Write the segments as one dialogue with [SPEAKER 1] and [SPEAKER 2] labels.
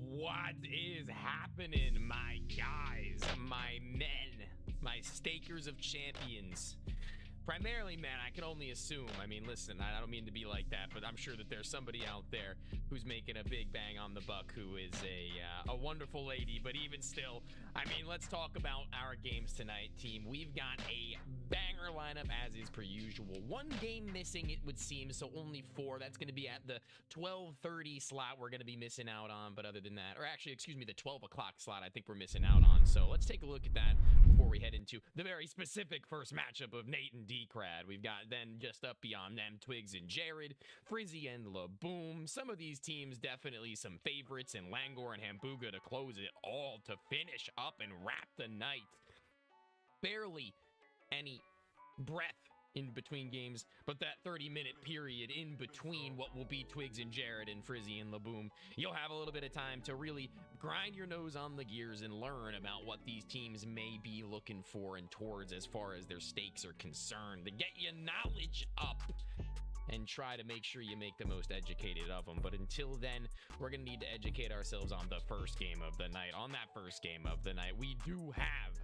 [SPEAKER 1] What is happening, my guys, my men, my stakers of champions? Primarily men, I can only assume. I mean, listen, I don't mean to be like that, but I'm sure that there's somebody out there who's making a big bang on the buck who is a wonderful lady. But even still, I mean, let's talk about our games tonight, team. We've got a banger lineup as is per usual. One game missing, it would seem, so only 4. That's going to be at the 12:30 slot we're going to be missing out on. But other than that, or actually, excuse me, the 12 o'clock slot I think we're missing out on. So let's take a look at that before we head into the very specific first matchup of Nate and D-Crad. We've got then just up beyond them, Twigs and Jared, Frizzy and Laboom. Some of these teams definitely some favorites, and Langor and Hambuga to close it all to finish up and wrap the night. Barely any breath in between games, but that 30-minute period in between what will be Twigs and Jared and Frizzy and Laboom, you'll have a little bit of time to really grind your nose on the gears and learn about what these teams may be looking for and towards as far as their stakes are concerned, to get your knowledge up and try to make sure you make the most educated of them. But until then, we're going to need to educate ourselves on the first game of the night. On that first game of the night, we do have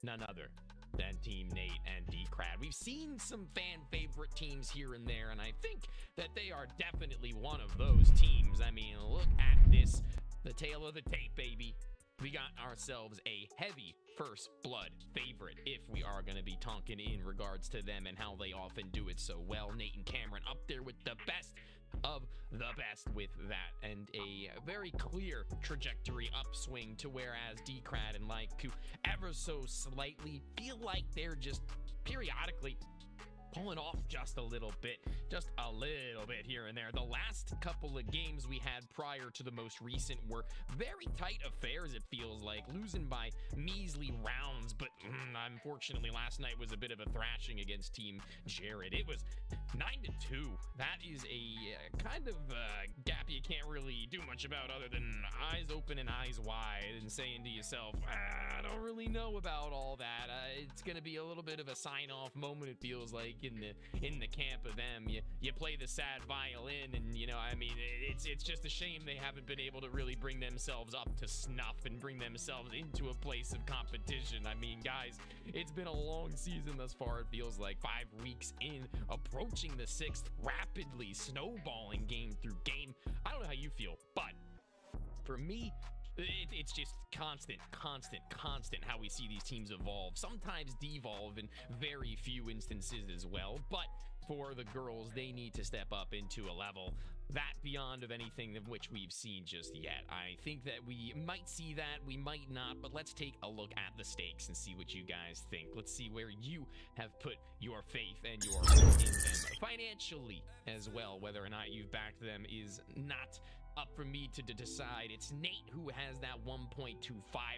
[SPEAKER 1] none other than Team Nate and D-Crad. We've seen some fan favorite teams here and there, and I think that they are definitely one of those teams. I mean, look at this, the tail of the tape, baby. We got ourselves a heavy first blood favorite if we are going to be talking in regards to them and how they often do it so well. Nate and Cameron up there with the best of the best with that, and a very clear trajectory upswing to whereas Decrad and Laiku ever so slightly feel like they're just periodically pulling off just a little bit here and there. The last couple of games we had prior to the most recent were very tight affairs, it feels like, losing by measly rounds, but unfortunately last night was a bit of a thrashing against Team Jared. It was 9-2. That is a kind of gap you can't really do much about other than eyes open and eyes wide and saying to yourself, I don't really know about all that. It's gonna be a little bit of a sign-off moment, it feels like, in the camp of them. You play the sad violin, and you know, I mean, it's just a shame they haven't been able to really bring themselves up to snuff and bring themselves into a place of competition. I mean, guys, it's been a long season thus far. It feels like 5 weeks in, approaching the 6th, rapidly snowballing game through game. I don't know how you feel, but for me, it's just constant how we see these teams evolve, sometimes devolve in very few instances as well. But for the girls, they need to step up into a level that beyond of anything of which we've seen just yet. I think that we might see that, we might not, but let's take a look at the stakes and see what you guys think. Let's see where you have put your faith and your hope in them financially as well. Whether or not you've backed them is not up for me to decide. It's Nate who has that 1.25,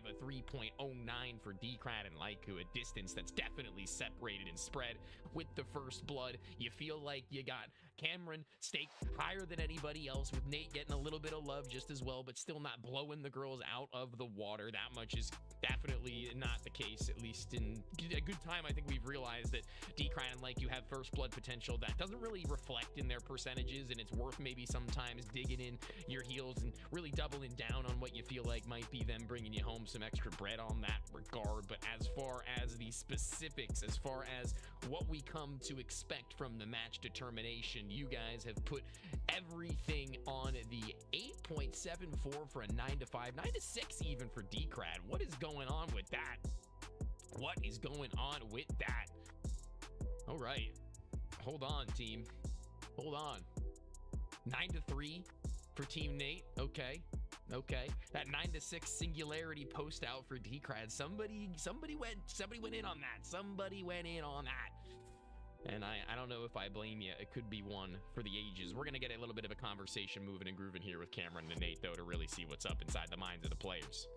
[SPEAKER 1] a 3.09 for Decrad and Laiku, a distance that's definitely separated and spread with the first blood. You feel like you got Cameron staked higher than anybody else, with Nate getting a little bit of love just as well, but still not blowing the girls out of the water. That much is definitely not the case, at least in a good time. I think we've realized that Decrad and Laiku have first blood potential that doesn't really reflect in their percentages, and it's worth maybe sometimes digging in your heels and really doubling down on what you feel like might be them bringing you home some extra bread on that regard. But as far as the specifics, as far as what we come to expect from the match determination, you guys have put everything on the 8.74 for a 9-5, 9-6 even for Decrad. What is going on with that? What is going on with that? All right, hold on, team, hold on. 9-3 for Team Nate. Okay. That 9-6 singularity post out for Decrad. Somebody went in on that. Somebody went in on that. And I don't know if I blame you. It could be one for the ages. We're gonna get a little bit of a conversation moving and grooving here with Cameron and Nate, though, to really see what's up inside the minds of the players.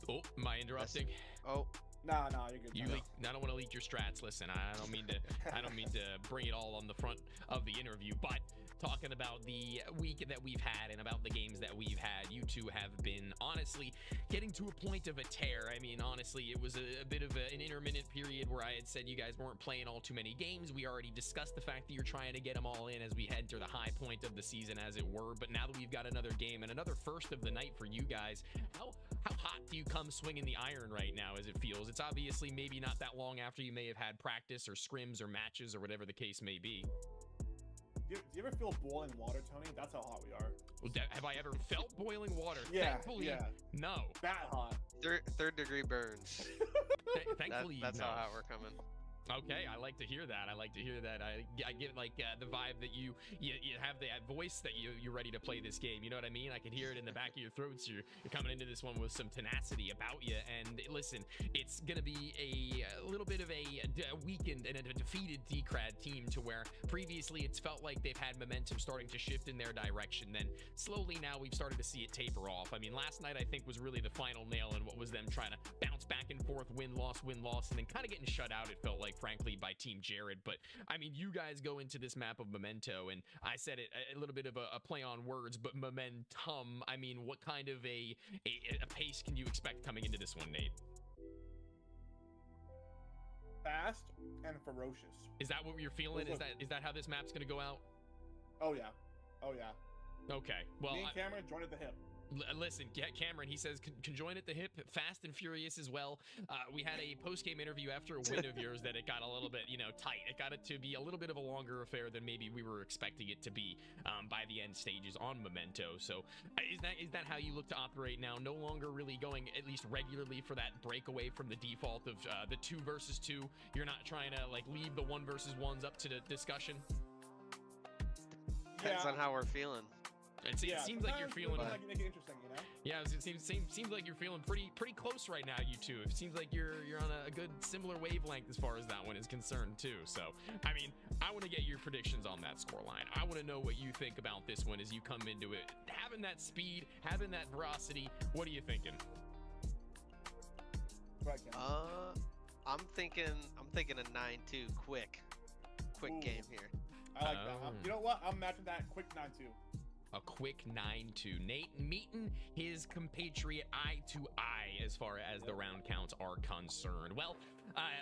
[SPEAKER 1] Oh, am I interrupting?
[SPEAKER 2] Oh. No, you're good.
[SPEAKER 1] I don't want to leak your strats. Listen, I don't mean to bring it all on the front of the interview, but talking about the week that we've had and about the games that we've had, you two have been honestly getting to a point of a tear. I mean, honestly, it was a bit of an intermittent period where I had said you guys weren't playing all too many games. We already discussed the fact that you're trying to get them all in as we head to the high point of the season, as it were. But now that we've got another game and another first of the night for you guys, how hot do you come swinging the iron right now, as it feels? It's obviously maybe not that long after you may have had practice or scrims or matches or whatever the case may be.
[SPEAKER 2] Do you ever feel boiling water, Tony? That's how hot we are.
[SPEAKER 1] Have I ever felt boiling water?
[SPEAKER 2] Yeah.
[SPEAKER 1] Thankfully, no.
[SPEAKER 2] That hot.
[SPEAKER 3] Third degree burns.
[SPEAKER 1] Thankfully,
[SPEAKER 3] that's
[SPEAKER 1] no.
[SPEAKER 3] how hot we're coming.
[SPEAKER 1] Okay, I like to hear that. I get like the vibe that you have that voice that you're ready to play this game. You know what I mean? I can hear it in the back of your throats. You're coming into this one with some tenacity about you. And listen, it's gonna be a little bit of a weakened and a defeated Decrad team, to where previously it's felt like they've had momentum starting to shift in their direction. Then slowly now we've started to see it taper off. I mean, last night I think was really the final nail in what was them trying to bounce back and forth, win loss, and then kind of getting shut out, it felt like, frankly, by Team Jared. But I mean, you guys go into this map of Memento, and I said it a little bit of a play on words, but momentum. I mean, what kind of a pace can you expect coming into this one, Nate?
[SPEAKER 2] Fast and ferocious.
[SPEAKER 1] Is that what you're feeling? Is that how this map's gonna go out?
[SPEAKER 2] Oh yeah.
[SPEAKER 1] Okay. Well,
[SPEAKER 2] me and Cameron joined at the hip.
[SPEAKER 1] Listen, Cameron, he says, can join at the hip, fast and furious as well. We had a post-game interview after a win of yours that it got a little bit, tight. It got it to be a little bit of a longer affair than maybe we were expecting it to be by the end stages on Memento. So is that how you look to operate now? No longer really going, at least regularly, for that breakaway from the default of the 2 versus 2? You're not trying to like leave the 1 versus 1s up to the discussion?
[SPEAKER 3] Depends on how we're feeling.
[SPEAKER 1] It seems like you're feeling.
[SPEAKER 2] Like, make it interesting, you know.
[SPEAKER 1] Yeah, it seems like you're feeling pretty close right now, you two. It seems like you're on a good similar wavelength as far as that one is concerned too. So, I mean, I want to get your predictions on that scoreline. I want to know what you think about this one as you come into it. Having that speed, having that veracity. What are you thinking?
[SPEAKER 2] Right, Ken.
[SPEAKER 3] I'm thinking a 9-2 quick
[SPEAKER 2] Ooh.
[SPEAKER 3] game here.
[SPEAKER 2] I like that. You know what? I'm matching that quick 9-2.
[SPEAKER 1] A quick 9-2. Nate meeting his compatriot eye to eye as far as the round counts are concerned. Well,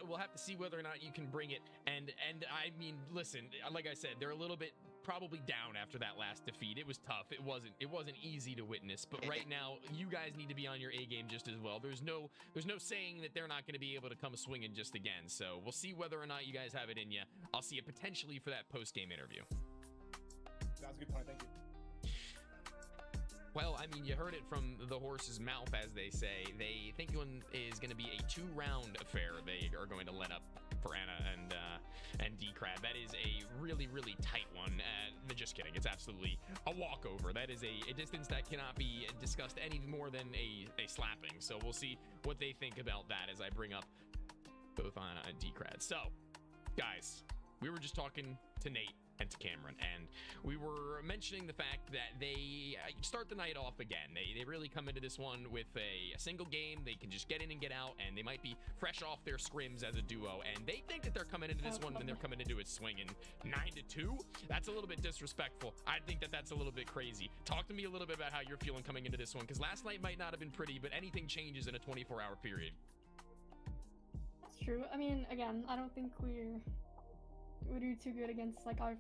[SPEAKER 1] we'll have to see whether or not you can bring it. And I mean, listen, like I said, they're a little bit probably down after that last defeat. It was tough. It wasn't easy to witness. But right now, you guys need to be on your A game just as well. There's no saying that they're not going to be able to come swinging just again. So we'll see whether or not you guys have it in you. I'll see it potentially for that post game interview.
[SPEAKER 2] Sounds good, Tony. Thank you.
[SPEAKER 1] Well, I mean, you heard it from the horse's mouth, as they say. They think one is going to be a 2-round affair they are going to let up for Anna and D-Crad. That is a really, really tight one. Just kidding. It's absolutely a walkover. That is a distance that cannot be discussed any more than a slapping. So we'll see what they think about that as I bring up both Anna and D-Crad. So, guys, we were just talking to Nate and to Cameron, and we were mentioning the fact that they start the night off again. They really come into this one with a single game. They can just get in and get out, and they might be fresh off their scrims as a duo, and they think that they're coming into this one and they're coming into it swinging 9-2. That's a little bit disrespectful. I think that that's a little bit crazy. Talk to me a little bit about how you're feeling coming into this one, because last night might not have been pretty, but anything changes in a 24-hour period.
[SPEAKER 4] That's true. I mean, again, I don't think we do too good against like our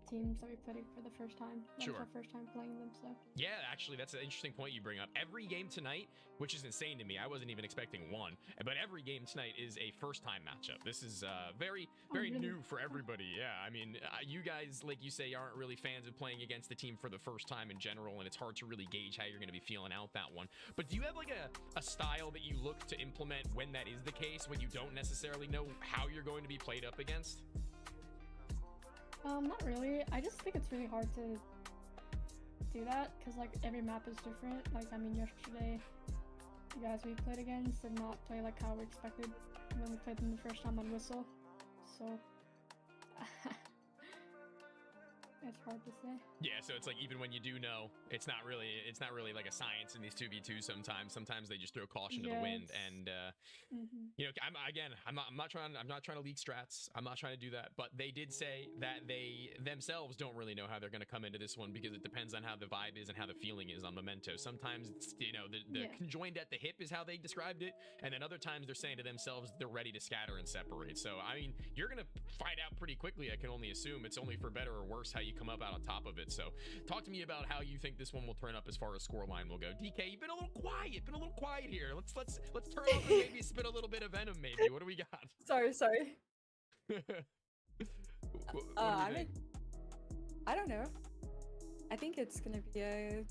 [SPEAKER 4] teams that we played for the first time. That was our first time playing them, so. Yeah, actually, that's an interesting point you bring up. Every game tonight, which is insane to me, I wasn't even expecting one, but every game tonight is a first-time matchup. This is very new for everybody. Yeah, I mean, you guys, like you say, aren't really fans of playing against the team for the first time in general, and it's hard to really gauge how you're going to be feeling out that one. But do you have like a style that you look to implement when that is the case, when you don't necessarily know how you're going to be played up against? Not really. I just think it's really hard to do that because like every map is different. Like, I mean, yesterday, the guys we played against did not play like how we expected when we played them the first time on Whistle. So it's hard to say. Yeah, so it's like even when you do know, it's not really like a science in these 2v2 sometimes. Sometimes they just throw caution to the wind, and you know, I'm not trying to leak strats. I'm not trying to do that, but they did say that they themselves don't really know how they're going to come into this one because it depends on how the vibe is and how the feeling is on Memento. Sometimes it's, you know, the conjoined at the hip is how they described it, and then other times they're saying to themselves they're ready to scatter and separate. So I mean, you're gonna find out pretty quickly. I can only assume it's only for better or worse how you come up out on top of it. So talk to me about how you think this one will turn up as far as scoreline will go. DK, you've been a little quiet here. Let's turn up and maybe spit a little bit of venom. Maybe what do we got?
[SPEAKER 5] Sorry.
[SPEAKER 1] I
[SPEAKER 5] don't know. I think it's gonna be a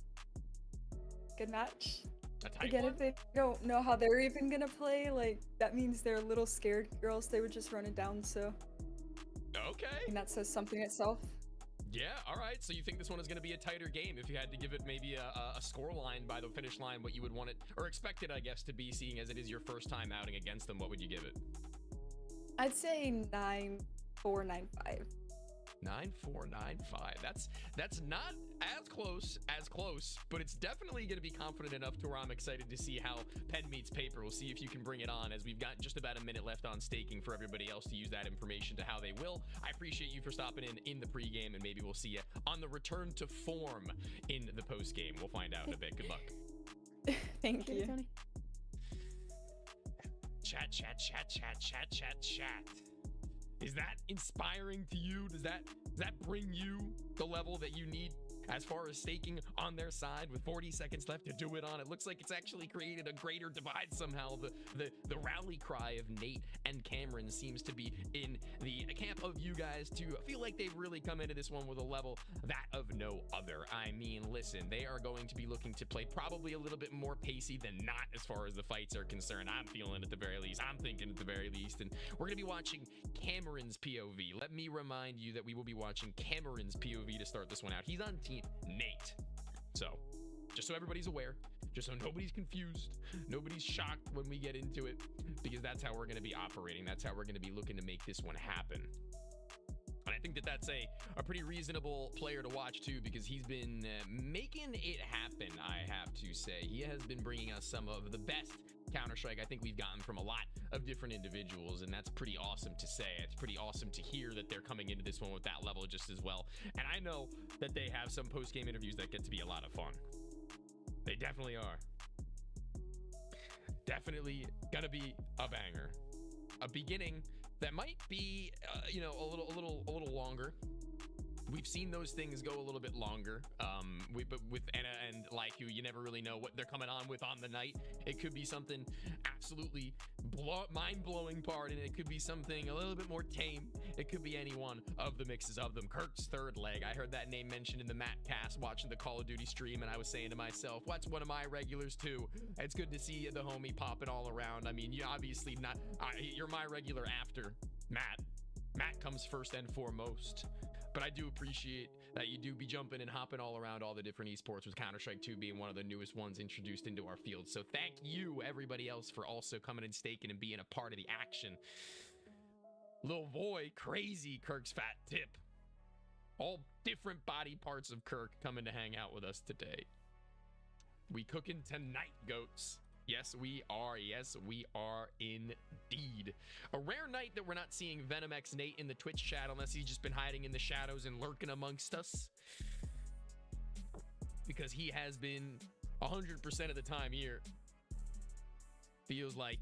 [SPEAKER 5] good match. Again, if they don't know how they're even gonna play, like that means they're a little scared, or else they would just run it down. So
[SPEAKER 1] okay,
[SPEAKER 5] and that says something itself.
[SPEAKER 1] Yeah, all right. So you think this one is going to be a tighter game? If you had to give it maybe a score line by the finish line, what you would want it, or expect it, I guess, to be, seeing as it is your first time outing against them, what would you give it?
[SPEAKER 5] I'd say 9-4, 9-5.
[SPEAKER 1] 9-4-9-5. That's not as close, but it's definitely going to be confident enough to where I'm excited to see how pen meets paper. We'll see if you can bring it on, as we've got just about a minute left on staking for everybody else to use that information to how they will. I appreciate you for stopping in the pregame, and maybe we'll see you on the return to form in the postgame. We'll find out in a bit. Good luck.
[SPEAKER 5] Thank you.
[SPEAKER 4] Tony.
[SPEAKER 1] Chat. Is that inspiring to you? Does that bring you the level that you need as far as staking on their side with 40 seconds left to do it on. It looks like it's actually created a greater divide somehow. The rally cry of Nate and Cameron seems to be in the camp of you guys to feel like they've really come into this one with a level that of no other. I mean, listen, they are going to be looking to play probably a little bit more pacey than not as far as the fights are concerned. I'm feeling at the very least. I'm thinking at the very least. And we're going to be watching Cameron's POV. Let me remind you that we will be watching Cameron's POV to start this one out. He's on team Nate. So, just so everybody's aware, just so nobody's confused, nobody's shocked when we get into it, because that's how we're going to be operating. That's how we're going to be looking to make this one happen. And I think that that's a pretty reasonable player to watch too, because he's been making it happen, I have to say. He has been bringing us some of the best Counter-Strike I think we've gotten from a lot of different individuals, and that's pretty awesome to say. It's pretty awesome to hear that they're coming into this one with that level just as well. And I know that they have some post-game interviews that get to be a lot of fun. They definitely are. Definitely gonna be a banger. A beginning that might be, you know, a little longer. We've seen those things go a little bit longer. But with Anna and Laiku, you never really know what they're coming on with on the night. It could be something absolutely mind-blowing part, and it could be something a little bit more tame. It could be any one of the mixes of them. Kirk's third leg. I heard that name mentioned in the Matt cast watching the Call of Duty stream, and I was saying to myself, what's one of my regulars too? It's good to see the homie popping all around. I mean, you obviously not. You're my regular after Matt. Matt comes first and foremost. But I do appreciate that you do be jumping and hopping all around all the different esports, with Counter-Strike 2 being one of the newest ones introduced into our field. So thank you, everybody else, for also coming and staking and being a part of the action. Lil Boy, crazy Kirk's fat tip. All different body parts of Kirk coming to hang out with us today. We cooking tonight, goats. Yes, we are. Yes, we are indeed. A rare night that we're not seeing VenomX Nate in the Twitch chat, unless he's just been hiding in the shadows and lurking amongst us. Because he has been 100% of the time here. Feels like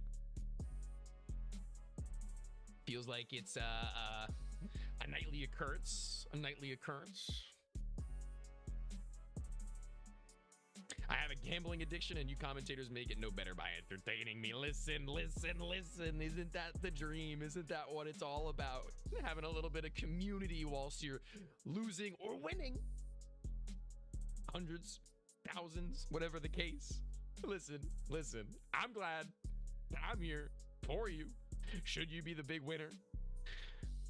[SPEAKER 1] it's a nightly occurrence. A nightly occurrence. I have a gambling addiction, and you commentators make it no better by entertaining me. Listen, listen, listen. Isn't that the dream? Isn't that what it's all about? Having a little bit of community whilst you're losing or winning. Hundreds, thousands, whatever the case. Listen, listen. I'm glad that I'm here for you. Should you be the big winner?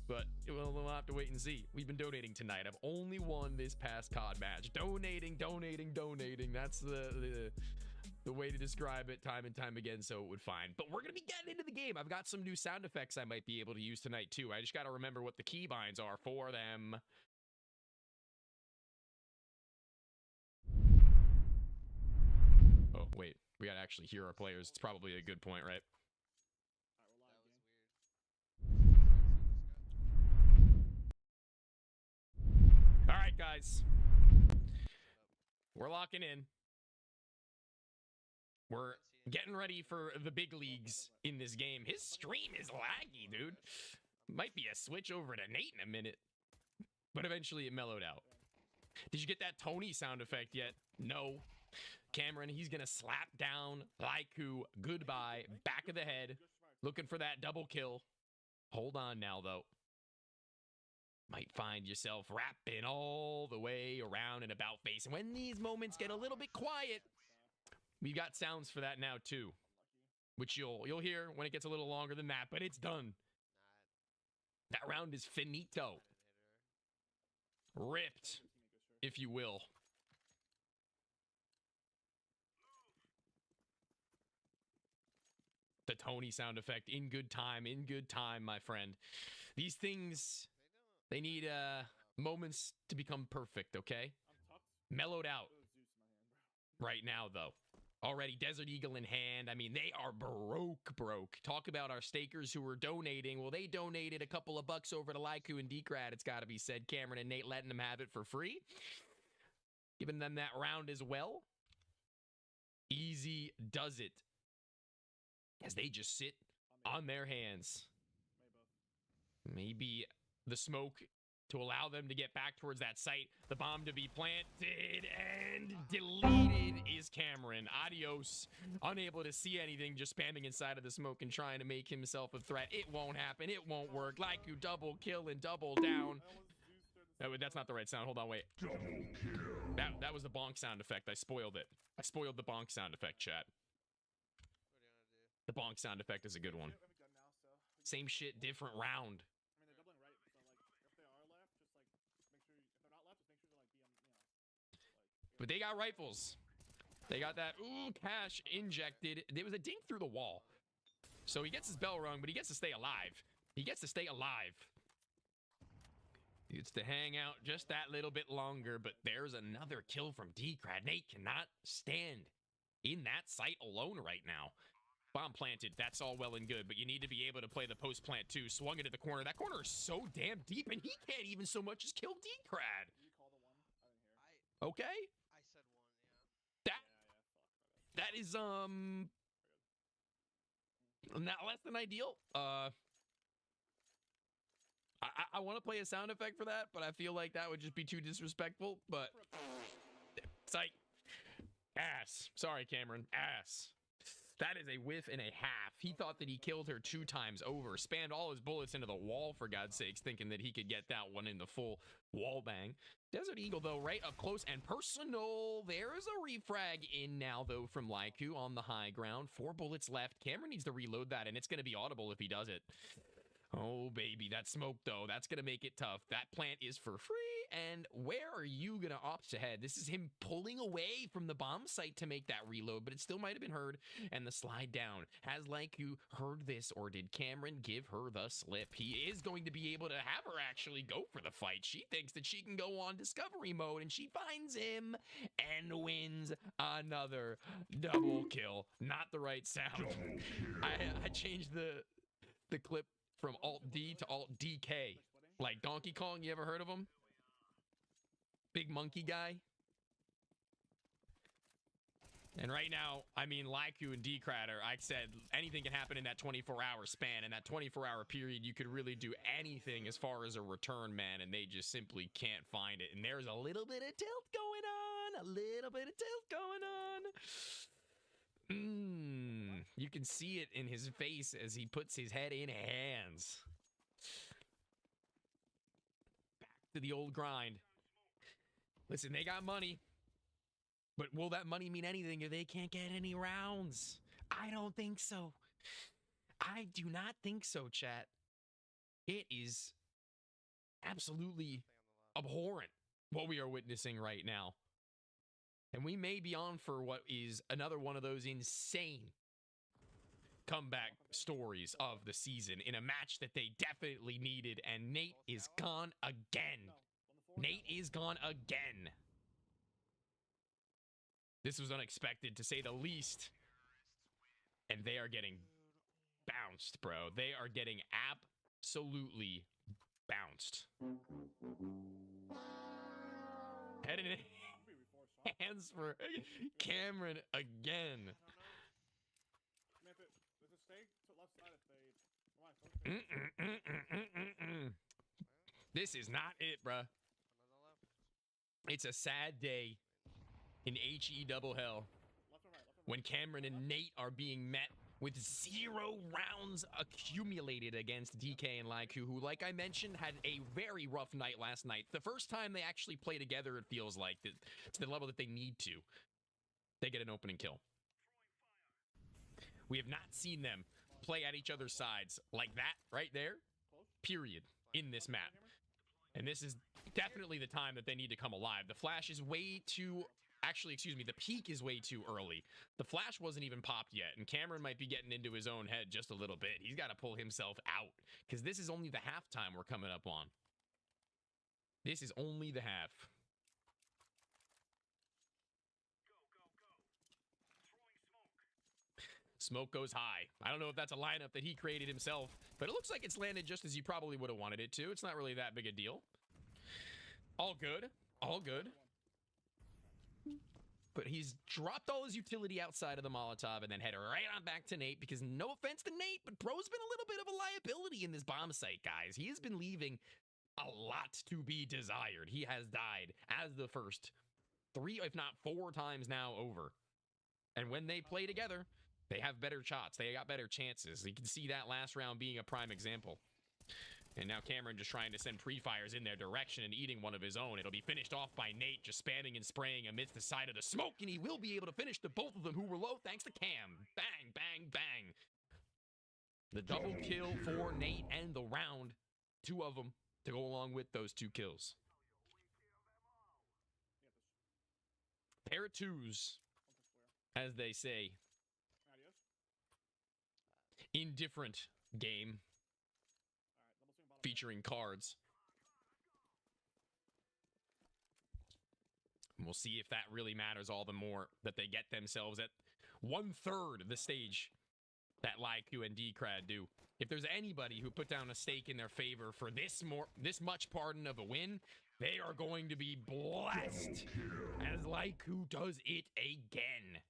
[SPEAKER 1] But we'll have to wait and see. We've been donating tonight. I've only won this past COD match. Donating. That's the way to describe it time and time again, so it would find. But we're going to be getting into the game. I've got some new sound effects I might be able to use tonight, too. I just got to remember what the keybinds are for them. Oh, wait. We got to actually hear our players. It's probably a good point, right? All right, guys. We're locking in. We're getting ready for the big leagues in this game. His stream is laggy, dude. Might be a switch over to Nate in a minute. But eventually it mellowed out. Did you get that Tony sound effect yet? No. Cameron, he's going to slap down Laiku. Goodbye. Back of the head. Looking for that double kill. Hold on now, though. Might find yourself rapping all the way around and about face. And when these moments get a little bit quiet, we've got sounds for that now too, which you'll hear when it gets a little longer than that, but it's done. That round is finito. Ripped, if you will. The Tony sound effect in good time, my friend. These things, they need moments to become perfect, okay? Mellowed out right now, though. Already Desert Eagle in hand. I mean, they are broke. Talk about our stakers who were donating. Well, they donated a couple of bucks over to Laiku and Decrad, it's got to be said. Cameron and Nate letting them have it for free. Giving them that round as well. Easy does it. As they just sit on their hands. Maybe the smoke to allow them to get back towards that site. The bomb to be planted and deleted is Cameron. Adios. Unable to see anything, just spamming inside of the smoke and trying to make himself a threat. It won't happen. It won't work. Like you double kill and double down. That's not the right sound. Hold on, wait. Double kill. That was the bonk sound effect. I spoiled it. I spoiled the bonk sound effect, chat. The bonk sound effect is a good one. Same shit, different round.
[SPEAKER 2] I mean, they're doubling right, so like, if they are left, just like, make sure, if they're not left, just make sure they're like,
[SPEAKER 1] But they got rifles. They got that, ooh, cash injected. There was a dink through the wall. So he gets his bell rung, but he gets to stay alive. He gets to stay alive. He gets to hang out just that little bit longer, but there's another kill from D-Crad. Nate cannot stand in that site alone right now. Bomb planted, that's all well and good, but you need to be able to play the post plant too. Swung into the corner. That corner is so damn deep, and he can't even so much as kill D-Crad.
[SPEAKER 2] Did you call the one? I didn't hear.
[SPEAKER 1] Okay.
[SPEAKER 3] I said one, yeah.
[SPEAKER 1] That is not less than ideal. I want to play a sound effect for that, but I feel like that would just be too disrespectful. But psych. Ass. Sorry, Cameron. Ass. That is a whiff and a half. He thought that he killed her 2 times over. Spanned all his bullets into the wall, for God's sakes, thinking that he could get that one in the full wall bang. Desert Eagle, though, right up close and personal. There's a refrag in now, though, from Laiku on the high ground. 4 bullets left. Cameron needs to reload that, and it's going to be audible if he does it. Oh, baby, that smoke, though, that's going to make it tough. That plant is for free, and where are you going to opt to head? This is him pulling away from the bomb site to make that reload, but it still might have been heard, and the slide down. Has Laiku heard this, or did Cameron give her the slip? He is going to be able to have her actually go for the fight. She thinks that she can go on discovery mode, and she finds him and wins another double kill. Not the right sound. I changed the clip from Alt-D to Alt-DK. Like Donkey Kong, you ever heard of him? Big monkey guy. And right now, I mean, Laiku and D-Cratter, I said anything can happen in that 24-hour span. In that 24-hour period, you could really do anything as far as a return, man, and they just simply can't find it. And there's a little bit of tilt going on. A little bit of tilt going on. You can see it in his face as he puts his head in hands. Back to the old grind. Listen, they got money. But will that money mean anything if they can't get any rounds? I don't think so. I do not think so, chat. It is absolutely abhorrent what we are witnessing right now. And we may be on for what is another one of those insane comeback stories of the season in a match that they definitely needed, and Nate is gone again. Nate is gone again. This was unexpected, to say the least. And they are getting bounced, bro. They are getting absolutely bounced. Heading in. Hands for Cameron again. This is not it, bruh. It's a sad day in HE double hell when Cameron and Nate are being met with 0 rounds accumulated against DK and Laiku, who, like I mentioned, had a very rough night last night. The first time they actually play together, it feels like, to the level that they need to. They get an opening kill. We have not seen them play at each other's sides like that right there, period, in this map. And this is definitely the time that they need to come alive. The flash is way too... Actually, excuse me, the peak is way too early. The flash wasn't even popped yet, and Cameron might be getting into his own head just a little bit. He's got to pull himself out, because this is only the halftime we're coming up on. This is only the half. Smoke goes high. I don't know if that's a lineup that he created himself, but it looks like it's landed just as you probably would have wanted it to. It's not really that big a deal. All good. All good. But he's dropped all his utility outside of the Molotov and then head right on back to Nate, because no offense to Nate, but bro's been a little bit of a liability in this bomb site, guys. He has been leaving a lot to be desired. He has died as the first 3, if not 4 times now over. And when they play together, they have better shots. They got better chances. You can see that last round being a prime example. And now Cameron just trying to send pre-fires in their direction and eating one of his own. It'll be finished off by Nate, just spamming and spraying amidst the side of the smoke, and he will be able to finish the both of them who were low thanks to Cam. Bang, bang, bang. The double kill for Nate and the round. 2 of them to go along with those 2 kills. Pair of 2s, as they say. Indifferent game. Featuring cards. And we'll see if that really matters all the more that they get themselves at 1/3 the stage that Lyku and Decrad do. If there's anybody who put down a stake in their favor for this much pardon of a win, they are going to be blessed as Lyku does it again.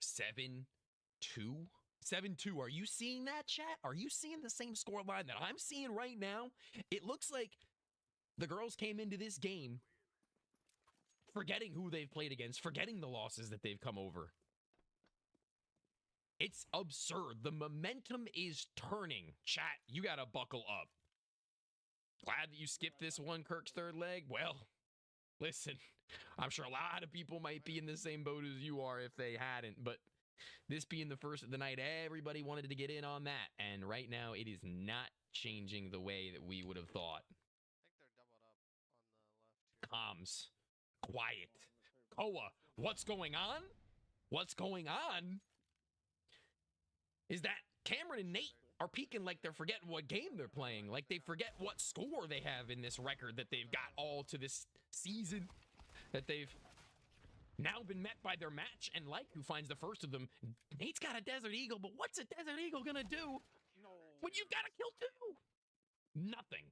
[SPEAKER 1] 7-2. 7-2. Are you seeing that, chat? Are you seeing the same scoreline that I'm seeing right now? It looks like the girls came into this game forgetting who they've played against, forgetting the losses that they've come over. It's absurd. The momentum is turning. Chat, you gotta buckle up. Glad that you skipped this one, Kirk's third leg. Well, listen, I'm sure a lot of people might be in the same boat as you are if they hadn't, but this being the first of the night, everybody wanted to get in on that, and right now it is not changing the way that we would have thought.
[SPEAKER 3] I think they're doubled up on the left here.
[SPEAKER 1] Comms. Quiet. Koa, what's going on? What's going on is that Cameron and Nate are peeking like they're forgetting what game they're playing, like they forget what score they have in this record that they've got all to this season, that they've now been met by their match, and who finds the first of them. Nate's got a Desert Eagle, but what's a Desert Eagle gonna do when you've got to kill 2? Nothing.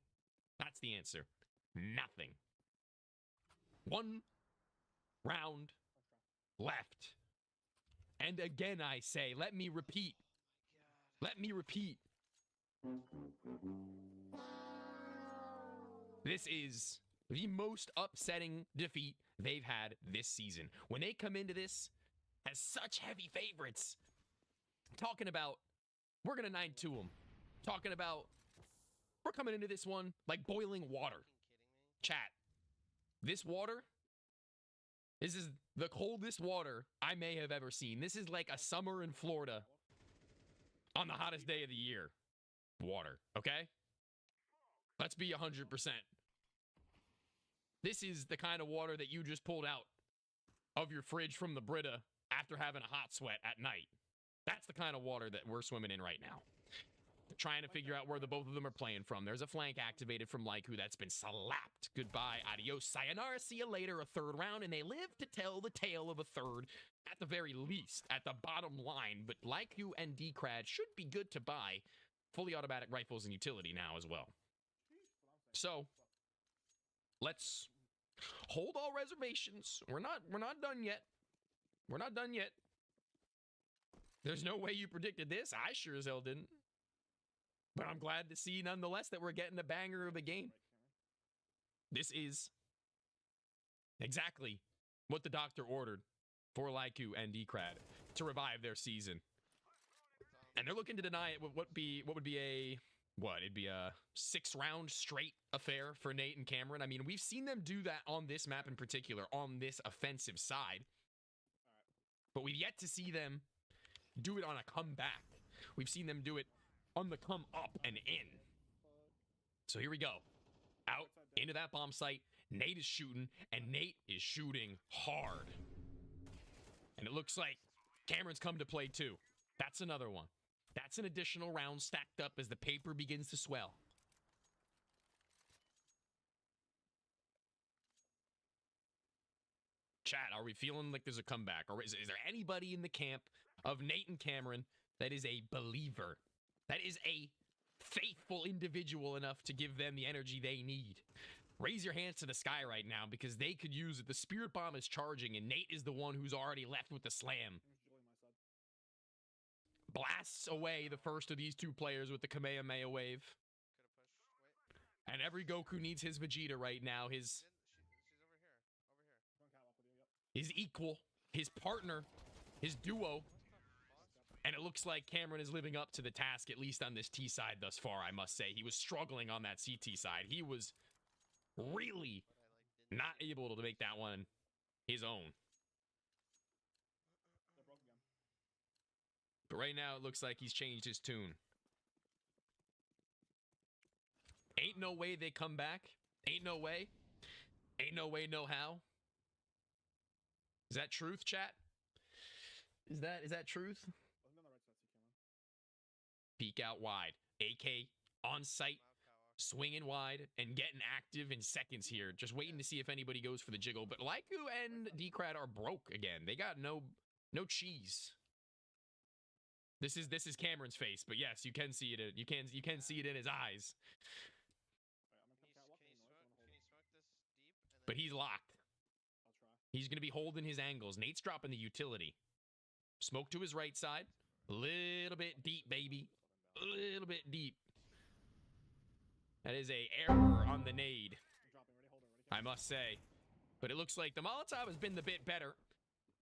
[SPEAKER 1] That's the answer. Nothing. 1 round left. And again I say, let me repeat. Let me repeat. This is the most upsetting defeat they've had this season. When they come into this as such heavy favorites, talking about, we're going to 9-2 them. Talking about, we're coming into this one like boiling water. Chat, this water, this is the coldest water I may have ever seen. This is like a summer in Florida on the hottest day of the year. Water, okay? Let's be 100%. This is the kind of water that you just pulled out of your fridge from the Brita after having a hot sweat at night. That's the kind of water that we're swimming in right now. Trying to figure out where the both of them are playing from. There's a flank activated from Lyku that's been slapped. Goodbye, adios, sayonara, see you later, a 3rd round, and they live to tell the tale of a 3rd, at the very least, at the bottom line. But Lyku and Decrad should be good to buy fully automatic rifles and utility now as well. So, let's hold all reservations. We're not done yet. We're not done yet. There's no way you predicted this. I sure as hell didn't. But I'm glad to see, nonetheless, that we're getting a banger of a game. This is exactly what the doctor ordered for Lyku and Decrad to revive their season. And they're looking to deny it with what would be a 6-round straight affair for Nate and Cameron. I mean, we've seen them do that on this map in particular, on this offensive side. But we've yet to see them do it on a comeback. We've seen them do it on the come up and in. So here we go. Out into that bomb site. Nate is shooting, and Nate is shooting hard. And it looks like Cameron's come to play too. That's another one. That's an additional round stacked up as the paper begins to swell. Chat, are we feeling like there's a comeback? Or is there anybody in the camp of Nate and Cameron that is a believer? That is a faithful individual enough to give them the energy they need? Raise your hands to the sky right now, because they could use it. The spirit bomb is charging, and Nate is the one who's already left with the slam. Blasts away the first of these 2 players with the Kamehameha wave. And every Goku needs his Vegeta right now. His
[SPEAKER 2] Going catwalk with you. Yep.
[SPEAKER 1] his equal, his partner, his duo. And it looks like Cameron is living up to the task, at least on this T side thus far, I must say. He was struggling on that CT side. He was really not able to make that one his own.
[SPEAKER 2] They're broke again.
[SPEAKER 1] But right now, it looks like he's changed his tune. Ain't no way they come back. Ain't no way. Ain't no way, no how. Is that truth, chat? Is that truth?
[SPEAKER 2] Wasn't on the right side, see Cameron.
[SPEAKER 1] Peek out wide. AK on site, swinging wide, and getting active in seconds here. Just waiting to see if anybody goes for the jiggle. But Laiku and Decrad are broke again. They got no cheese. This is Cameron's face, but yes, you can see it. You can see it in his eyes.
[SPEAKER 2] Alright, I'm gonna come catwalk.
[SPEAKER 3] Can you smoke this deep?
[SPEAKER 1] But he's locked.
[SPEAKER 2] I'll try.
[SPEAKER 1] He's going to be holding his angles. Nate's dropping the utility. Smoke to his right side. A little bit deep, baby. A little bit deep. That is a error on the nade,
[SPEAKER 2] I'm dropping. Ready? Hold it. Ready?
[SPEAKER 1] I must say. But it looks like the Molotov has been the bit better.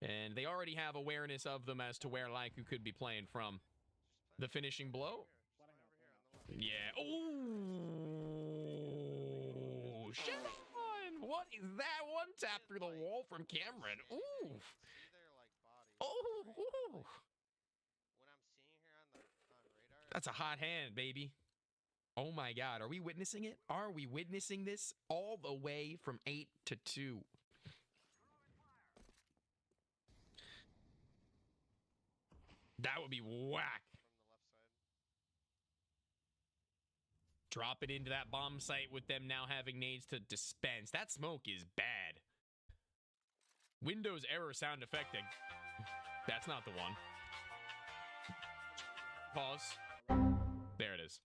[SPEAKER 1] And they already have awareness of them as to where Laiku could be playing from. The finishing blow? Yeah. Ooh. Sean! What is that? One tap through the wall from Cameron. Ooh. Oh.
[SPEAKER 3] When I'm seeing here on radar,
[SPEAKER 1] That's a hot hand, baby. Oh my God. Are we witnessing it? Are we witnessing this all the way from 8 to 2? That would be whack. Drop it into that bomb site with them now having nades to dispense. That smoke is bad. Windows error sound effecting. That's not the one. Pause. There it is.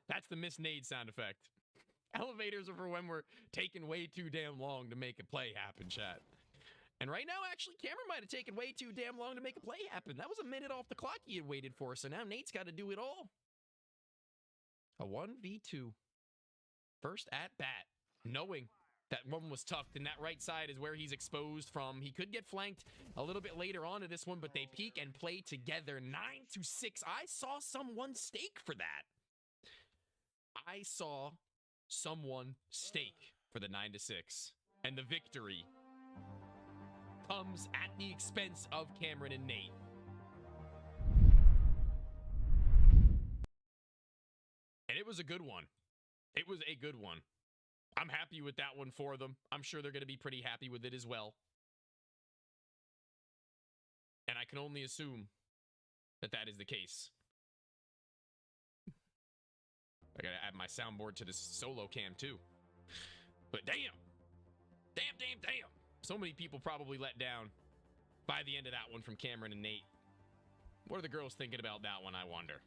[SPEAKER 1] That's the miss nade sound effect. Elevators are for when we're taking way too damn long to make a play happen, chat. And right now, actually, Cameron might have taken way too damn long to make a play happen. That was a minute off the clock he had waited for, so now Nate's got to do it all. A 1v2. First at bat. Knowing that one was tucked, and that right side is where he's exposed from. He could get flanked a little bit later on in this one, but they peek and play together. 9-6. I saw someone stake for that. I saw someone stake for the 9-6. And the victory comes at the expense of Cameron and Nate. And it was a good one. It was a good one. I'm happy with that one for them. I'm sure they're going to be pretty happy with it as well. And I can only assume that that is the case. I got to add my soundboard to this solo cam too. But damn. Damn. So many people probably let down by the end of that one from Cameron and Nate. What are the girls thinking about that one, I wonder?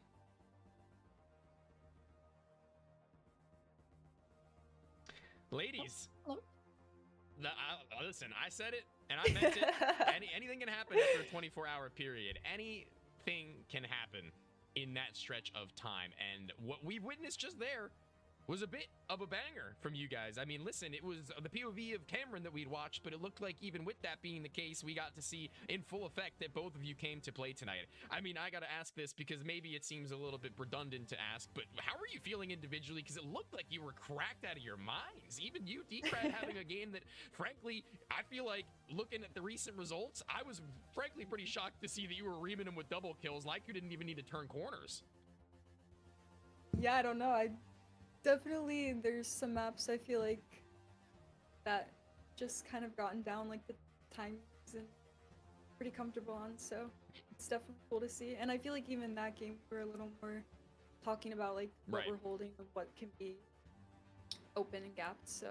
[SPEAKER 1] Ladies, listen, I said it, and I meant it. Anything can happen after a 24-hour period. Anything can happen in that stretch of time. And what we witnessed just there was a bit of a banger from you guys. I mean, listen, it was the POV of Cameron that we'd watched, but it looked like even with that being the case, we got to see in full effect that both of you came to play tonight. I mean, I got to ask this because maybe it seems a little bit redundant to ask, but how were you feeling individually? Because it looked like you were cracked out of your minds. Even you, Decrad, having a game that, frankly, I feel like looking at the recent results, I was frankly pretty shocked to see that you were reaming them with double kills like you didn't even need to turn corners.
[SPEAKER 5] Yeah, I don't know. Definitely, there's some maps I feel like that just kind of gotten down, like the time isn't pretty comfortable on, so it's definitely cool to see. And I feel like even that game, we're a little more talking about like what we're holding and what can be open and gapped. So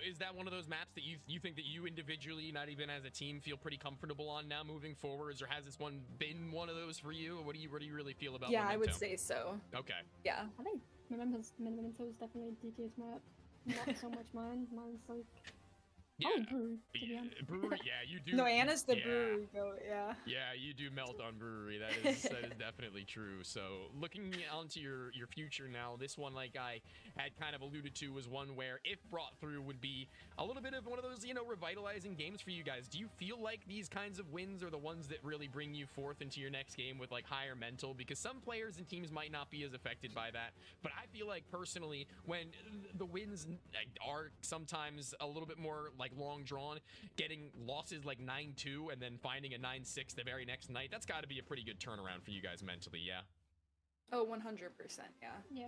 [SPEAKER 1] is that one of those maps that you think that you individually, not even as a team, feel pretty comfortable on now moving forwards, or has this one been one of those for you? What do you really feel about?
[SPEAKER 5] Yeah,
[SPEAKER 1] Memento?
[SPEAKER 5] I would say so.
[SPEAKER 1] Okay.
[SPEAKER 5] Yeah.
[SPEAKER 6] I think Memento is definitely DT's map. Not so much mine. Mine's like
[SPEAKER 1] Yeah.
[SPEAKER 6] Oh, brewery. To be honest.
[SPEAKER 1] Brewery, yeah, you do.
[SPEAKER 5] No, Anna's the
[SPEAKER 1] yeah.
[SPEAKER 5] brewery goat, yeah.
[SPEAKER 1] Yeah, you do melt on brewery. That is definitely true. So looking onto your future now, this one, like I had kind of alluded to, was one where, if brought through, would be a little bit of one of those, you know, revitalizing games for you guys. Do you feel like these kinds of wins are the ones that really bring you forth into your next game with like higher mental? Because some players and teams might not be as affected by that, but I feel like personally, when the wins are sometimes a little bit more like long drawn, getting losses like 9-2 and then finding a 9-6 the very next night, that's got to be a pretty good turnaround for you guys mentally, yeah?
[SPEAKER 5] Oh, 100%, yeah.
[SPEAKER 6] Yeah.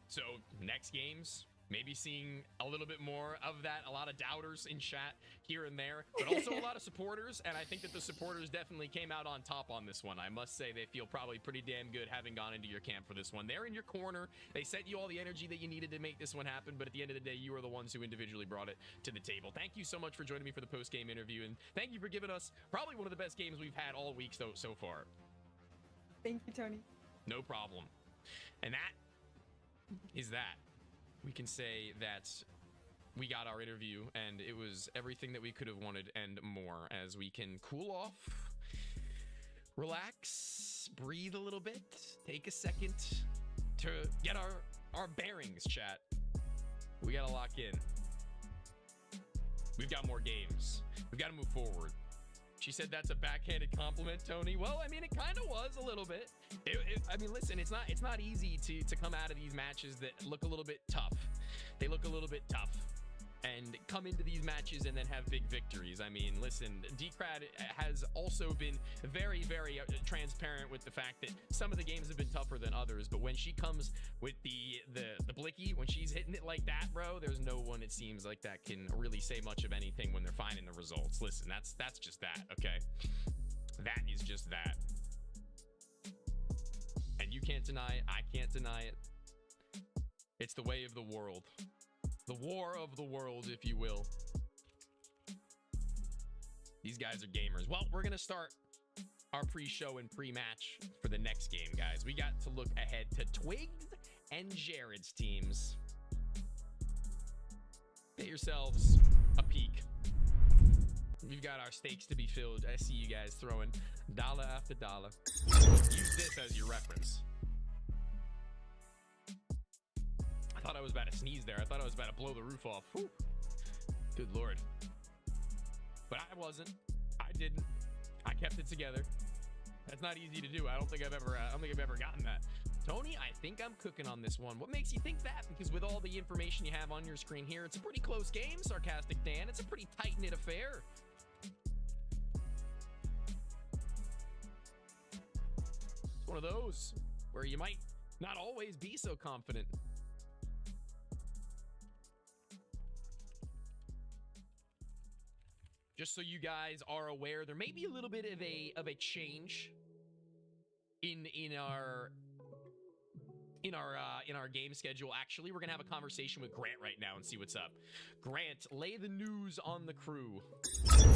[SPEAKER 1] So next games, maybe seeing a little bit more of that, a lot of doubters in chat here and there, but also a lot of supporters, and I think that the supporters definitely came out on top on this one. I must say they feel probably pretty damn good having gone into your camp for this one. They're in your corner. They sent you all the energy that you needed to make this one happen, but at the end of the day, you are the ones who individually brought it to the table. Thank you so much for joining me for the post-game interview, and thank you for giving us probably one of the best games we've had all week so far.
[SPEAKER 5] Thank you, Tony.
[SPEAKER 1] No problem. And that is that. We can say that we got our interview and it was everything that we could have wanted and more, as we can cool off, relax, breathe a little bit, take a second to get our bearings, chat. We gotta lock in. We've got more games. We've got to move forward. She said that's a backhanded compliment, Tony. Well, I mean, it kind of was a little bit. I mean, listen, it's not easy to come out of these matches that look a little bit tough. They look a little bit tough and come into these matches and then have big victories. I mean, listen, Decrad has also been very, very transparent with the fact that some of the games have been tougher than others, but when she comes with the blicky, when she's hitting it like that, bro, there's no one, it seems like, that can really say much of anything when they're finding the results. Listen, that's just that, okay? That is just that. And you can't deny it, I can't deny it. It's the way of the world. The war of the world, if you will. These guys are gamers. Well, we're going to start our pre-show and pre-match for the next game, guys. We got to look ahead to Twigs and Jared's teams. Get yourselves a peek. We've got our stakes to be filled. I see you guys throwing dollar after dollar. Use this as your reference. I thought I was about to sneeze there. I thought I was about to blow the roof off. Whew. Good Lord. But I wasn't. I didn't. I kept it together. That's not easy to do. I don't think I've ever gotten that. Tony, I think I'm cooking on this one. What makes you think that? Because with all the information you have on your screen here, it's a pretty close game, Sarcastic Dan. It's a pretty tight-knit affair. It's one of those where you might not always be so confident. Just so you guys are aware, there may be a little bit of a change in our game schedule. Actually, we're gonna have a conversation with Grant right now and see what's up. Grant, lay the news on the crew.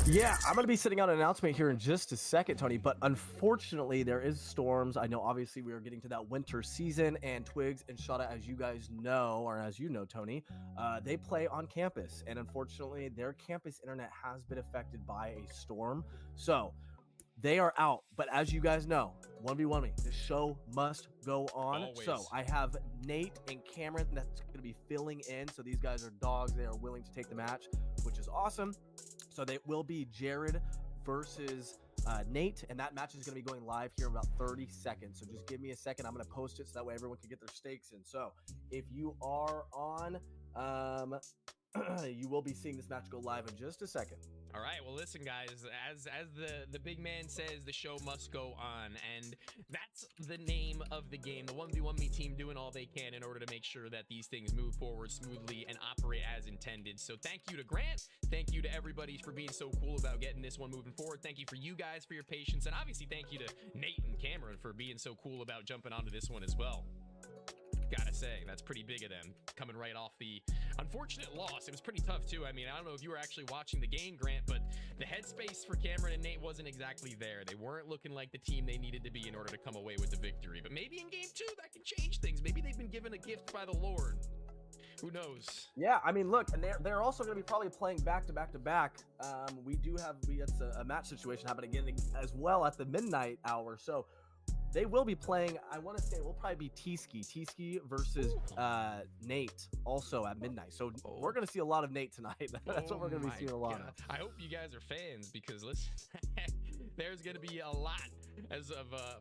[SPEAKER 7] Yeah, I'm gonna be sending out an announcement here in just a second, Tony, but unfortunately there is storms. I know obviously we are getting to that winter season, and Twigs and Shada, as you guys know, or as you know, Tony, they play on campus, and unfortunately their campus internet has been affected by a storm. So they are out, but as you guys know, 1v1 me, the show must go on.
[SPEAKER 1] Always.
[SPEAKER 7] So I have Nate and Cameron that's going to be filling in. So these guys are dogs. They are willing to take the match, which is awesome. So they will be Jared versus Nate, and that match is going to be going live here in about 30 seconds. So just give me a second. I'm going to post it so that way everyone can get their stakes in. So if you are on, you will be seeing this match go live in just a second.
[SPEAKER 1] All right, well, listen, guys, as the big man says, the show must go on, and that's the name of the game. The 1v1me team doing all they can in order to make sure that these things move forward smoothly and operate as intended. So thank you to Grant. Thank you to everybody for being so cool about getting this one moving forward. Thank you for you guys for your patience, and obviously thank you to Nate and Cameron for being so cool about jumping onto this one as well. Gotta say, that's pretty big of them, coming right off the unfortunate loss. It was pretty tough, too. I mean, I don't know if you were actually watching the game, Grant, but the headspace for Cameron and Nate wasn't exactly there. They weren't looking like the team they needed to be in order to come away with the victory. But maybe in game 2, that could change things. Maybe they've been given a gift by the Lord. Who knows?
[SPEAKER 7] Yeah, I mean, look, and they're also going to be probably playing back to back to back. It's a match situation happening again as well at the midnight hour. So they will be playing. I want to say it will probably be T-Ski versus Nate also at midnight. So we're going to see a lot of Nate tonight. That's what we're going to be seeing a lot of.
[SPEAKER 1] I hope you guys are fans because listen, there's going to be a lot as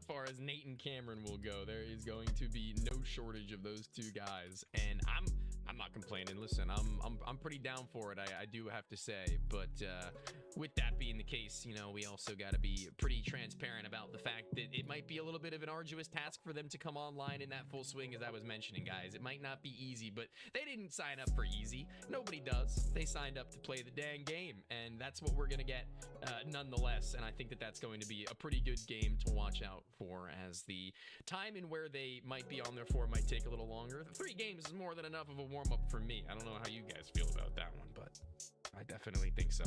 [SPEAKER 1] far as Nate and Cameron will go. There is going to be no shortage of those two guys, and I'm not complaining. Listen, I'm pretty down for it. I do have to say, but with that being the case, you know, we also got to be pretty transparent about the fact that it might be a little bit of an arduous task for them to come online in that full swing, as I was mentioning, guys. It might not be easy, but they didn't sign up for easy. Nobody does. They signed up to play the dang game, and that's what we're gonna get nonetheless. And I think that that's going to be a pretty good game to watch out for, as the time and where they might be on their form might take a little longer. 3 games is more than enough of a warm-up for me. I don't know how you guys feel about that one, but I definitely think so.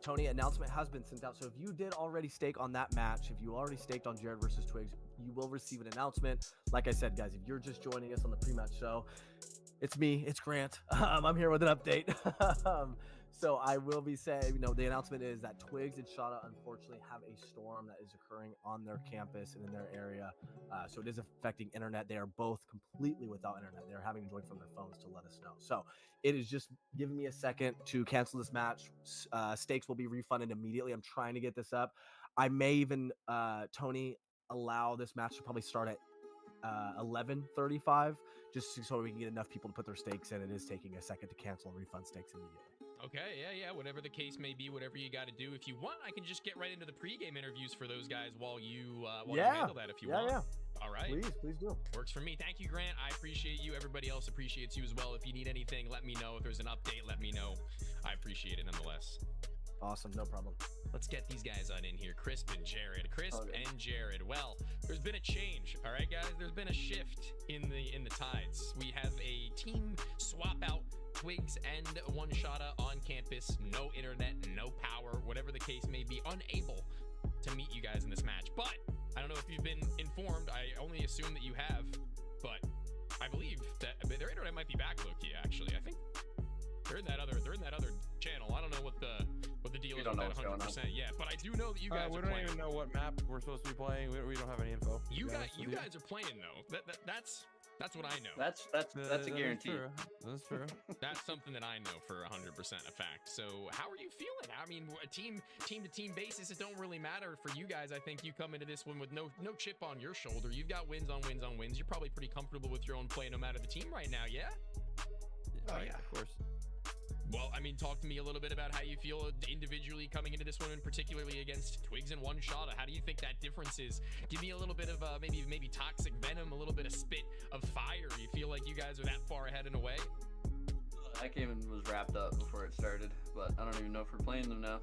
[SPEAKER 7] Tony, announcement has been sent out. So if you did already stake on that match, if you already staked on Jared versus Twigs, you will receive an announcement. Like I said, guys, if you're just joining us on the pre-match show, it's me, it's Grant. I'm here with an update. So I will be saying, you know, the announcement is that Twigs and Shada unfortunately have a storm that is occurring on their campus and in their area. So it is affecting internet. They are both completely without internet. They're having to join from their phones to let us know. So it is just giving me a second to cancel this match. Stakes will be refunded immediately. I'm trying to get this up. I may even, Tony, allow this match to probably start at 11:35, just so we can get enough people to put their stakes in. It is taking a second to cancel and refund stakes immediately.
[SPEAKER 1] Okay, yeah, whatever the case may be, whatever you got to do. If you want, I can just get right into the pregame interviews for those guys while you handle that if you want. Yeah. All right.
[SPEAKER 7] Please do.
[SPEAKER 1] Works for me. Thank you, Grant. I appreciate you. Everybody else appreciates you as well. If you need anything, let me know. If there's an update, let me know. I appreciate it nonetheless.
[SPEAKER 7] Awesome, no problem.
[SPEAKER 1] Let's get these guys on in here. Crisp and Jared. And Jared. Well, there's been a change. All right, guys. There's been a shift in the tides. We have a team swap out. Twigs and One Shada on campus. No internet, no power, whatever the case may be. Unable to meet you guys in this match. But I don't know if you've been informed. I only assume that you have. But I believe that their internet might be back, low-key, actually. I think they're in that other channel. I don't know what the deal is with that 100%. Yeah, but I do know that you guys
[SPEAKER 6] we
[SPEAKER 1] are
[SPEAKER 6] don't
[SPEAKER 1] playing.
[SPEAKER 6] even know what map we're supposed to be playing. We don't have any info.
[SPEAKER 1] You guys are playing though. That's what I know.
[SPEAKER 8] That's a guarantee.
[SPEAKER 6] That's true.
[SPEAKER 1] That's something that I know for 100% a fact. So how are you feeling? I mean, a team to team basis, it don't really matter for you guys. I think you come into this one with no chip on your shoulder. You've got wins on wins on wins. You're probably pretty comfortable with your own play no matter the team right now, yeah?
[SPEAKER 6] Oh yeah, of course.
[SPEAKER 1] Well, I mean, talk to me a little bit about how you feel individually coming into this one, and particularly against Twigs and One Shada. How do you think that difference is? Give me a little bit of maybe toxic venom, a little bit of spit of fire. You feel like you guys are that far ahead and away?
[SPEAKER 8] That game was wrapped up before it started, but I don't even know if we're playing them now.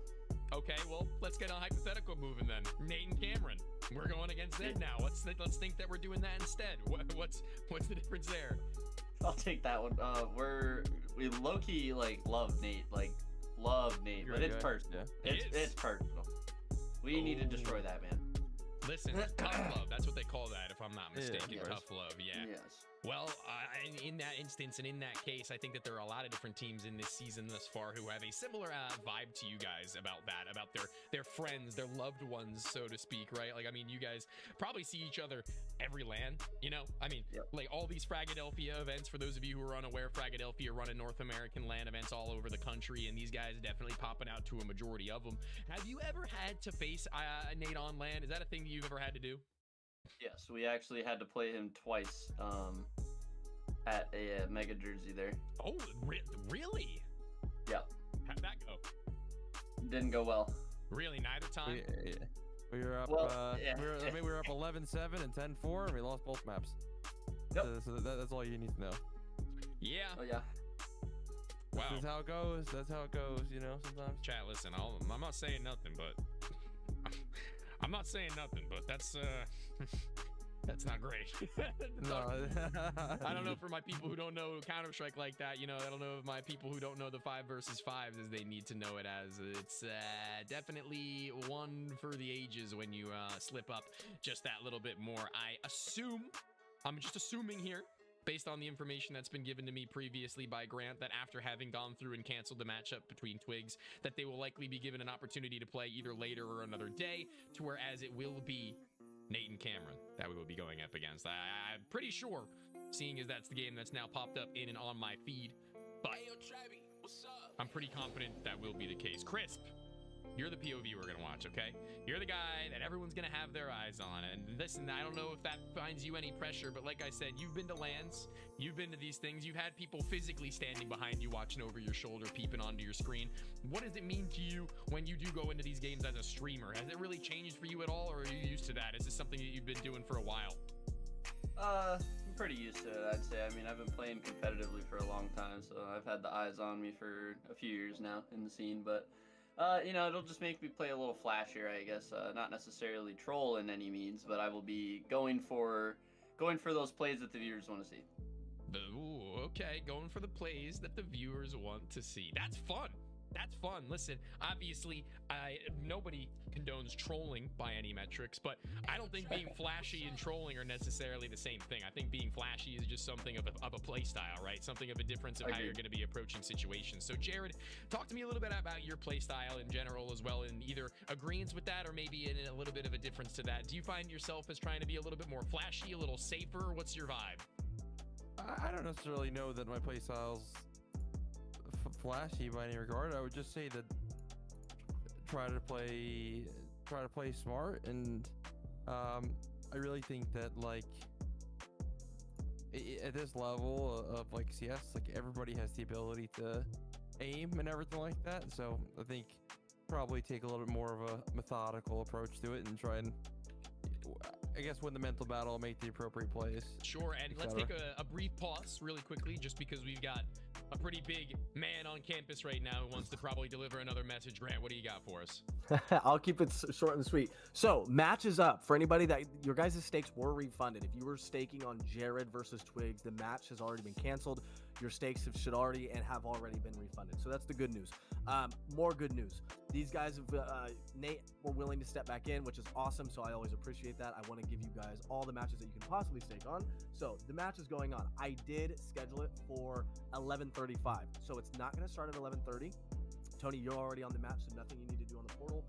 [SPEAKER 1] Okay, well, let's get a hypothetical moving then. Nate and Cameron, we're going against them now. Let's think that we're doing that instead. What's the difference there?
[SPEAKER 8] I'll take that one. We low-key love Nate, but it's personal.
[SPEAKER 1] Yeah.
[SPEAKER 8] It's personal. We need to destroy that man.
[SPEAKER 1] Listen, tough love. That's what they call that, if I'm not mistaken.
[SPEAKER 8] Yes.
[SPEAKER 1] Tough love, yeah.
[SPEAKER 8] Yes.
[SPEAKER 1] Well, in that instance and in that case, I think that there are a lot of different teams in this season thus far who have a similar vibe to you guys about their friends, their loved ones, so to speak, right? Like, I mean, you guys probably see each other every LAN, you know? I mean, like all these Fragadelphia events, for those of you who are unaware, Fragadelphia running North American LAN events all over the country, and these guys are definitely popping out to a majority of them. Have you ever had to face Nate on LAN? Is that a thing that you've ever had to do?
[SPEAKER 8] Yes, we actually had to play him twice at a Mega Jersey there.
[SPEAKER 1] Oh, really?
[SPEAKER 8] Yep.
[SPEAKER 1] How'd that go?
[SPEAKER 8] Didn't go well.
[SPEAKER 1] Really, neither time?
[SPEAKER 6] We were up. We were up 11-7 and 10-4, and we lost both maps.
[SPEAKER 8] Yep.
[SPEAKER 6] So that's all you need to know.
[SPEAKER 1] Yeah.
[SPEAKER 8] Oh yeah.
[SPEAKER 1] Wow.
[SPEAKER 6] That's how it goes. That's how it goes. You know, sometimes.
[SPEAKER 1] Chat, listen. I'm not saying nothing, but I'm not saying nothing, but that's that's not great.
[SPEAKER 6] No.
[SPEAKER 1] I don't know for my people who don't know Counter-Strike like that. You know, I don't know if my people who don't know the 5 versus 5s as they need to know it as. It's definitely one for the ages when you slip up just that little bit more. I'm just assuming here based on the information that's been given to me previously by Grant, that after having gone through and canceled the matchup between Twigs, that they will likely be given an opportunity to play either later or another day, to whereas it will be Nate and Cameron that we will be going up against. I'm pretty sure, seeing as that's the game that's now popped up in and on my feed, but I'm pretty confident that will be the case. Crisp, you're the POV we're gonna watch, okay? You're the guy that everyone's gonna have their eyes on. And listen, I don't know if that finds you any pressure, but like I said, you've been to LANs, you've been to these things, you've had people physically standing behind you, watching over your shoulder, peeping onto your screen. What does it mean to you when you do go into these games as a streamer? Has it really changed for you at all, or are you used to that? Is this something that you've been doing for a while?
[SPEAKER 8] I'm pretty used to it, I'd say. I mean, I've been playing competitively for a long time, so I've had the eyes on me for a few years now in the scene, but you know, it'll just make me play a little flashier, I guess. Not necessarily troll in any means, but I will be going for those plays that the viewers want to see.
[SPEAKER 1] Ooh, okay, going for the plays that the viewers want to see. That's fun. That's fun. Listen, obviously, nobody condones trolling by any metrics, but I don't think being flashy and trolling are necessarily the same thing. I think being flashy is just something of a play style, right? Something of a difference of how you're going to be approaching situations. So, Jared, talk to me a little bit about your play style in general as well, and either agreements with that or maybe in a little bit of a difference to that. Do you find yourself as trying to be a little bit more flashy, a little safer? What's your vibe?
[SPEAKER 6] I don't necessarily know that my play style's flashy by any regard. I would just say that try to play smart, and I really think that, like, at this level of like CS, like, everybody has the ability to aim and everything like that. So I think probably take a little bit more of a methodical approach to it and try and, I guess, win the mental battle and make the appropriate plays.
[SPEAKER 1] Sure, and let's take a brief pause really quickly, just because we've got a pretty big man on campus right now who wants to probably deliver another message. Grant, what do you got for us?
[SPEAKER 7] I'll keep it short and sweet. So, match is up. For anybody that your guys' stakes were refunded, if you were staking on Jared versus Twigs, the match has already been canceled. Your stakes should already been refunded. So that's the good news. More good news. These guys have, Nate were willing to step back in, which is awesome. So I always appreciate that. I want to give you guys all the matches that you can possibly stake on. So the match is going on. I did schedule it for 11:35. So it's not going to start at 11:30. Tony, you're already on the match, so nothing you need to do on the portal.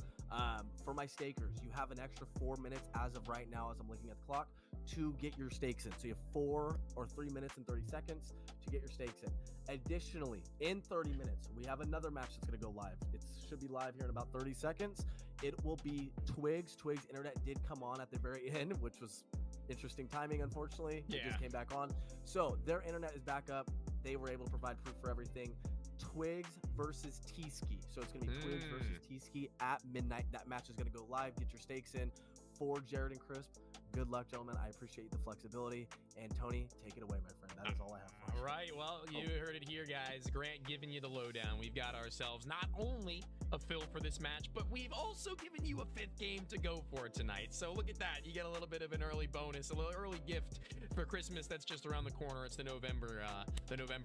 [SPEAKER 7] For my stakers, you have an extra 4 minutes as of right now, as I'm looking at the clock, to get your stakes in. So you have 3 minutes and 30 seconds to get your stakes in. Additionally, in 30 minutes, we have another match that's going to go live. It should be live here in about 30 seconds. It will be Twigs. Twigs' internet did come on at the very end, which was interesting timing, unfortunately. It just came back on. So their internet is back up. They were able to provide proof for everything. Twigs versus T-Ski. So it's going to be Twigs versus T-Ski at midnight. That match is going to go live. Get your stakes in for Jared and Crisp. Good luck, gentlemen. I appreciate the flexibility. And Tony, take it away, my friend. That is all I have for you.
[SPEAKER 1] All right. Well, you heard it here, guys. Grant giving you the lowdown. We've got ourselves not only a fill for this match, but we've also given you a 5th game to go for tonight. So look at that. You get a little bit of an early bonus, a little early gift for Christmas that's just around the corner. It's the November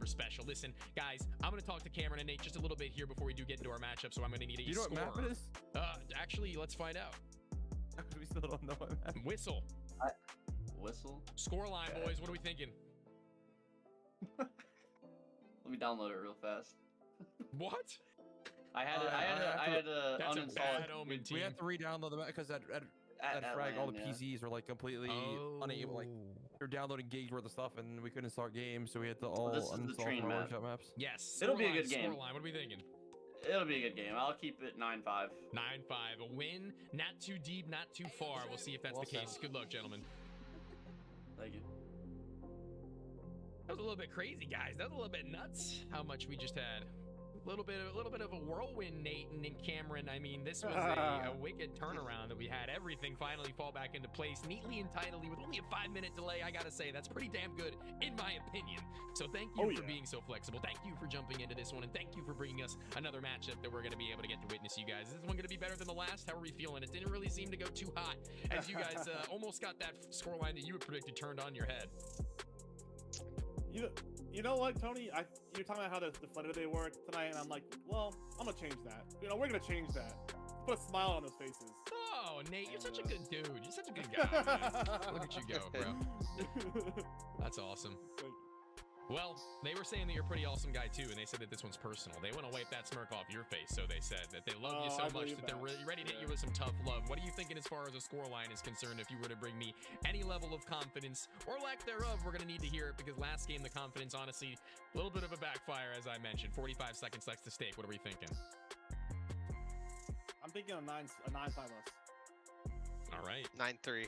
[SPEAKER 1] special. Listen, guys, I'm going to talk to Cameron and Nate just a little bit here before we do get into our matchup, so I'm going to need a score.
[SPEAKER 6] You know what map it is?
[SPEAKER 1] Actually, let's find out.
[SPEAKER 6] We still don't know what map.
[SPEAKER 1] Whistle.
[SPEAKER 8] Whistle?
[SPEAKER 1] Scoreline, boys. What are we thinking?
[SPEAKER 8] Let me download it real fast.
[SPEAKER 1] What?
[SPEAKER 8] I had to
[SPEAKER 1] That's
[SPEAKER 8] uninstall
[SPEAKER 1] a bad
[SPEAKER 8] it.
[SPEAKER 1] omen, team.
[SPEAKER 6] We have to re-download the map because at Frag, all the PCs were like completely unable. Like, you're downloading gigs worth of stuff, and we couldn't start games, so we had to all uninstall our workshop maps.
[SPEAKER 1] Yes.
[SPEAKER 8] It'll be a good game.
[SPEAKER 1] Scoreline, what are we thinking?
[SPEAKER 8] It'll be a good game. I'll keep it 9-5.
[SPEAKER 1] 9-5. A win, not too deep, not too far. We'll see if that's the case. Good luck, gentlemen.
[SPEAKER 8] Thank you.
[SPEAKER 1] That was a little bit crazy, guys. That was a little bit nuts how much we just had. A little bit of a whirlwind, Nate and Cameron. I mean, this was a wicked turnaround that we had. Everything finally fall back into place neatly and tidily with only a 5-minute delay. I gotta say, that's pretty damn good in my opinion. So thank you for being so flexible. Thank you for jumping into this one, and thank you for bringing us another matchup that we're gonna be able to get to witness you guys. Is this one gonna be better than the last? How are we feeling? It didn't really seem to go too hot, as you guys almost got that scoreline that you had predicted turned on your head.
[SPEAKER 2] You know what, Tony? You're talking about how the deflated they were tonight, and I'm like, well, I'm gonna change that. You know, we're gonna change that. put a smile on those faces.
[SPEAKER 1] Oh, Nate, you're such a good dude. You're such a good guy, man. Look at you go, bro. That's awesome. Well, they were saying that you're a pretty awesome guy too, and they said that this one's personal. They want to wipe that smirk off your face, so they said that they love you so much that they're really ready to hit you with some tough love. What are you thinking as far as a scoreline is concerned? If you were to bring me any level of confidence or lack thereof, we're gonna need to hear it because last game the confidence, honestly, a little bit of a backfire, as I mentioned. 45 seconds left to stake. What are we thinking?
[SPEAKER 2] I'm thinking a 9-5 us.
[SPEAKER 1] All right.
[SPEAKER 3] 9-3.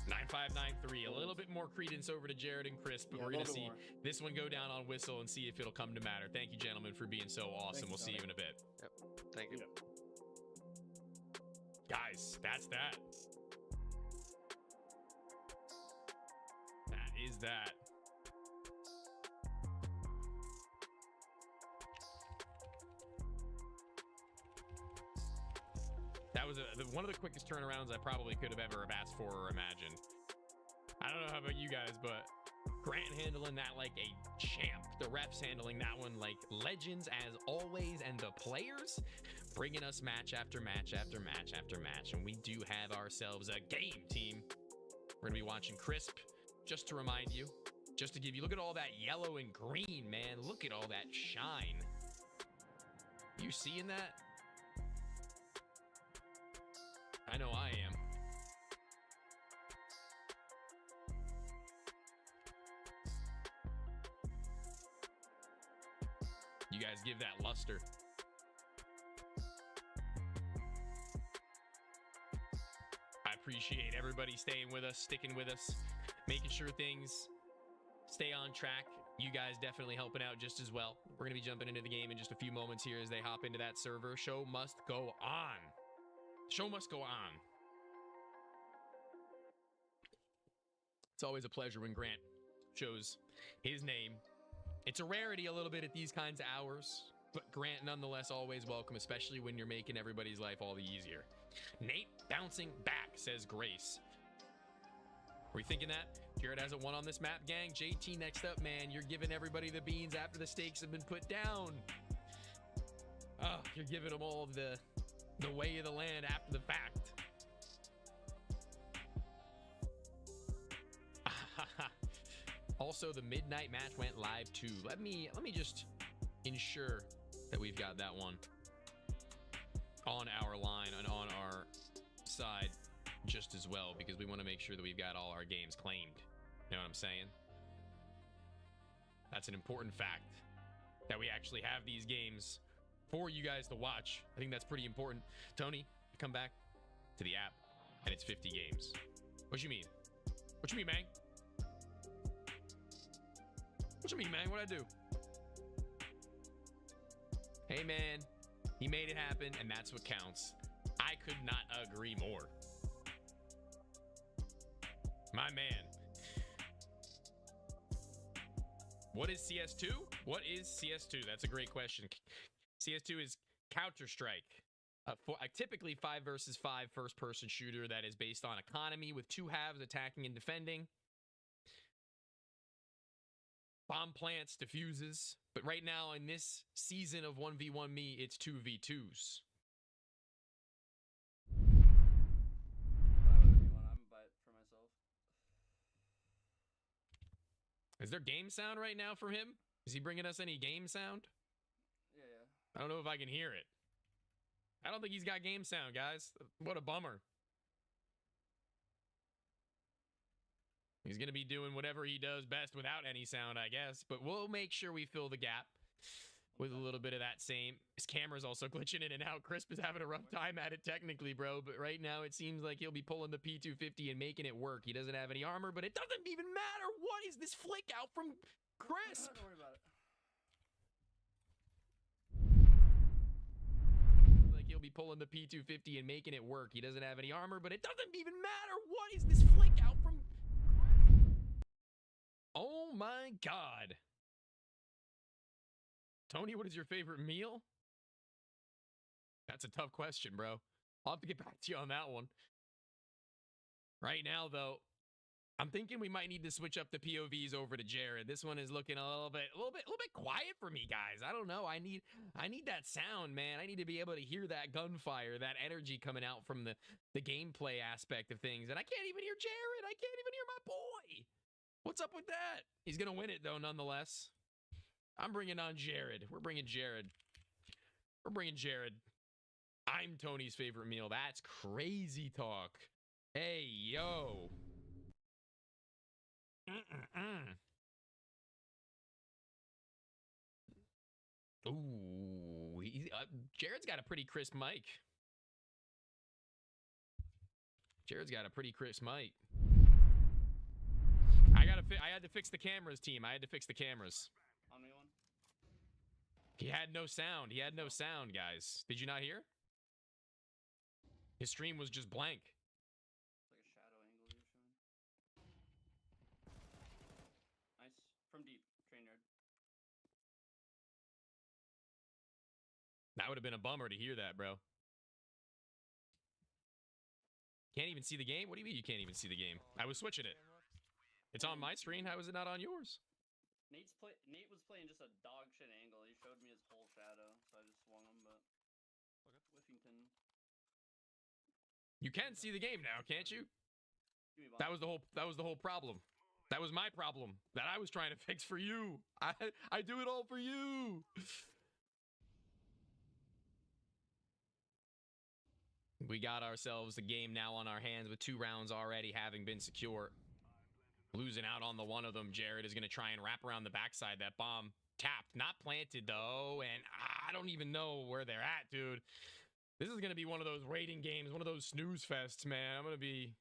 [SPEAKER 1] 9-5, 9-3. A little bit more credence over to Jared and Chris, but we're going to see this one go down on whistle and see if it'll come to matter. Thank you, gentlemen, for being so awesome. We'll see you in a bit.
[SPEAKER 3] Yep. Thank you.
[SPEAKER 1] Guys, that's that. That is that. That was one of the quickest turnarounds I probably could have ever asked for or imagined. I don't know how about you guys, but Grant handling that like a champ. The refs handling that one like legends as always, and the players bringing us match after match after match after match. And we do have ourselves a game, team. We're gonna be watching Crisp, just to remind you, just to give you, look at all that yellow and green, man. Look at all that shine. You seeing that? I know I am. You guys give that luster. I appreciate everybody staying with us, sticking with us, making sure things stay on track. You guys definitely helping out just as well. We're going to be jumping into the game in just a few moments here as they hop into that server. Show must go on. Show must go on. It's always a pleasure when Grant shows his name. It's a rarity a little bit at these kinds of hours, but Grant nonetheless always welcome, especially when you're making everybody's life all the easier. Nate bouncing back, says Grace. Were you thinking that? Jared has a 1 on this map, gang. JT next up, man. You're giving everybody the beans after the stakes have been put down. Oh, you're giving them all the way of the land after the fact. Also, the midnight match went live too. Let me just ensure that we've got that one on our line and on our side just as well, because we want to make sure that we've got all our games claimed. You know what I'm saying? That's an important fact, that we actually have these games for you guys to watch. I think that's pretty important. Tony, you come back to the app and it's 50 games. What you mean? What you mean, man? What you mean, man? What'd I do? Hey, man, he made it happen, and that's what counts. I could not agree more. My man. What is CS2? What is CS2? That's a great question. CS2 is Counter-Strike. A typically 5 versus 5 first-person shooter that is based on economy with 2 halves, attacking and defending. Bomb plants, diffuses. But right now, in this season of 1v1 me, it's 2v2s. Is there game sound right now from him? Is he bringing us any game sound?
[SPEAKER 8] Yeah.
[SPEAKER 1] I don't know if I can hear it. I don't think he's got game sound, guys. What a bummer. He's going to be doing whatever he does best without any sound, I guess. But we'll make sure we fill the gap with a little bit of that same. His camera's also glitching in and out. Crisp is having a rough time at it technically, bro. But right now, it seems like he'll be pulling the P250 and making it work. He doesn't have any armor, but it doesn't even matter. What is this flick out from Crisp?
[SPEAKER 2] Don't worry about it.
[SPEAKER 1] Like he'll be pulling the P250 and making it work. He doesn't have any armor, but it doesn't even matter. What is this flick out from... Oh my God. Tony, what is your favorite meal? That's a tough question, bro. I'll have to get back to you on that one. Right now, though, I'm thinking we might need to switch up the POVs over to Jared. This one is looking a little bit quiet for me, guys. I don't know. I need that sound, man. I need to be able to hear that gunfire, that energy coming out from the gameplay aspect of things. And I can't even hear Jared. I can't even hear my boy. What's up with that? He's gonna win it though, nonetheless. I'm bringing on Jared. We're bringing Jared. We're bringing Jared. I'm Tony's favorite meal. That's crazy talk. Hey, yo. Ooh, Jared's got a pretty crisp mic. Jared's got a pretty crisp mic. I had to fix the cameras, team. I had to fix the cameras.
[SPEAKER 8] On me one.
[SPEAKER 1] He had no sound. He had no sound, guys. Did you not hear? His stream was just blank.
[SPEAKER 8] It's like a shadow angle you're showing. Nice. From deep. Train yard.
[SPEAKER 1] That would have been a bummer to hear that, bro. Can't even see the game? What do you mean you can't even see the game? I was switching it. It's on my screen. How is it not on yours?
[SPEAKER 8] Nate was playing just a dog shit angle. He showed me his whole shadow, so I just swung him, but Whiffington.
[SPEAKER 1] You can see the game now, can't you? That was the whole problem. That was my problem that I was trying to fix for you. I do it all for you. We got ourselves a game now on our hands with 2 rounds already having been secure. Losing out on the one of them, Jared is going to try and wrap around the backside. That bomb tapped, not planted though, and I don't even know where they're at, dude. This is going to be one of those waiting games, one of those snooze fests, man. I'm going to be...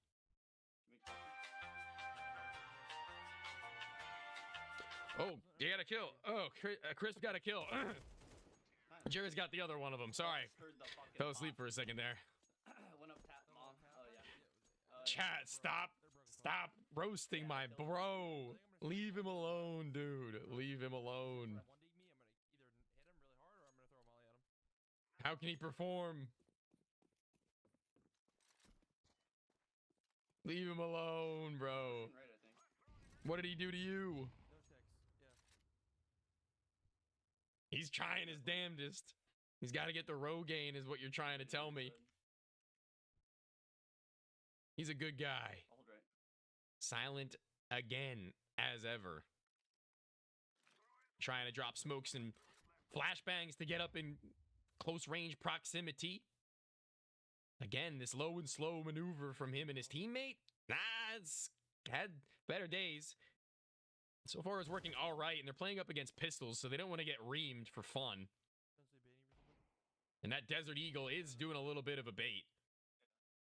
[SPEAKER 1] Oh, you got a kill. Oh, Chris got a kill. Jared's got the other one of them. Sorry. Fell asleep for a second there.
[SPEAKER 8] Went up tap bomb. Oh, yeah.
[SPEAKER 1] Chat, stop. Stop roasting my bro. Leave him alone, dude. Leave him alone. How can he perform? Leave him alone, bro. What did he do to you? He's trying his damnedest. He's got to get the Rogaine is what you're trying to tell me. He's a good guy. Silent again, as ever. Trying to drop smokes and flashbangs to get up in close range proximity. Again, this low and slow maneuver from him and his teammate. It's had better days. So far, it's working all right, and they're playing up against pistols, so they don't want to get reamed for fun. And that Desert Eagle is doing a little bit of a bait.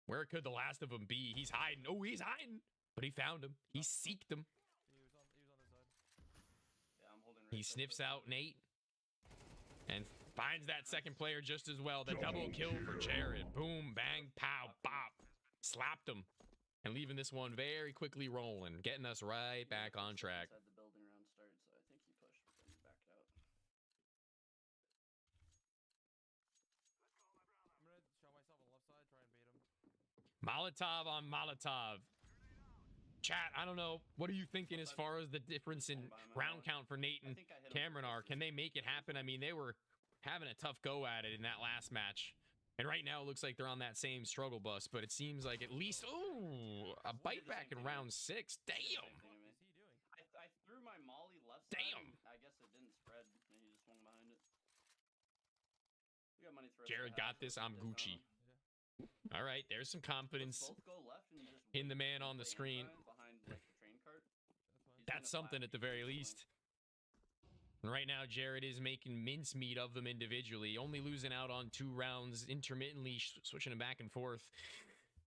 [SPEAKER 1] Where could the last of them be? He's hiding. Oh, he's hiding. But he found him. He seeked him. He sniffs out Nate. And finds that second player just as well. The double kill for Jared. Boom, bang, pow, bop. Slapped him. And leaving this one very quickly rolling. Getting us right back on track.
[SPEAKER 8] The building round started, so I think he pushed, but then he backed out.
[SPEAKER 6] I'm gonna show myself on the left side, try and bait him.
[SPEAKER 1] Molotov on Molotov. Chat, I don't know. What are you thinking as far as the difference in round count for Nate and Cameron are? Can they make it happen? I mean, they were having a tough go at it in that last match. And right now, it looks like they're on that same struggle bus, but it seems like at least, ooh, a bite back in round 6. Damn.
[SPEAKER 8] I threw my molly left
[SPEAKER 1] side.
[SPEAKER 8] Damn. I guess it didn't spread, and he just swung behind it. We got money for
[SPEAKER 1] Jared got this. I'm Gucci. All right, there's some confidence in the man on the screen. That's something at the very least. And right now, Jared is making mincemeat of them individually, only losing out on 2 rounds, intermittently switching them back and forth.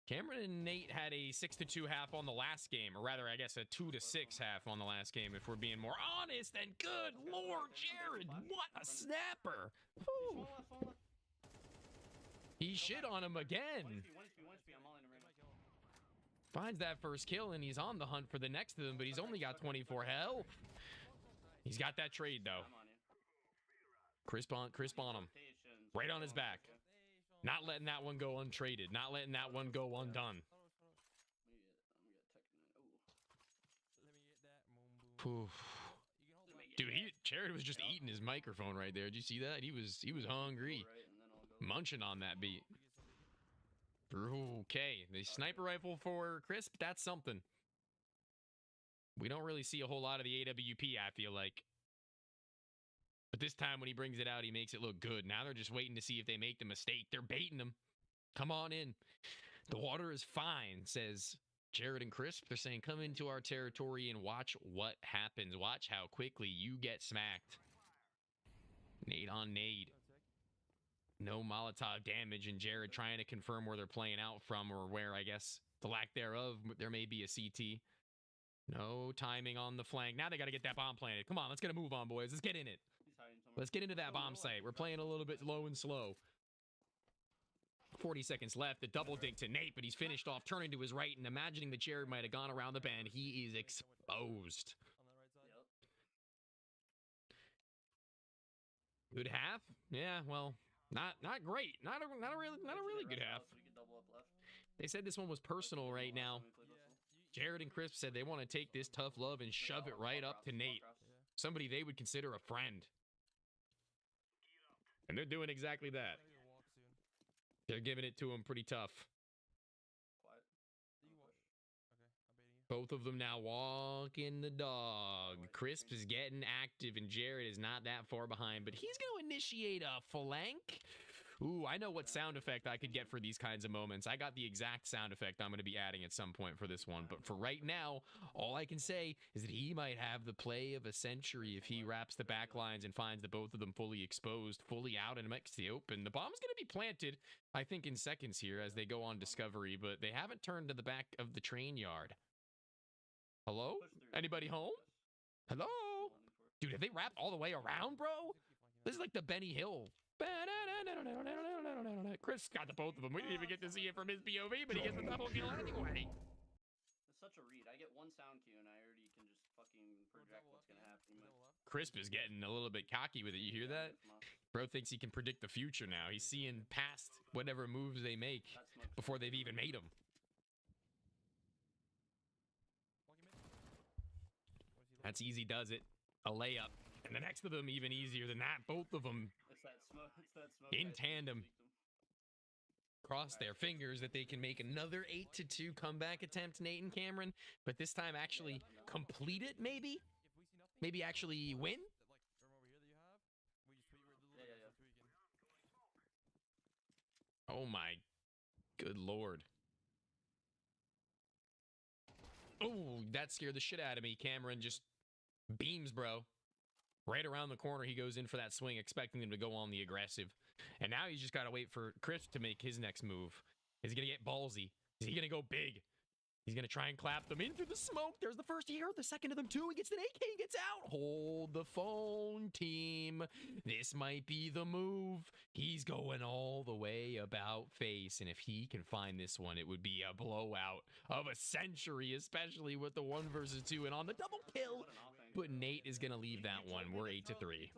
[SPEAKER 1] Cameron and Nate had a 6-2 half on the last game, or rather, I guess a 2-6 half on the last game, if we're being more honest. And good Lord, Jared, what a snapper! Whew. He shit on him again. Finds that first kill, and he's on the hunt for the next of them, but he's only got 24 health. He's got that trade, though. Crisp on him. Right on his back. Not letting that one go untraded. Not letting that one go undone. Oof. Dude, Jared was just eating his microphone right there. Did you see that? He was hungry, munching on that beat. Okay, the sniper rifle for Crisp, that's something. We don't really see a whole lot of the AWP, I feel like. But this time when he brings it out, he makes it look good. Now they're just waiting to see if they make the mistake. They're baiting him. Come on in. The water is fine, says Jared and Crisp. They're saying, come into our territory and watch what happens. Watch how quickly you get smacked. Nade on nade. No Molotov damage, and Jared trying to confirm where they're playing out from, or where, I guess, the lack thereof, there may be a CT. No timing on the flank. Now they got to get that bomb planted. Come on, let's get a move on, boys. Let's get in it. Let's get into that bomb site. We're playing a little bit low and slow. 40 seconds left. The double dink to Nate, but he's finished off, turning to his right, and imagining that Jared might have gone around the bend. He is exposed. Good half? Yeah, well, not great. Not a really good half. They said this one was personal right now. Jared and Crisp said they want to take this tough love and shove it right up to Nate. Somebody they would consider a friend. And they're doing exactly that. They're giving it to him pretty tough. Both of them now walking the dog. Crisp is getting active, and Jared is not that far behind, but he's going to initiate a flank. Ooh, I know what sound effect I could get for these kinds of moments. I got the exact sound effect I'm going to be adding at some point for this one. But for right now, all I can say is that he might have the play of a century if he wraps the back lines and finds the both of them fully exposed, fully out and amongst the open. The bomb's going to be planted, I think, in seconds here as they go on discovery, but they haven't turned to the back of the train yard. Hello? Anybody home? Hello? Dude, have they wrapped all the way around, bro? This is like the Benny Hill. Chris got the both of them. We didn't even get to see it from his POV, but he gets the double kill anyway.
[SPEAKER 8] It's such a read. I get one sound cue and I already can just fucking project what's gonna happen.
[SPEAKER 1] Crisp is getting a little bit cocky with it. You hear that? Bro thinks he can predict the future now. He's seeing past whatever moves they make before they've even made them. That's easy does it. A layup. And the next of them even easier than that. Both of them in tandem. Cross their fingers that they can make another 8-2 comeback attempt, Nate and Cameron. But this time actually complete it, maybe? Maybe actually win? Oh my good lord. Oh, that scared the shit out of me. Cameron just beams, bro. Right around the corner, he goes in for that swing, expecting him to go on the aggressive. And now he's just got to wait for Chris to make his next move. Is he going to get ballsy? Is he going to go big? He's going to try and clap them into the smoke. There's the first here, the second of them too. He gets an AK, he gets out. Hold the phone, team. This might be the move. He's going all the way about face. And if he can find this one, it would be a blowout of a century, especially with the 1 versus 2 and on the double kill. But Nate is going to leave that one. We're 8-3.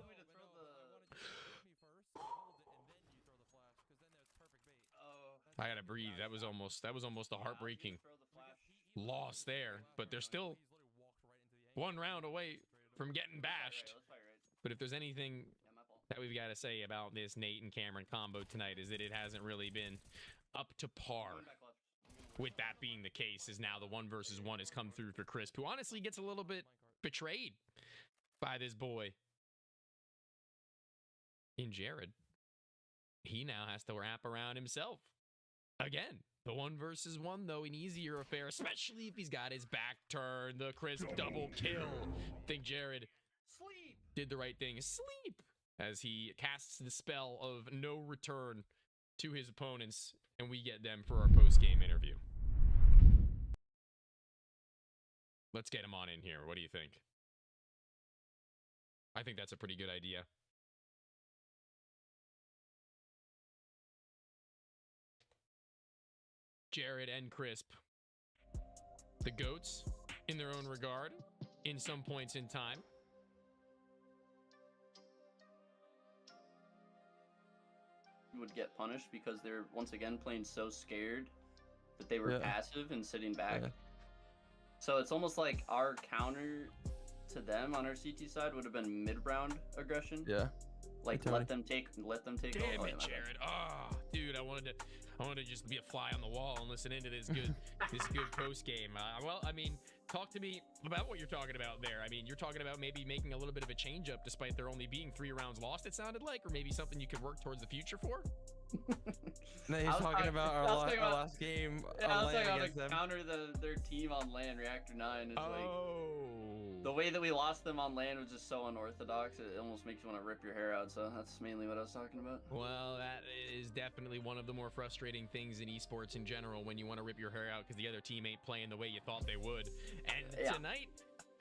[SPEAKER 1] I gotta breathe. That was almost a heartbreaking loss there, but they're still 1 round away from getting bashed. But if there's anything that we've got to say about this Nate and Cameron combo tonight, is that it hasn't really been up to par. With that being the case, is now the 1 versus 1 has come through for Crisp, who honestly gets a little bit betrayed by this boy in Jared. He now has to wrap around himself. Again, the 1 versus 1, though, an easier affair, especially if he's got his back turned. The Crisp double kill. I think Jared did the right thing. Sleep! As he casts the spell of no return to his opponents, and we get them for our post-game interview. Let's get him on in here. What do you think? I think that's a pretty good idea. Jared and Crisp, the GOATs in their own regard, in some points in time.
[SPEAKER 8] Would get punished because they're once again playing so scared that they were passive and sitting back. So it's almost like our counter to them on our CT side would have been mid-round aggression.
[SPEAKER 6] Yeah.
[SPEAKER 8] Like let them take.
[SPEAKER 1] Damn
[SPEAKER 8] Oh,
[SPEAKER 1] it, Jared. Oh, dude, I wanted to just be a fly on the wall and listen into this good post game. Well, I mean, talk to me about what you're talking about there. I mean, you're talking about maybe making a little bit of a change up despite there only being 3 rounds lost, it sounded like, or maybe something you could work towards the future for.
[SPEAKER 6] No, he's talking about our last game.
[SPEAKER 8] Yeah, I was talking about
[SPEAKER 6] them.
[SPEAKER 8] counter their team on land. Reactor 9 is
[SPEAKER 1] like
[SPEAKER 8] the way that we lost them on land was just so unorthodox. It almost makes you want to rip your hair out. So that's mainly what I was talking about.
[SPEAKER 1] Well, that is definitely one of the more frustrating things in esports in general, when you want to rip your hair out because the other team ain't playing the way you thought they would. And tonight,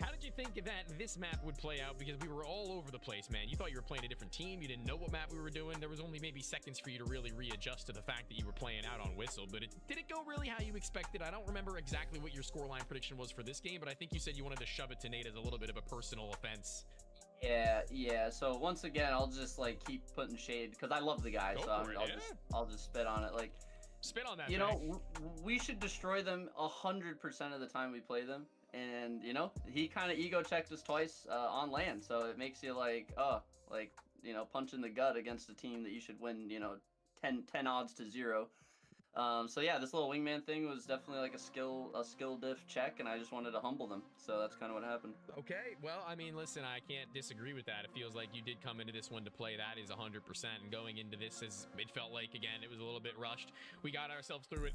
[SPEAKER 1] how did you think that this map would play out? Because we were all over the place, man. You thought you were playing a different team. You didn't know what map we were doing. There was only maybe seconds for you to really readjust to the fact that you were playing out on Whistle. But did it go really how you expected? I don't remember exactly what your scoreline prediction was for this game, but I think you said you wanted to shove it to Nate as a little bit of a personal offense.
[SPEAKER 8] Yeah. So once again, I'll just like keep putting shade because I love the guy. I'll just spit on it. Like
[SPEAKER 1] spit on that.
[SPEAKER 8] You know, we should destroy them 100% of the time we play them. And, you know, he kind of ego checks us twice on land. So it makes you like, punch in the gut against a team that you should win, 10 odds to 0. So yeah, this little wingman thing was definitely like a skill diff check, and I just wanted to humble them. So that's kind of what happened.
[SPEAKER 1] Okay, well, I mean, listen, I can't disagree with that. It feels like you did come into this one to play. That is 100%. And going into this, it felt like, again, it was a little bit rushed. We got ourselves through it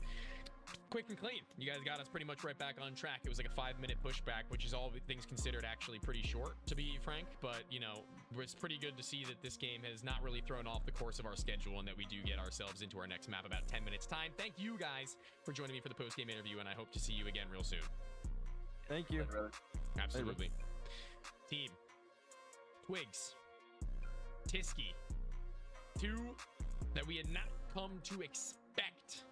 [SPEAKER 1] quick and clean. You guys got us pretty much right back on track. It was like a 5-minute pushback, which is all things considered actually pretty short, to be frank. But, you know, it's pretty good to see that this game has not really thrown off the course of our schedule and that we do get ourselves into our next map about 10 minutes time. Thank you guys for joining me for the post-game interview, and I hope to see you again real soon.
[SPEAKER 6] Thank you.
[SPEAKER 1] Absolutely. Team Twigs, Tisky, 2 that we had not come to expect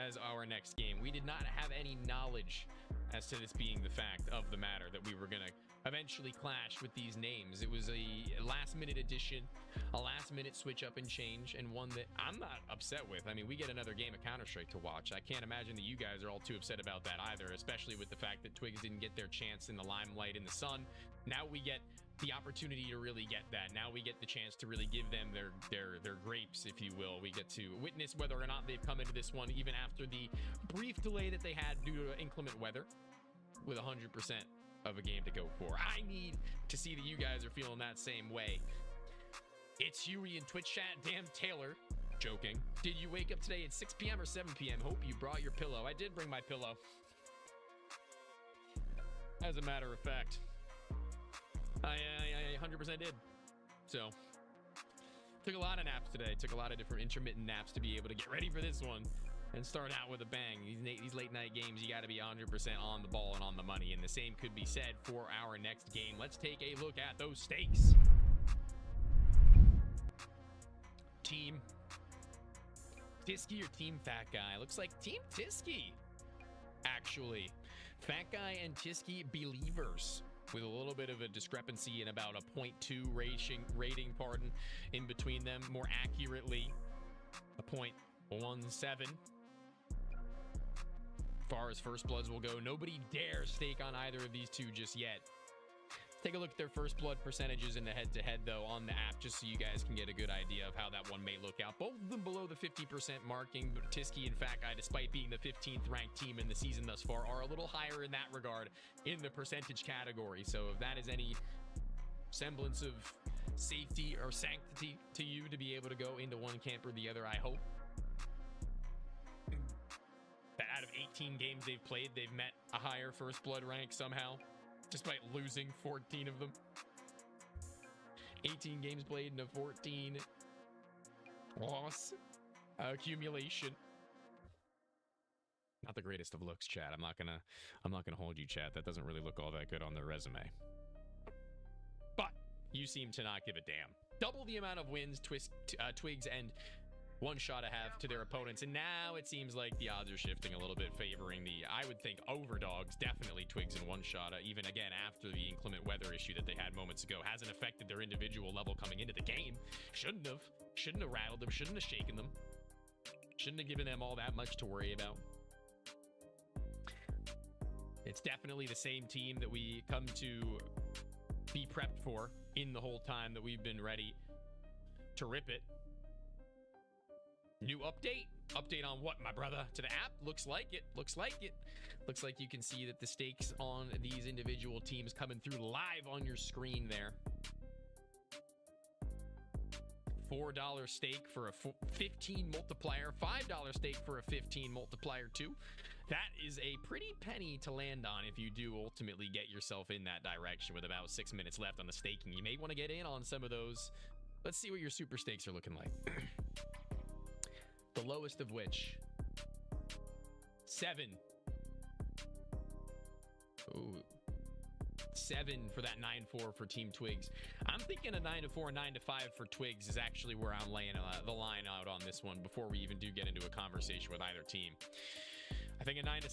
[SPEAKER 1] as our next game. We did not have any knowledge as to this being the fact of the matter, that we were going to eventually clash with these names. It was a last-minute addition, a last-minute switch up and change, and one that I'm not upset with. I mean, we get another game of Counter-Strike to watch. I can't imagine that you guys are all too upset about that either, especially with the fact that Twigs didn't get their chance in the limelight in the sun. Now we get the opportunity to really get that. Now we get the chance to really give them their grapes, if you will. We get to witness whether or not they've come into this one, even after the brief delay that they had due to inclement weather, with 100% of a game to go for. I need to see that you guys are feeling that same way. It's Huey in Twitch chat. Damn Taylor. Joking. Did you wake up today at 6 p.m. or 7 p.m.? Hope you brought your pillow. I did bring my pillow. As a matter of fact. I 100% did. So, took a lot of naps today. Took a lot of different intermittent naps to be able to get ready for this one and start out with a bang. These late night games, you got to be 100% on the ball and on the money. And the same could be said for our next game. Let's take a look at those stakes. Team Tisky or Team Fat Guy? Looks like Team Tisky, actually. Fat Guy and Tisky believers, with a little bit of a discrepancy in about a 0.2 rating, in between them. More accurately, a 0.17. As far as first bloods will go, nobody dares stake on either of these two just yet. Take a look at their first blood percentages in the head-to-head, though, on the app, just so you guys can get a good idea of how that one may look out. Both of them below the 50% marking, but Tisky and Fat Guy, despite being the 15th ranked team in the season thus far, are a little higher in that regard in the percentage category. So if that is any semblance of safety or sanctity to you to be able to go into one camp or the other, I hope that out of 18 games they've played, they've met a higher first blood rank somehow, despite losing 14 of them. 18 games played in a 14 loss accumulation. Not the greatest of looks, chat. I'm not gonna hold you, chat. That doesn't really look all that good on their resume. But you seem to not give a damn. Double the amount of wins Twigs and One Shot have to their opponents, and now it seems like the odds are shifting a little bit, favoring the, I would think, overdogs. Definitely Twigs and One Shot, even again after the inclement weather issue that they had moments ago hasn't affected their individual level coming into the game. Shouldn't have rattled them, shouldn't have shaken them, shouldn't have given them all that much to worry about. It's definitely the same team that we come to
[SPEAKER 4] be prepped for in the whole time that we've been ready to rip it. New update? Update on what, my brother? To the app? Looks like it. Looks like it. Looks like you can see that the stakes on these individual teams coming through live on your screen there. $4 stake for a 15 multiplier, $5 stake for a 15 multiplier too. That is a pretty penny to land on if you do ultimately get yourself in that direction with about 6 minutes left on the staking. You may want to get in on some of those. Let's see what your super stakes are looking like. The lowest of which, 7. Ooh. 7 for that 9-4 for Team Twigs. I'm thinking a 9-4, 9-5 for Twigs is actually where I'm laying the line out on this one before we even do get into a conversation with either team. I think a 9-5,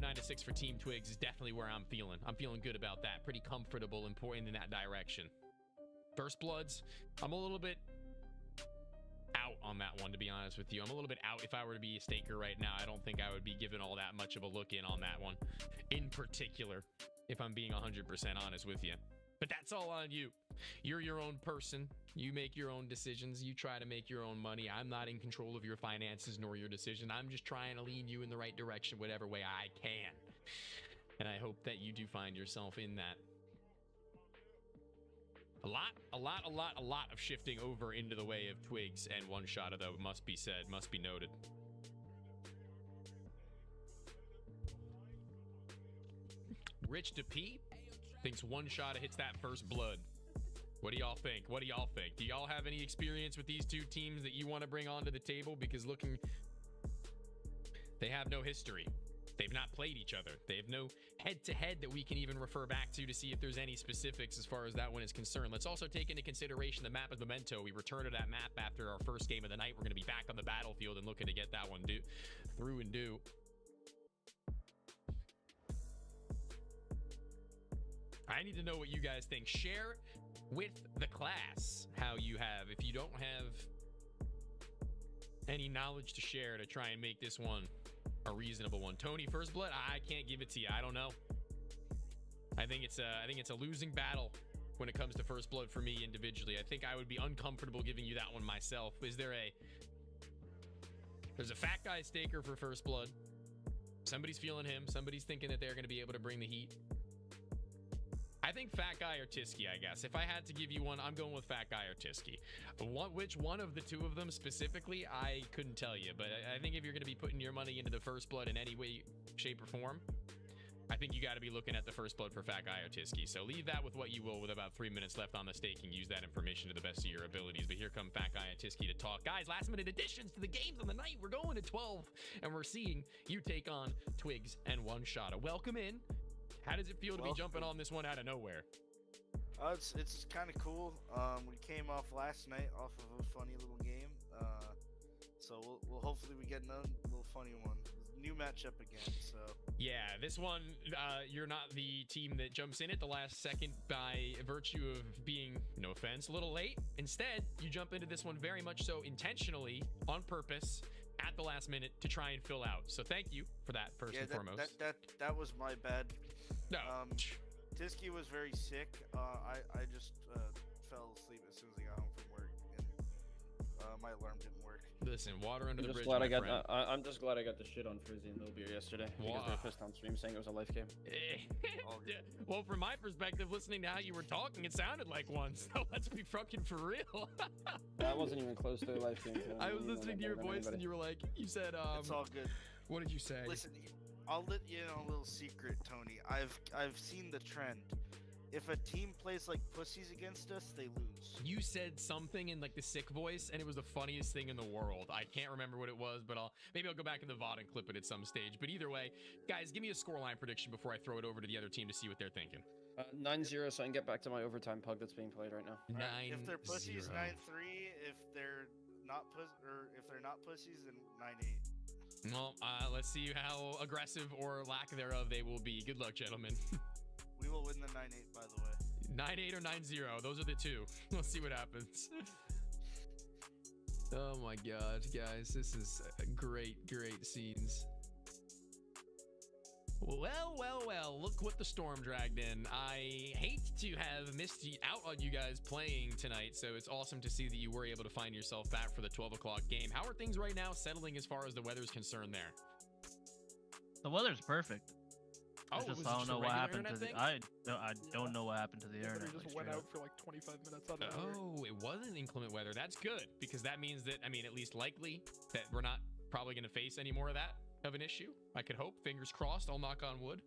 [SPEAKER 4] 9-6 for Team Twigs is definitely where I'm feeling. I'm feeling good about that. Pretty comfortable and pointing in that direction. First Bloods, I'm a little bit out on that one, to be honest with you. I'm a little bit out. If I were to be a staker right now, I don't think I would be given all that much of a look in on that one in particular, if I'm being 100% honest with you. But that's all on you. You're your own person. You make your own decisions. You try to make your own money. I'm not in control of your finances nor your decision. I'm just trying to lead you in the right direction whatever way I can. And I hope that you do find yourself in that. A lot of shifting over into the way of Twigs and One Shot, though, must be said, must be noted. Rich to P thinks One Shot hits that first blood. What do y'all think? What do y'all think? Do y'all have any experience with these two teams that you want to bring onto the table? Because looking, they have no history. They've not played each other. They have no head-to-head that we can even refer back to see if there's any specifics as far as that one is concerned. Let's also take into consideration the map of Memento. We return to that map after our first game of the night. We're going to be back on the battlefield and looking to get that one through and do. I need to know what you guys think. Share with the class how you have. If you don't have any knowledge to share to try and make this one a reasonable one. Tony, First Blood, I can't give it to you. I don't know. I think it's a losing battle when it comes to First Blood for me individually. I think I would be uncomfortable giving you that one myself. There's a fat guy staker for First Blood. Somebody's feeling him. Somebody's thinking that they're going to be able to bring the heat. I think Fat Guy or Tisky, I guess. If I had to give you one, I'm going with Fat Guy or Tisky. Which one of the two of them specifically, I couldn't tell you. But I think if you're going to be putting your money into the First Blood in any way, shape, or form, I think you got to be looking at the First Blood for Fat Guy or Tisky. So leave that with what you will with about 3 minutes left on the staking. Use that information to the best of your abilities. But here come Fat Guy and Tisky to talk. Guys, last minute additions to the games on the night. We're going to 12, and we're seeing you take on Twigs and One Shot. Welcome in. How does it feel to be jumping on this one out of nowhere?
[SPEAKER 9] It's kind of cool. We came off last night off of a funny little game. So we'll hopefully we get another little funny one. New matchup again. So
[SPEAKER 4] yeah, this one you're not the team that jumps in at the last second by virtue of being, no offense, a little late. Instead, you jump into this one very much so intentionally, on purpose, at the last minute to try and fill out. So thank you for that first and foremost.
[SPEAKER 9] That was my bad.
[SPEAKER 4] No.
[SPEAKER 9] Tisky was very sick. I just fell asleep as soon as I got home from work, and my alarm didn't work.
[SPEAKER 4] Listen, water under the bridge.
[SPEAKER 10] I'm just glad I got the shit on Frizzy and Little Beer yesterday because they were pissed on stream saying it was a life game.
[SPEAKER 4] Well, from my perspective, listening to how you were talking, it sounded like one. So let's be fucking for real.
[SPEAKER 10] That wasn't even close to a life game.
[SPEAKER 4] I was listening to your voice, and you were like, you said,
[SPEAKER 9] it's all good.
[SPEAKER 4] What did you say?
[SPEAKER 9] Listen, I'll let you know a little secret, Tony. I've seen the trend. If a team plays like pussies against us, they lose.
[SPEAKER 4] You said something in like the sick voice, and it was the funniest thing in the world. I can't remember what it was, but maybe I'll go back in the VOD and clip it at some stage. But either way, guys, give me a scoreline prediction before I throw it over to the other team to see what they're thinking.
[SPEAKER 10] 9-0, so I can get back to my overtime pug that's being played right now.
[SPEAKER 4] 9-0.
[SPEAKER 9] If they're pussies, 9-3. If they're not pussies, then 9-8.
[SPEAKER 4] Well, let's see how aggressive or lack thereof they will be. Good luck, gentlemen.
[SPEAKER 9] We will win the 9-8, by the way.
[SPEAKER 4] 9-8 or 9-0. Those are the two. Let's see what happens. Oh my god, guys. This is great, great scenes.
[SPEAKER 1] Well, look what the storm dragged in. I hate to have missed out on you guys playing tonight, so it's awesome to see that you were able to find yourself back for the 12 o'clock game. How are things right now settling as far as the weather's concerned there?
[SPEAKER 11] The weather's perfect.
[SPEAKER 1] Oh,
[SPEAKER 11] I don't know what happened to the. I don't know what happened to the internet.
[SPEAKER 2] It just went out for like 25 minutes.
[SPEAKER 1] Oh, it wasn't inclement weather. That's good, because that means that, I mean, at least likely that we're not probably going to face any more of that of an issue. I could hope. Fingers crossed. I'll knock on wood.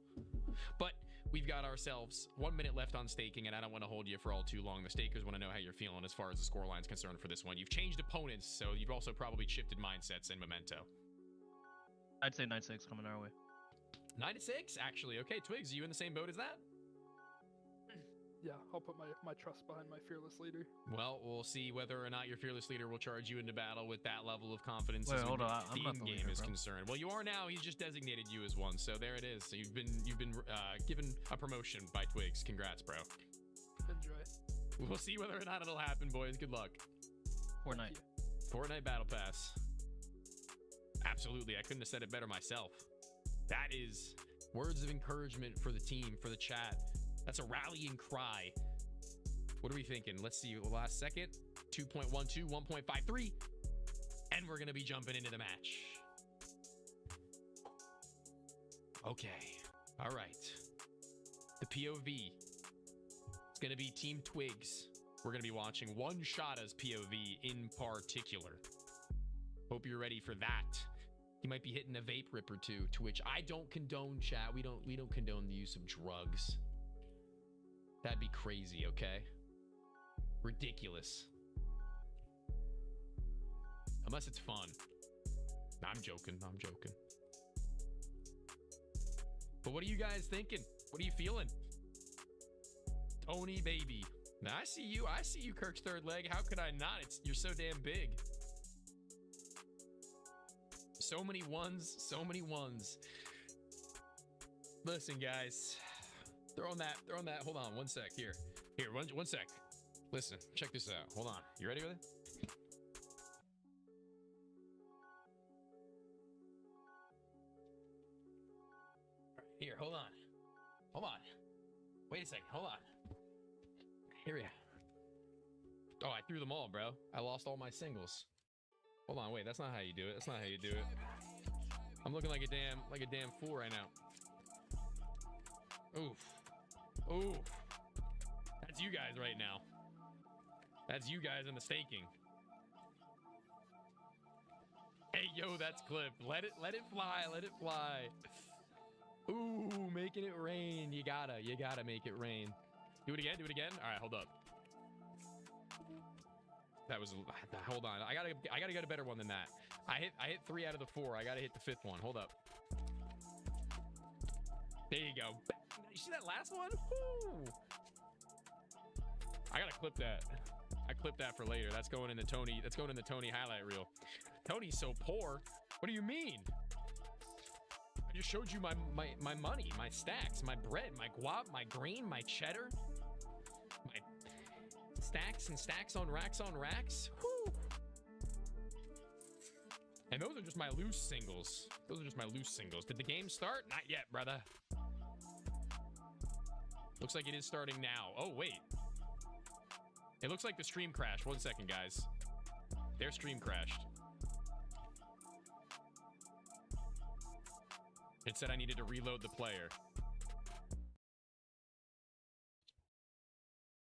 [SPEAKER 1] But we've got ourselves 1 minute left on staking, and I don't want to hold you for all too long. The stakers want to know how you're feeling as far as the scoreline's concerned for this one. You've changed opponents, so you've also probably shifted mindsets and memento.
[SPEAKER 11] I'd say 9-6 coming our way.
[SPEAKER 1] 9-6, actually. Okay, Twigs, are you in the same boat as that?
[SPEAKER 2] Yeah, I'll put my trust behind my fearless leader.
[SPEAKER 1] Well, we'll see whether or not your fearless leader will charge you into battle with that level of confidence as
[SPEAKER 11] hold on,
[SPEAKER 1] the in-game is concerned. Well, you are now. He's just designated you as one, so there it is. So you've been given a promotion by Twigs. Congrats, bro.
[SPEAKER 2] Enjoy.
[SPEAKER 1] We'll see whether or not it'll happen, boys. Good luck. Fortnite Battle Pass. Absolutely, I couldn't have said it better myself. That is words of encouragement for the team, for the chat. That's a rallying cry. What are we thinking? Let's see. Last second. 2.12, 1.53. And we're going to be jumping into the match. Okay. All right. The POV. It's going to be Team Twigs. We're going to be watching One Shotta's POV in particular. Hope you're ready for that. He might be hitting a vape rip or two, to which I don't condone, chat. We don't condone the use of drugs. That'd be crazy, okay? Ridiculous. Unless it's fun. Nah, I'm joking. I'm joking. But what are you guys thinking? What are you feeling? Tony, baby. Now, I see you. I see you, Kirk's third leg. How could I not? You're so damn big. So many ones. So many ones. Listen, guys. Throw on that. Hold on, one sec. Here, one sec. Listen, check this out. Hold on. You ready with it? Here, hold on. Wait a second. Hold on. Here we are. Oh, I threw them all, bro. I lost all my singles. Hold on, wait. That's not how you do it. I'm looking like a damn fool right now. Oof. That's you guys right now. That's you guys in the staking. Hey, yo, that's clipped. Let it fly. Ooh, making it rain. You gotta make it rain. Do it again. All right, hold up. That was, hold on. I gotta get a better one than that. I hit 3 out of the 4. I gotta hit the 5th one. Hold up. There you go. You see that last one? Woo! I gotta clip that. I clipped that for later. That's going in the Tony highlight reel. Tony's so poor. What do you mean? I just showed you my money, my stacks, my bread, my guap, my green, my cheddar. My stacks and stacks on racks on racks. Woo! And those are just my loose singles. Did the game start? Not yet, brother. Looks like it is starting now. Oh, wait. It looks like the stream crashed. 1 second, guys. Their stream crashed. It said I needed to reload the player.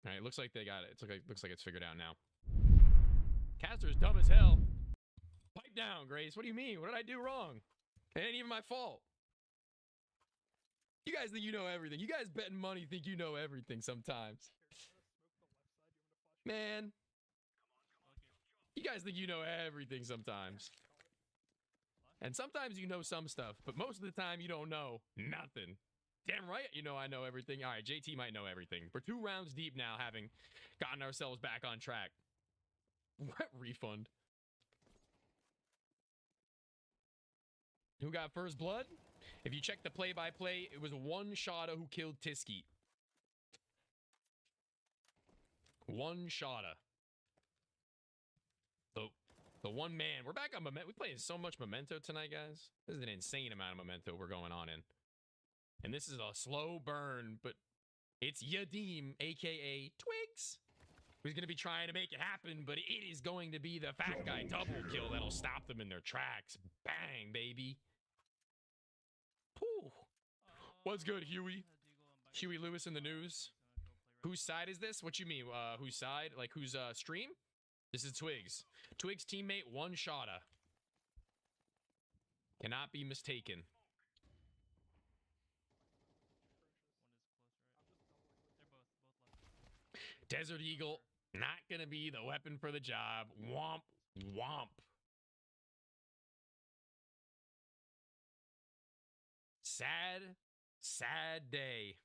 [SPEAKER 1] All right, it looks like they got it. Looks like it's figured out now. Caster's dumb as hell. Pipe down, Grace. What do you mean? What did I do wrong? It ain't even my fault. You guys think you know everything. You guys betting money think you know everything sometimes. Man. You guys think you know everything sometimes. And sometimes you know some stuff, but most of the time you don't know nothing. Damn right you know I know everything. All right, JT might know everything. We're 2 rounds deep now, having gotten ourselves back on track. Refund. Who got first blood? If you check the play-by-play, it was One Shotta who killed Tiski. One Shotta. The one man. We're back on Memento. We're playing so much Memento tonight, guys. This is an insane amount of Memento we're going on in. And this is a slow burn, but it's Yadim, aka Twigs, who's going to be trying to make it happen, but it is going to be the fat guy double kill that'll stop them in their tracks. Bang, baby. Whew. What's good, Huey? Huey Lewis in the news. Whose side is this? What you mean? Whose side? Like, whose stream? This is Twigs. Twigs' teammate, one shotta. Cannot be mistaken. Desert Eagle, not gonna be the weapon for the job. Womp, womp. Sad, sad day.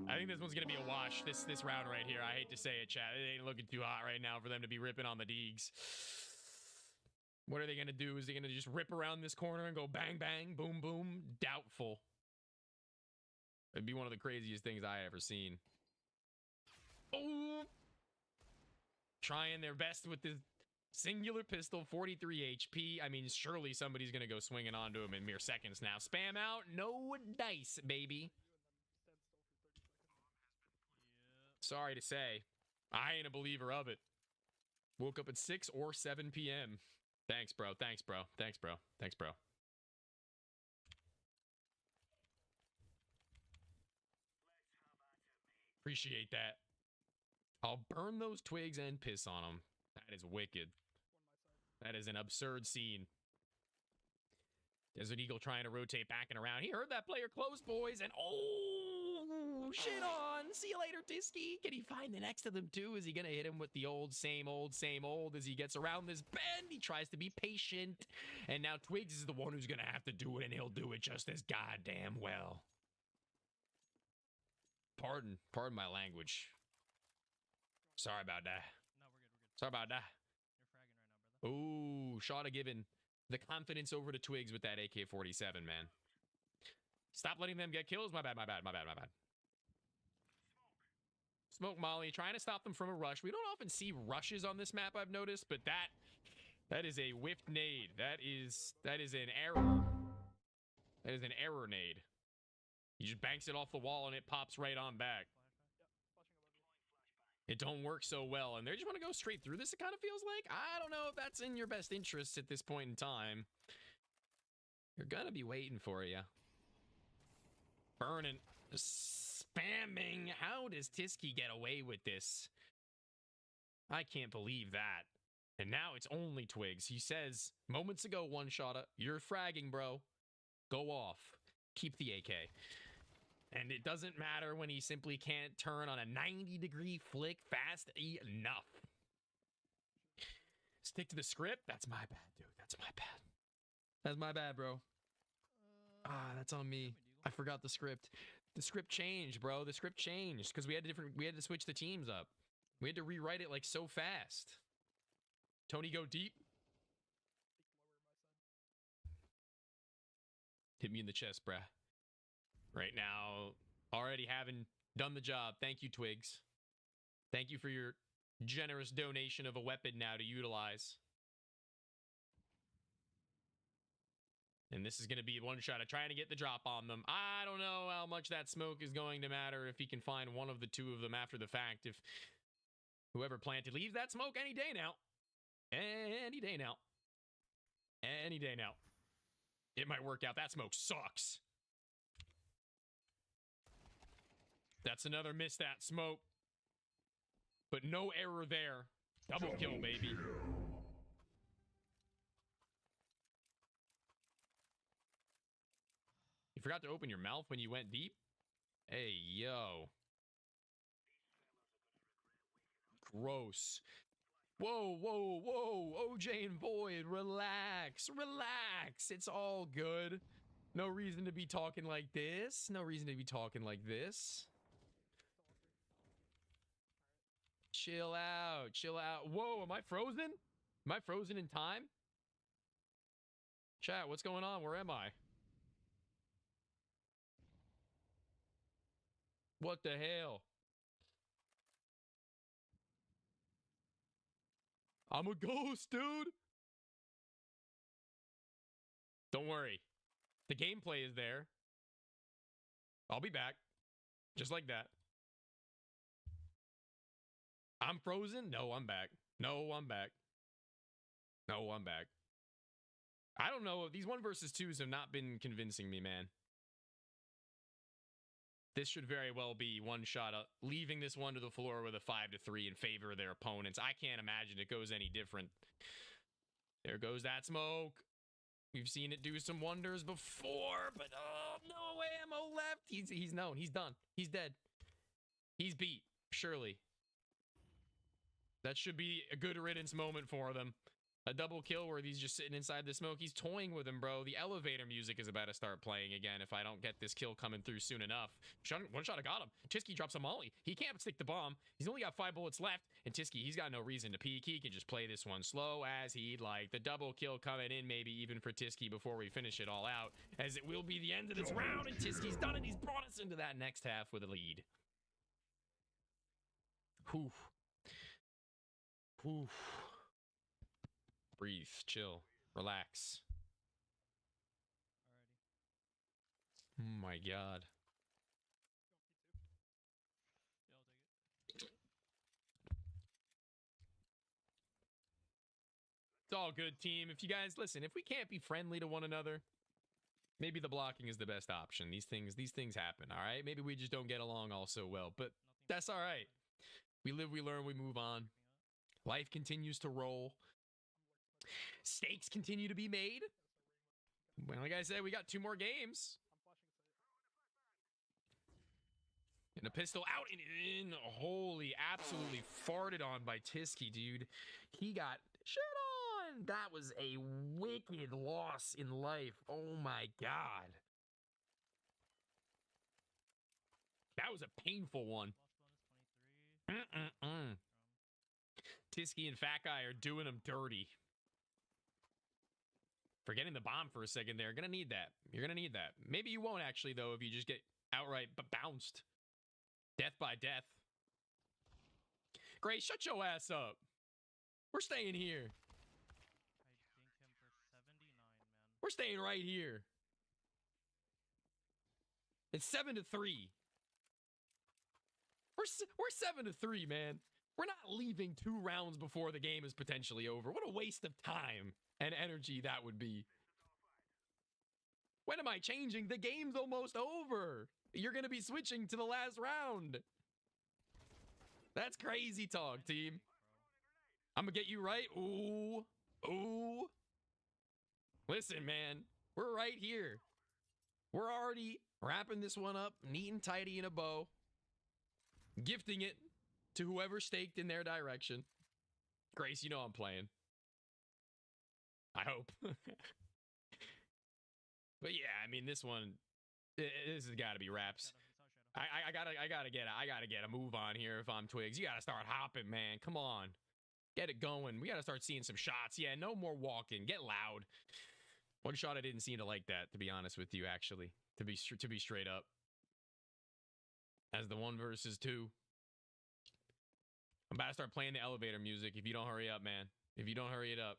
[SPEAKER 1] I think this one's gonna be a wash. This round right here. I hate to say it, chat. It ain't looking too hot right now for them to be ripping on the Deegs. What are they gonna do? Is they gonna just rip around this corner and go bang bang, boom boom? Doubtful. It'd be one of the craziest things I ever seen. Oh, trying their best with this singular pistol, 43 HP. I mean, surely somebody's gonna go swinging onto him in mere seconds now. Spam out, no dice, baby. Sorry to say, I ain't a believer of it. Woke up at 6 or 7 p.m. Thanks, bro. Thanks, bro. Thanks, bro. Thanks, bro. Appreciate that. I'll burn those twigs and piss on them. That is wicked. That is an absurd scene. Desert Eagle trying to rotate back and around. He heard that player close, boys, and oh, shit on. See you later, Tisky. Can he find the next of them, too? Is he going to hit him with the old, same old, same old? As he gets around this bend, he tries to be patient. And now Twigs is the one who's going to have to do it, and he'll do it just as goddamn well. Pardon my language. Sorry about that.
[SPEAKER 3] No, we're good.
[SPEAKER 1] Sorry about that.
[SPEAKER 3] You're fragging right now, brother.
[SPEAKER 1] Ooh, Shada giving the confidence over to Twigs with that AK-47, man. Stop letting them get kills. My bad. Smoke Molly, trying to stop them from a rush. We don't often see rushes on this map, I've noticed, but that is a whiffed nade. That is an error. That is an error nade. He just banks it off the wall and it pops right on back. It don't work so well, and they just want to go straight through this, it kind of feels like. I don't know if that's in your best interest at this point in time. You're gonna be waiting for you. Burning. Spamming. How does Tisky get away with this? I can't believe that. And now it's only Twigs. He says, moments ago, one shot, you're fragging, bro. Go off. Keep the AK. And it doesn't matter when he simply can't turn on a 90-degree flick fast enough. Stick to the script? That's my bad, dude. That's my bad. That's my bad, bro. That's on me. I forgot the script. The script changed, bro. The script changed because we had to switch the teams up. We had to rewrite it like so fast. Tony, go deep. Hit me in the chest, bruh. Right now, already having done the job. Thank you, Twigs. Thank you for your generous donation of a weapon now to utilize. And this is going to be one shot of trying to get the drop on them. I don't know how much that smoke is going to matter if he can find one of the two of them after the fact. If whoever planted leaves that smoke any day now. Any day now. Any day now. It might work out. That smoke sucks. That's another miss, that smoke. But no error there. Double kill, baby. You forgot to open your mouth when you went deep? Hey, yo. Gross. Whoa, whoa, whoa. OJ and Void, relax. Relax. It's all good. No reason to be talking like this. No reason to be talking like this. Chill out. Chill out. Whoa, am I frozen? Am I frozen in time? Chat, what's going on? Where am I? What the hell? I'm a ghost, dude. Don't worry.
[SPEAKER 4] The gameplay is there. I'll be back. Just like that. I'm frozen? No, I'm back. No, I'm back. No, I'm back. I don't know. These 1 versus 2s have not been convincing me, man. This should very well be one shot up, leaving this one to the floor with a 5-3 in favor of their opponents. I can't imagine it goes any different. There goes that smoke. We've seen it do some wonders before, but oh, no ammo left. He's known. He's done. He's dead. He's beat, surely. That should be a good riddance moment for them. A double kill where he's just sitting inside the smoke. He's toying with him, bro. The elevator music is about to start playing again if I don't get this kill coming through soon enough. One shot, I got him. Tisky drops a molly. He can't stick the bomb. He's only got 5 bullets left. And Tisky, he's got no reason to peek. He can just play this one slow as he'd like. The double kill coming in maybe even for Tisky before we finish it all out. As it will be the end of this round. And Tisky's done it. He's brought us into that next half with a lead. Whew. Whew. Breathe, chill, relax. Oh my god. It's all good, team. If you guys listen, if we can't be friendly to one another, maybe the blocking is the best option. These things happen, all right? Maybe we just don't get along all so well, but that's all right. We live, we learn, we move on. Life continues to roll. Stakes continue to be made. Well, like I said, we got 2 more games. And a pistol out and in. Holy, absolutely farted on by Tisky, dude. He got shit on. That was a wicked loss in life. Oh my god. That was a painful one. Tisky and Fat Guy are doing him dirty. Forgetting the bomb for a second there. Gonna need that. You're gonna need that. Maybe you won't actually, though, if you just get outright bounced. Death by death. Gray, shut your ass up. We're staying here.
[SPEAKER 11] I dink him for 79, man.
[SPEAKER 4] We're staying right here. It's 7-3. We're 7-3, man. We're not leaving 2 rounds before the game is potentially over. What a waste of time and energy that would be. When am I changing? The game's almost over. You're going to be switching to the last round. That's crazy talk, team. I'm going to get you right. Ooh. Ooh. Listen, man. We're right here. We're already wrapping this one up neat and tidy in a bow. Gifting it to whoever staked in their direction. Grace, you know I'm playing. I hope. But yeah, I mean, this one, this has got to be wraps. I gotta get a move on here if I'm Twigs. You gotta start hopping, man. Come on, get it going. We gotta start seeing some shots. Yeah, no more walking. Get loud. One shot I didn't seem to like that, to be honest with you. Actually, to be straight up, as the 1 versus 2. I'm about to start playing the elevator music if you don't hurry up, man. If you don't hurry it up.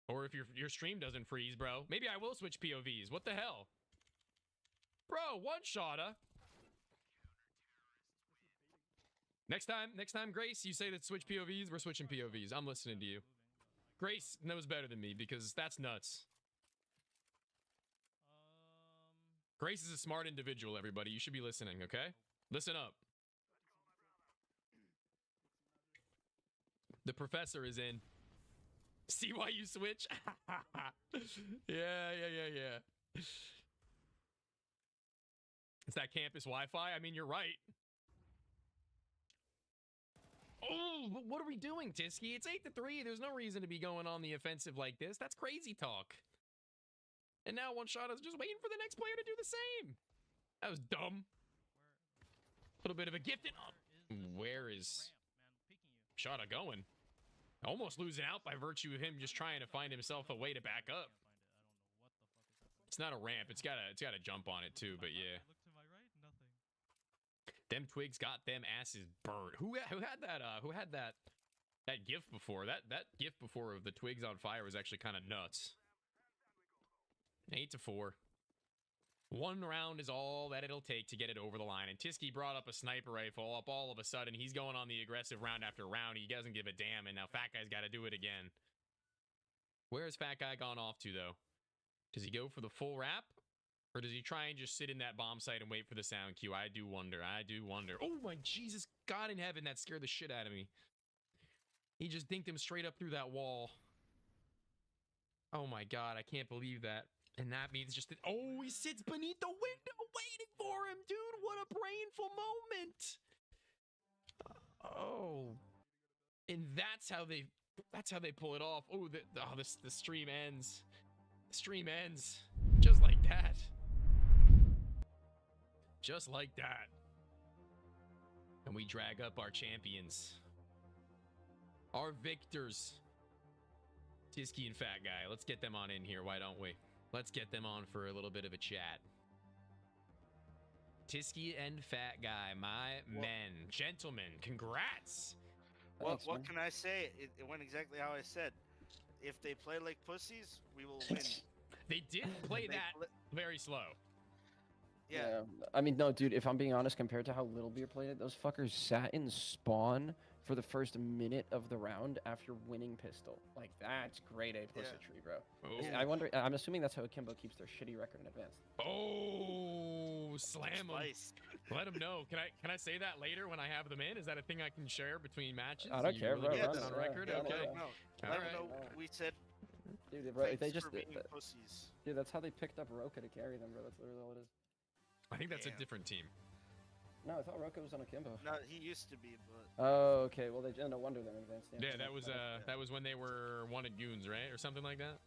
[SPEAKER 4] Or if your stream doesn't freeze, bro. Maybe I will switch POVs. What the hell? Bro, one-shotter. Next time, Grace, you say that switch POVs, we're switching POVs. I'm listening to you. Grace knows better than me because that's nuts. Grace is a smart individual, everybody. You should be listening, okay? Listen up. The professor is in. See why you switch? Yeah. It's that campus Wi-Fi. I mean, you're right. Oh, but what are we doing, Tisky? It's 8-3. There's no reason to be going on the offensive like this. That's crazy talk. And now one shot is just waiting for the next player to do the same. That was dumb. A little bit of a gift. Where is Shada going? Almost losing out by virtue of him just trying to find himself a way to back up. It's not a ramp. It's got a jump on it too, but yeah.
[SPEAKER 11] Look to my right, nothing.
[SPEAKER 4] Them twigs got them asses burnt. Who had that gif before? That gif before of the twigs on fire was actually kind of nuts. 8-4.
[SPEAKER 1] 1 round is all that it'll take to get it over the line. And Tisky brought up a sniper rifle up all of a sudden. He's going on the aggressive round after round. He doesn't give a damn, and now Fat Guy's got to do it again. Where has Fat Guy gone off to, though? Does he go for the full wrap? Or does he try and just sit in that bomb site and wait for the sound cue? I do wonder. I do wonder. Oh, my Jesus God in heaven. That scared the shit out of me. He just dinked him straight up through that wall. Oh, my God. I can't believe that. And that means just that. Oh, he sits beneath the window waiting for him, dude. What a brainful moment. Oh. And that's how they pull it off. Oh, the stream ends. The stream ends. Just like that. Just like that. And we drag up our champions. Our victors. Tisky and Fat Guy. Let's get them on in here, why don't we? Let's get them on for a little bit of a chat. Tisky and Fat Guy, my men. Gentlemen, congrats.
[SPEAKER 9] What can I say? It went exactly how I said. If they play like pussies, we will win.
[SPEAKER 1] They did play that very slow.
[SPEAKER 12] Yeah. I mean, no, dude, if I'm being honest, compared to how Little Beer played it, those fuckers sat in spawn for the first minute of the round after winning pistol. Like, that's grade A pussy, bro.
[SPEAKER 1] Oh.
[SPEAKER 12] I wonder, I'm assuming that's how Akimbo keeps their shitty record in advance.
[SPEAKER 1] Oh, slam them. Let them know. Can I say that later when I have them in? Is that a thing I can share between matches?
[SPEAKER 12] I don't care, bro.
[SPEAKER 1] Get that on record?
[SPEAKER 9] Yeah,
[SPEAKER 1] okay.
[SPEAKER 9] Let them know we said.
[SPEAKER 12] Dude, bro, if they just
[SPEAKER 9] pussies.
[SPEAKER 12] Dude, that's how they picked up Roka to carry them, bro. That's literally all it is.
[SPEAKER 1] I think that's a different team.
[SPEAKER 12] No, I thought Roka was on Akimbo.
[SPEAKER 9] No, he used to be, but.
[SPEAKER 12] Oh, okay. Well, no wonder they're advanced.
[SPEAKER 1] Yeah, that was when they were wanted goons, right, or something like that.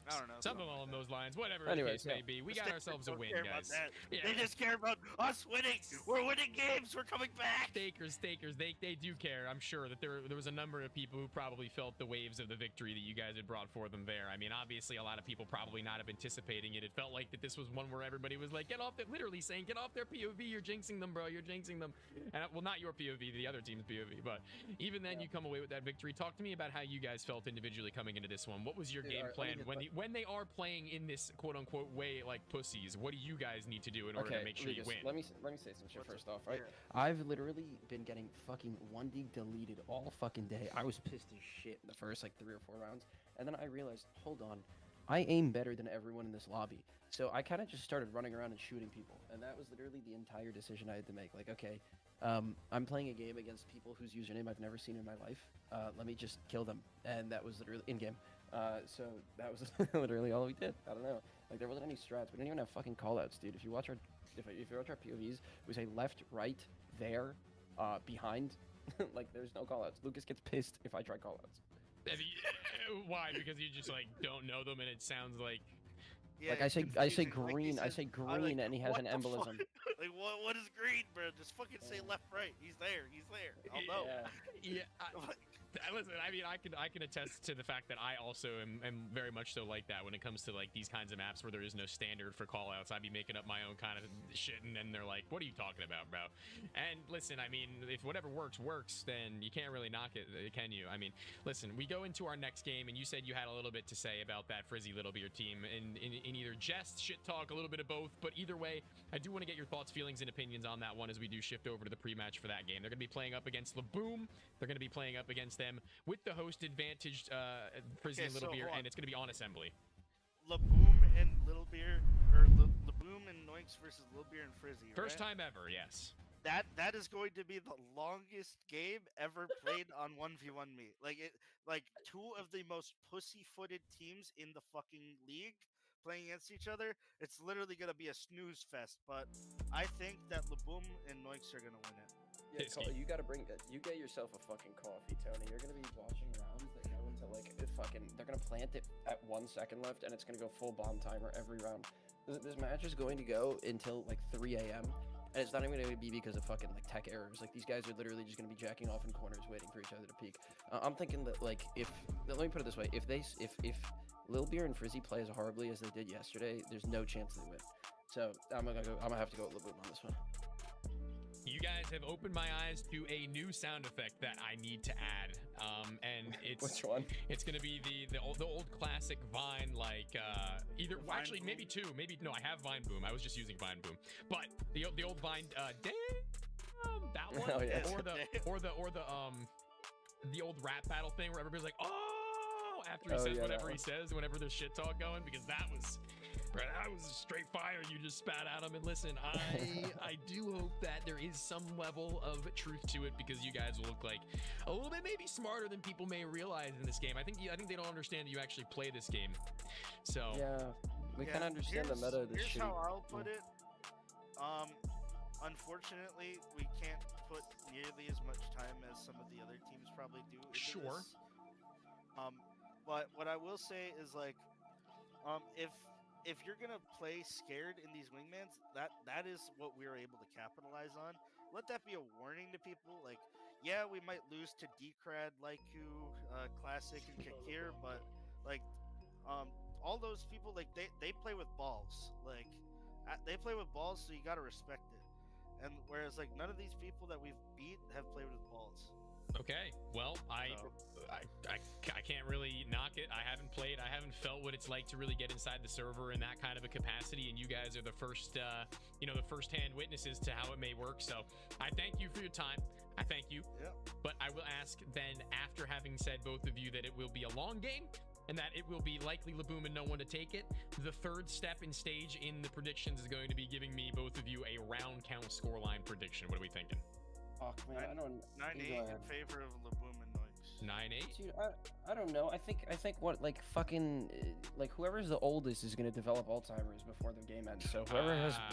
[SPEAKER 9] I don't know.
[SPEAKER 1] Something along those lines. Whatever the case may be, we got ourselves a win, guys.
[SPEAKER 9] Yeah. They just care about us winning. We're winning games. We're coming back.
[SPEAKER 1] Stakers, they do care. I'm sure that there was a number of people who probably felt the waves of the victory that you guys had brought for them there. I mean, obviously, a lot of people probably not have anticipating it. It felt like that this was one where everybody was like, literally saying, get off their POV. You're jinxing them, bro. You're jinxing them. And, well, not your POV, the other team's POV. But even then, you come away with that victory. Talk to me about how you guys felt individually coming into this one. What was your game plan when they are playing in this quote-unquote way like pussies? What do you guys need to do in order to make sure you win?
[SPEAKER 12] Let me say some shit first off, right? I've literally been getting fucking 1D deleted all fucking day. I was pissed as shit in the first like 3 or 4 rounds, and then I realized, hold on, I aim better than everyone in this lobby. So I kind of just started running around and shooting people, and that was literally the entire decision I had to make. Like, okay, I'm playing a game against people whose username I've never seen in my life. Let me just kill them, and that was literally in-game. So that was literally all we did. I don't know. Like, there wasn't any strats. We didn't even have fucking callouts, dude. If you watch our POVs, we say left, right, there, behind. Like, there's no callouts. Lucas gets pissed if I try callouts.
[SPEAKER 1] Why? Because you just like don't know them, and it sounds like.
[SPEAKER 9] Yeah,
[SPEAKER 12] like I say green, like
[SPEAKER 9] like,
[SPEAKER 12] and he has an embolism.
[SPEAKER 9] Like what is green, bro? Just fucking say left, right. He's there. I'll know.
[SPEAKER 1] Yeah. Listen, I mean, I can attest to the fact that I also am very much so like that when it comes to like these kinds of maps where there is no standard for callouts. I'd be making up my own kind of shit, and then they're like, "What are you talking about, bro?" And listen, I mean, if whatever works, then you can't really knock it, can you? I mean, listen, we go into our next game, and you said you had a little bit to say about that Frizzy Little Beer team, in either jest, shit talk, a little bit of both. But either way, I do want to get your thoughts, feelings, and opinions on that one as we do shift over to the pre-match for that game. They're going to be playing up against Laboom. They're going to be playing up against them with the host advantaged Frizzy and Little Beer, and it's going to be on assembly.
[SPEAKER 9] Laboom and Little Beer, or Laboom and Noinks versus Little Beer and Frizzy.
[SPEAKER 1] First time ever, yes.
[SPEAKER 9] That is going to be the longest game ever played on 1v1 me. Like 2 of the most pussy-footed teams in the fucking league playing against each other. It's literally going to be a snooze fest, but I think that Laboom and Noinks are going to win it.
[SPEAKER 12] Yeah, you gotta you get yourself a fucking coffee, Tony. You're gonna be watching rounds that go into like they're gonna plant it at 1 second left, and it's gonna go full bomb timer every round. This match is going to go until like 3 a.m. and it's not even gonna be because of fucking like tech errors. Like, these guys are literally just gonna be jacking off in corners, waiting for each other to peek. I'm thinking that like let me put it this way: if Lil Beer and Frizzy play as horribly as they did yesterday, there's no chance they win. So I'm gonna have to go with Laboom on this one.
[SPEAKER 1] You guys have opened my eyes to a new sound effect that I need to add. And it's
[SPEAKER 12] Which one?
[SPEAKER 1] It's gonna be the old classic Vine, like either well, actually maybe two, maybe no, I have Vine Boom. I was just using Vine Boom, but the old Vine damn that one,
[SPEAKER 12] Oh, yeah.
[SPEAKER 1] the old rap battle thing where everybody's like, oh, after he says whatever he says, whenever there's shit talk going, because that was straight fire. You just spat at him. And listen, I do hope that there is some level of truth to it, because you guys will look like a little bit maybe smarter than people may realize in this game. I think they don't understand that you actually play this game. So
[SPEAKER 12] yeah, we kind of understand the meta of this shit.
[SPEAKER 9] Here's how I'll put it. Unfortunately, we can't put nearly as much time as some of the other teams probably do into this. But what I will say is, like, if you're gonna play scared in these wingmans, that is what we're able to capitalize on. Let that be a warning to people. Like, yeah, we might lose to Decrad, Laiku, Classic, and Kakir, but like, all those people, like, they play with balls. Like, they play with balls, so you gotta respect it. And whereas, like, none of these people that we've beat have played with balls.
[SPEAKER 1] Okay, well, I can't really knock it. I haven't played. I haven't felt what it's like to really get inside the server in that kind of a capacity, and you guys are the first, the first-hand witnesses to how it may work. So I thank you for your time. I thank you.
[SPEAKER 9] Yeah.
[SPEAKER 1] But I will ask then, after having said both of you that it will be a long game and that it will be likely Laboom and no one to take it, the third step in stage in the predictions is going to be giving me, both of you, a round count scoreline prediction. What are we thinking?
[SPEAKER 12] Fuck, man, I don't.
[SPEAKER 9] 9-8 in favor of Laboom and Noix.
[SPEAKER 1] 9-8?
[SPEAKER 12] Dude, I don't know. I think what, like, fucking, like, whoever's the oldest is gonna develop Alzheimer's before the game ends. So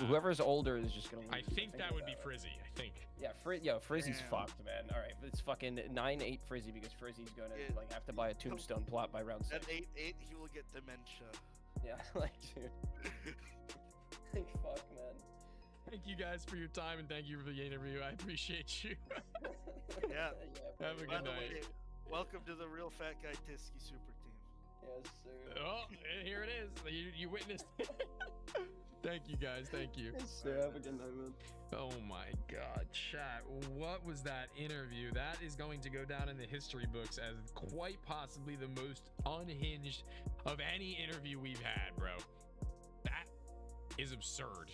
[SPEAKER 12] whoever's older is just gonna lose.
[SPEAKER 1] I think that would be Frizzy. I think.
[SPEAKER 12] Yeah, Frizzy's fucked, man. All right, it's fucking 9-8 Frizzy, because Frizzy's gonna like have to buy a tombstone plot by round 6.
[SPEAKER 9] At 8-8, he will get dementia.
[SPEAKER 12] Yeah, like, dude. Like, fuck, man.
[SPEAKER 1] Thank you guys for your time, and thank you for the interview. I appreciate you.
[SPEAKER 9] Yeah.
[SPEAKER 1] Have a good night.
[SPEAKER 9] Welcome to the Real Fat Guy Tisky Super Team.
[SPEAKER 12] Yes, sir.
[SPEAKER 1] Oh, here it is. You witnessed. Thank you, guys. Thank you.
[SPEAKER 12] Yes, sir. Have a good night, man.
[SPEAKER 1] Oh my God, chat. What was that interview? That is going to go down in the history books as quite possibly the most unhinged of any interview we've had, bro. That is absurd.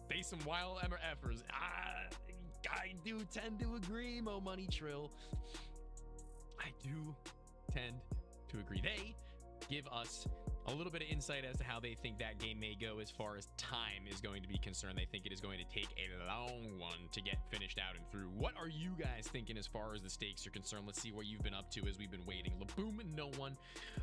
[SPEAKER 1] They some wild MRFers. I do tend to agree, Mo Money Trill. I do tend to agree. They give us a little bit of insight as to how they think that game may go as far as time is going to be concerned. They think it is going to take a long one to get finished out and through. What are you guys thinking as far as the stakes are concerned? Let's see what you've been up to as we've been waiting. Laboom and no one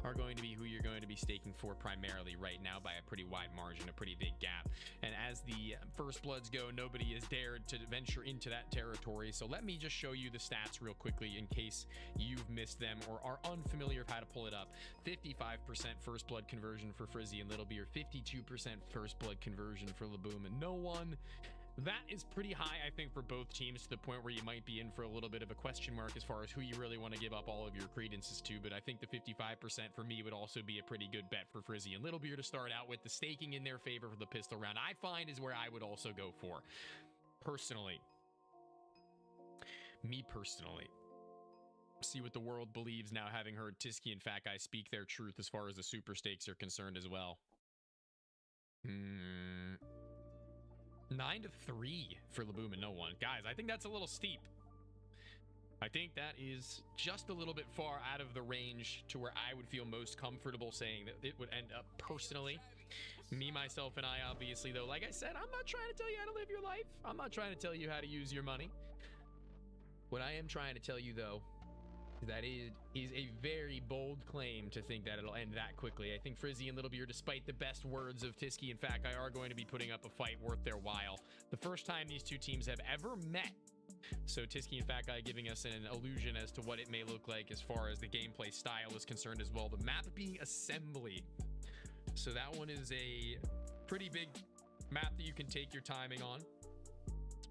[SPEAKER 1] are going to be who you're going to be staking for primarily right now by a pretty wide margin, a pretty big gap. And as the First Bloods go, nobody has dared to venture into that territory. So let me just show you the stats real quickly in case you've missed them or are unfamiliar of how to pull it up. 55% First Blood conversion for Frizzy and Little Beer, 52% First Blood conversion for Laboom and no one. That is pretty high, I think, for both teams, to the point where you might be in for a little bit of a question mark as far as who you really want to give up all of your credences to. But I think the 55% for me would also be a pretty good bet for Frizzy and Little Beer to start out with. The staking in their favor for the pistol round, I find, is where I would also go for. Personally. Me personally. See what the world believes now, having heard Tisky and Fat Guy speak their truth as far as the super stakes are concerned as well. 9-3 for Laboom and no one. Guys, I think that's a little steep. I think that is just a little bit far out of the range to where I would feel most comfortable saying that it would end up personally. Me, myself, and I, obviously, though, like I said, I'm not trying to tell you how to live your life. I'm not trying to tell you how to use your money. What I am trying to tell you, though, that is a very bold claim to think that it'll end that quickly. I think Frizzy and Little Beer, despite the best words of Tisky and Fat Guy, are going to be putting up a fight worth their while. The first time these two teams have ever met. So Tisky and Fat Guy giving us an illusion as to what it may look like as far as the gameplay style is concerned as well. The map being Assembly. So that one is a pretty big map that you can take your timing on.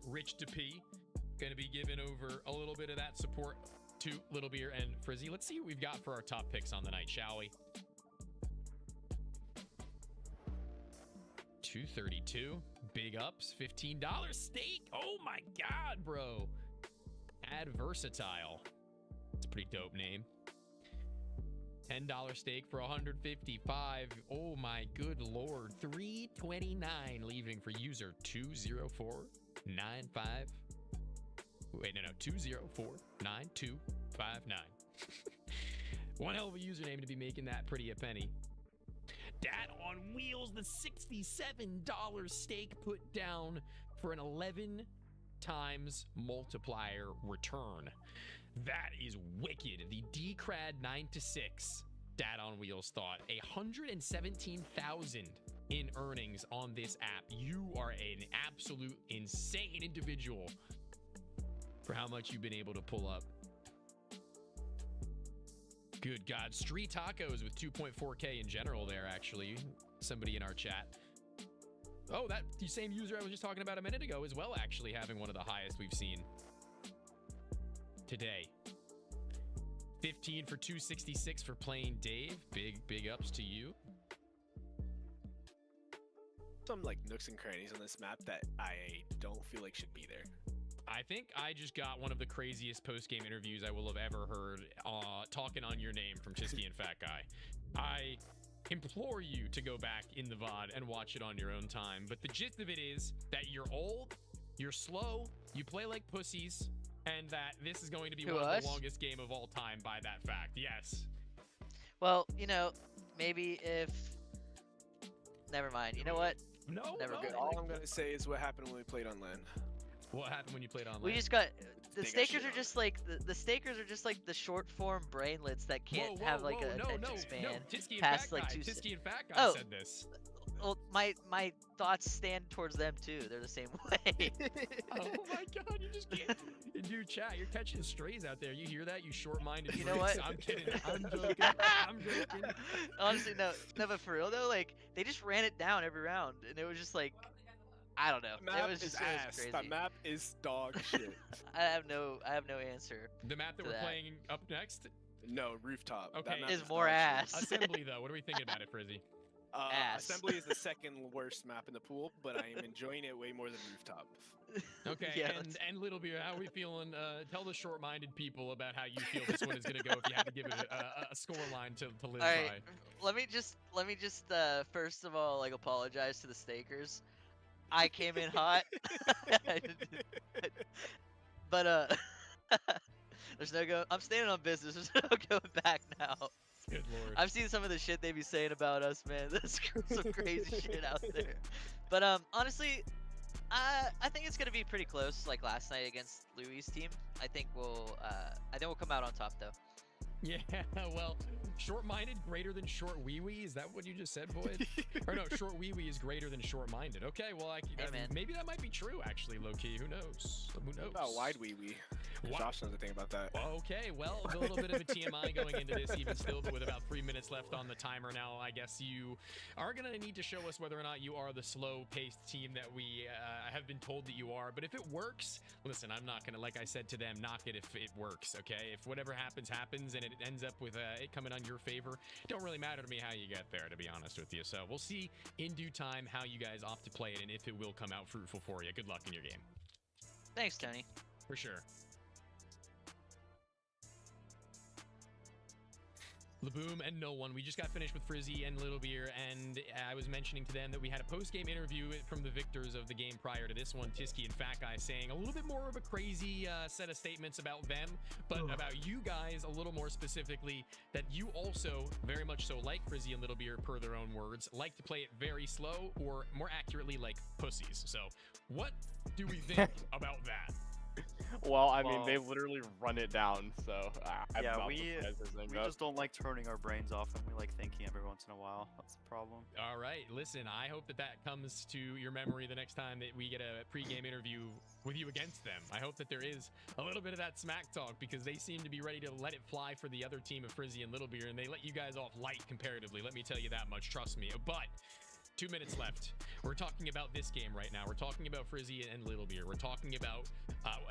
[SPEAKER 1] Rich to P. Going to be giving over a little bit of that support to Little Beer and Frizzy. Let's see what we've got for our top picks on the night, shall we? 232. Big ups. $15 stake. Oh my god, bro. Add versatile. It's a pretty dope name. $10 stake for 155. Oh my good lord. 329 leaving for user 20495. Wait, no, 2049259. One hell of a username to be making that pretty a penny. Dat on Wheels, the $67 stake put down for an 11 times multiplier return. That is wicked. The Decrad 9-6 Dat on Wheels thought 117,000 in earnings on this app. You are an absolute insane individual for how much you've been able to pull up. Good God. Street Tacos with 2.4K in general there, actually. Somebody in our chat. Oh, that the same user I was just talking about a minute ago as well, actually having one of the highest we've seen today. 15 for 266 for playing Dave. Big ups to you.
[SPEAKER 13] Some like nooks and crannies on this map that I don't feel like should be there.
[SPEAKER 1] I think I just got one of the craziest post-game interviews I will have ever heard talking on your name from Tisky and Fat Guy. I implore you to go back in the VOD and watch it on your own time. But the gist of it is that you're old, you're slow, you play like pussies, and that this is going to be one of the longest game of all time by that fact. Yes.
[SPEAKER 14] Well, you know, maybe if... Never mind. You know what?
[SPEAKER 1] No,
[SPEAKER 14] Never good.
[SPEAKER 13] All I'm gonna say is what happened when we played on LAN.
[SPEAKER 1] What happened when you played online?
[SPEAKER 14] We just got... The stakers are just like the stakers are just like the short form brainlets that can't have like a attention span past like 2
[SPEAKER 1] Tisky and Fat Guy said this.
[SPEAKER 14] Well, my thoughts stand towards them too. They're the same way.
[SPEAKER 1] Oh my god, you just can't. Dude, chat, you're catching strays out there. You hear that? You short-minded.
[SPEAKER 14] You know what?
[SPEAKER 1] I'm kidding. I'm joking. I'm joking.
[SPEAKER 14] Honestly, no, but for real though, like they just ran it down every round, and it was just like, I don't know.
[SPEAKER 13] Map
[SPEAKER 14] it was just
[SPEAKER 13] is ass.
[SPEAKER 14] crazy.
[SPEAKER 13] That map is dog shit.
[SPEAKER 14] I have no answer.
[SPEAKER 1] The map that we're playing up next?
[SPEAKER 13] No, rooftop.
[SPEAKER 1] Okay,
[SPEAKER 13] that map
[SPEAKER 14] is more ass.
[SPEAKER 1] Assembly though, what are we thinking about it, Frizzy?
[SPEAKER 13] Assembly is the second worst map in the pool, but I am enjoying it way more than rooftop.
[SPEAKER 1] Okay,
[SPEAKER 14] Yeah,
[SPEAKER 1] and Little Beer, how are we feeling? Tell the short-minded people about how you feel this one is gonna go. If you had to give it a score line to live
[SPEAKER 14] All right,
[SPEAKER 1] by.
[SPEAKER 14] let me just first of all like apologize to the stakers. I came in hot, but there's no go. I'm standing on business. There's no going back now.
[SPEAKER 1] Good lord.
[SPEAKER 14] I've seen some of the shit they be saying about us, man. There's some crazy shit out there. But honestly, I think it's gonna be pretty close, like last night against Louis' team. I think we'll come out on top though.
[SPEAKER 1] Yeah, well, short-minded greater than short wee-wee? Is that what you just said, Boyd? Or no, short wee-wee is greater than short-minded. Okay, well, maybe that might be true, actually, low-key. Who knows? Who knows?
[SPEAKER 13] What about wide wee-wee? Josh knows a thing about that.
[SPEAKER 1] Okay, well, a little bit of a TMI going into this even still, but with about 3 minutes left on the timer now, I guess you are going to need to show us whether or not you are the slow-paced team that we have been told that you are. But if it works, listen, I'm not going to, like I said to them, knock it if it works, okay? If whatever happens, happens, and it ends up with it coming on your favor, it don't really matter to me how you get there, to be honest with you. So we'll see in due time how you guys opt to play it and if it will come out fruitful for you. Good luck in your game.
[SPEAKER 14] Thanks, Tony.
[SPEAKER 1] For sure. Laboom and no one. We just got finished with Frizzy and Little Beer, and I was mentioning to them that we had a post-game interview from the victors of the game prior to this one, Tisky and Fat Guy, saying a little bit more of a crazy set of statements about them, but about you guys a little more specifically, that you also, very much so like Frizzy and Little Beer, per their own words, like to play it very slow, or more accurately, like pussies. So what do we think about that?
[SPEAKER 10] Well, I mean, they literally run it down, so
[SPEAKER 15] yeah, we just don't like turning our brains off, and we like thinking every once in a while. That's the problem.
[SPEAKER 1] All right, listen, I hope that comes to your memory the next time that we get a pre-game interview with you against them. I hope that there is a little bit of that smack talk, because they seem to be ready to let it fly for the other team of Frizzy and Little Beer, and they let you guys off light comparatively. Let me tell you that much, trust me. But 2 minutes left. We're talking about this game right now. We're talking about Frizzy and Little Beer. We're talking about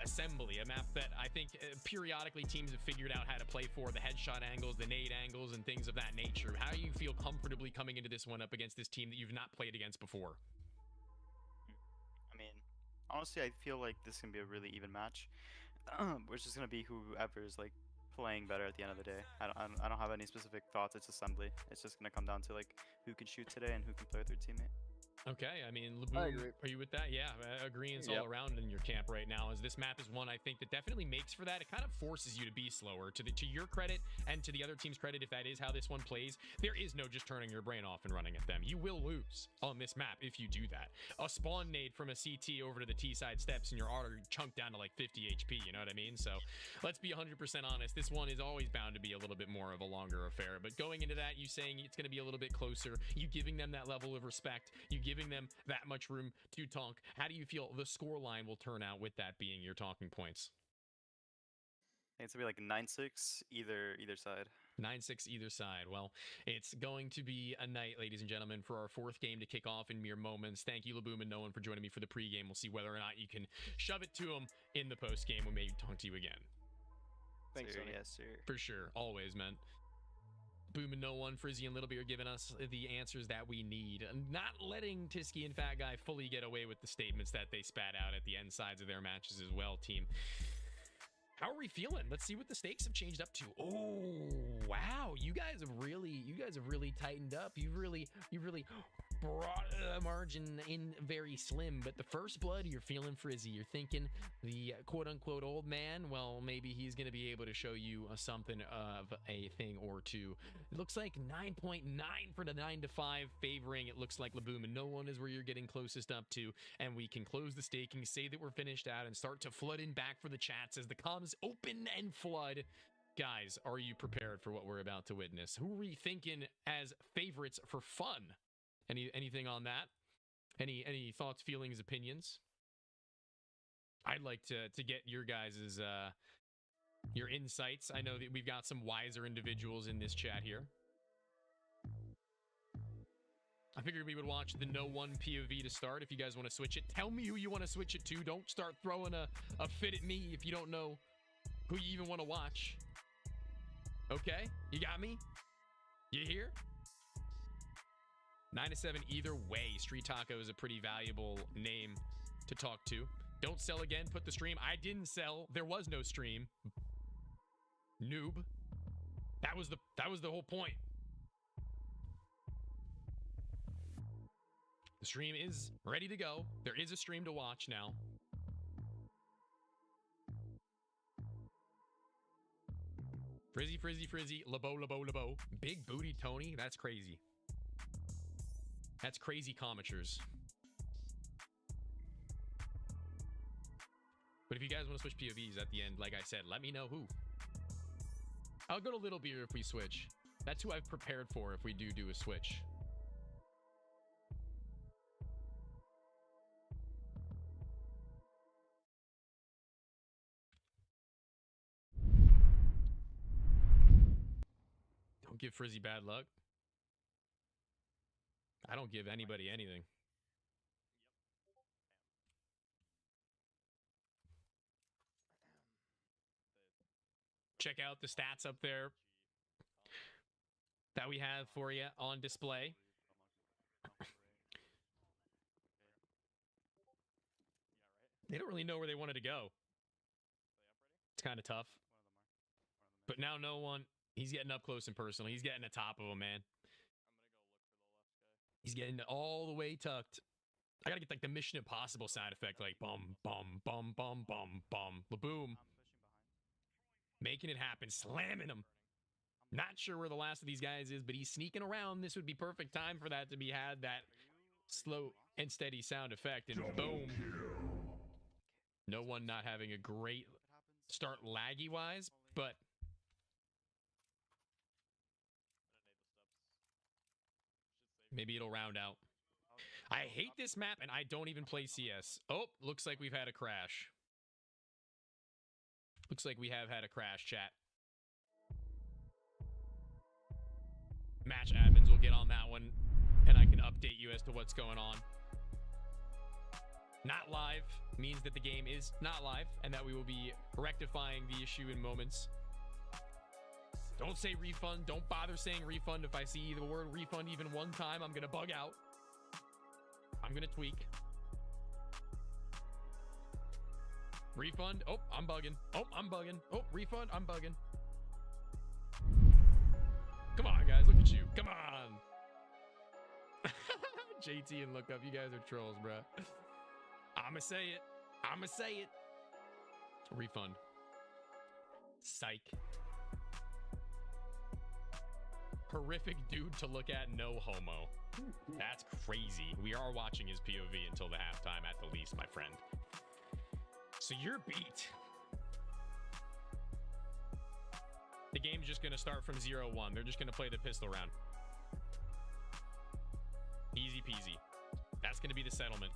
[SPEAKER 1] Assembly, a map that I think periodically teams have figured out how to play for, the headshot angles, the nade angles, and things of that nature. How do you feel comfortably coming into this one up against this team that you've not played against before?
[SPEAKER 15] honestly, I feel like this can be a really even match. Which is gonna be whoever is like playing better at the end of the day. I don't have any specific thoughts. It's assembly. It's just gonna come down to like who can shoot today and who can play with their teammate.
[SPEAKER 4] Okay, I mean, Laboom, are you with that? Yeah, agreeing all around in your camp right now. As this map is one I think that definitely makes for that. It kind of forces you to be slower. To your credit and to the other team's credit, if that is how this one plays, there is no just turning your brain off and running at them. You will lose on this map if you do that. A spawn nade from a CT over to the T side steps and you're already chunked down to like 50 HP. You know what I mean? So let's be 100% honest. This one is always bound to be a little bit more of a longer affair. But going into that, you saying it's going to be a little bit closer, you giving them that level of respect, you giving them that much room to talk. How do you feel the score line will turn out with that being your talking points?
[SPEAKER 15] I think it's gonna be like 9-6 either side.
[SPEAKER 4] 9-6 either side. Well, it's going to be a night, ladies and gentlemen, for our fourth game to kick off in mere moments. Thank you, Laboom and No One, for joining me for the pregame. We'll see whether or not you can shove it to them in the postgame. We may talk to you again.
[SPEAKER 13] Thanks,
[SPEAKER 15] sir. Yes, sir.
[SPEAKER 4] For sure. Always, man. Boom and No One, Frizzy and Little Beer giving us the answers that we need. Not letting Tisky and Fat Guy fully get away with the statements that they spat out at the end sides of their matches as well, team. How are we feeling? Let's see what the stakes have changed up to. Oh, wow. You guys have really tightened up. You've really brought the margin in very slim. But the first blood, you're feeling Frizzy. You're thinking the quote-unquote old man, well, maybe he's going to be able to show you something of a thing or two. It looks like 9.9 for the 9-5 favoring. It looks like Laboom and No One is where you're getting closest up to. And we can close the staking, say that we're finished out, and start to flood in back for the chats as the comms open and flood. Guys, are you prepared for what we're about to witness? Who are we thinking as favorites for fun? Anything on that? Any thoughts, feelings, opinions? I'd like to get your guys's your insights. I know that we've got some wiser individuals in this chat here. I figured we would watch the No One POV to start. If you guys want to switch it, tell me who you want to switch it to. Don't start throwing a fit at me if you don't know who you even want to watch. Okay, you got me? You here? 9-7 either way. Street Taco is a pretty valuable name to talk to. Don't sell again. Put the stream. I didn't sell. There was no stream. Noob. That was the whole point. The stream is ready to go. There is a stream to watch now. Frizzy, Frizzy, Frizzy. Labo, Labo, Labo. Big booty Tony. That's crazy. That's crazy commenters. But if you guys want to switch POVs at the end, like I said, let me know who. I'll go to Little Beer if we switch. That's who I've prepared for if we do a switch. Don't give Frizzy bad luck. I don't give anybody anything. Check out the stats up there that we have for you on display. They don't really know where they wanted to go. It's kind of tough. But now No One, he's getting up close and personal. He's getting the top of him, man. He's getting all the way tucked. I gotta get like the Mission Impossible sound effect, like bum, bum, bum, bum, bum, bum. Laboom. Making it happen, slamming him. Not sure where the last of these guys is, but he's sneaking around. This would be perfect time for that to be had, that slow and steady sound effect, and boom. No One not having a great start laggy-wise, but maybe it'll round out. I hate this map, and I don't even play CS. Oh, looks like we've had a crash. Looks like we have had a crash, chat. Match admins will get on that one, and I can update you as to what's going on. Not live means that the game is not live, and that we will be rectifying the issue in moments. Don't say refund. Don't bother saying refund. If I see the word refund even one time, I'm going to bug out. I'm going to tweak. Refund. Oh, I'm bugging. Oh, I'm bugging. Oh, refund. I'm bugging. Come on, guys. Look at you. Come on. JT and Look Up. You guys are trolls, bro. I'ma say it. I'ma say it. Refund. Psych. Horrific dude to look at, no homo. That's crazy. We are watching his POV until the halftime at the least, my friend. So you're beat. The game's just going to start from 0-1. They're just going to play the pistol round. Easy peasy. That's going to be the settlement.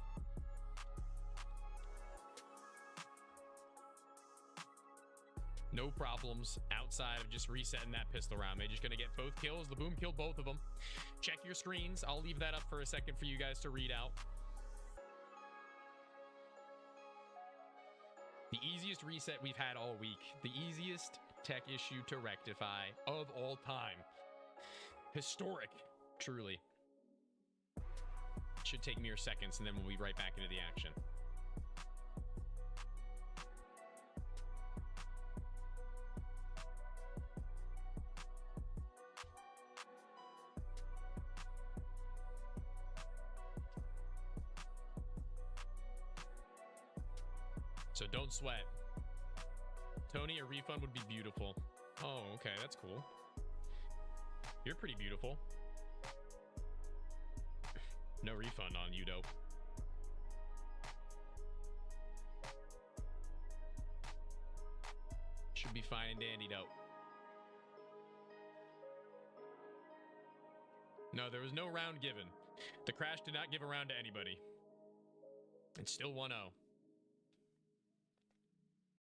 [SPEAKER 4] No problems outside of just resetting that pistol round. They're just going to get both kills. Laboom killed both of them. Check your screens. I'll leave that up for a second for you guys to read out. The easiest reset we've had all week. The easiest tech issue to rectify of all time. Historic, truly. Should take mere seconds, and then we'll be right back into the action. So don't sweat. Tony, a refund would be beautiful. Oh, okay, that's cool. You're pretty beautiful. No refund on you, though. Should be fine and dandy, though. No, there was no round given. The crash did not give a round to anybody. It's still 1-0.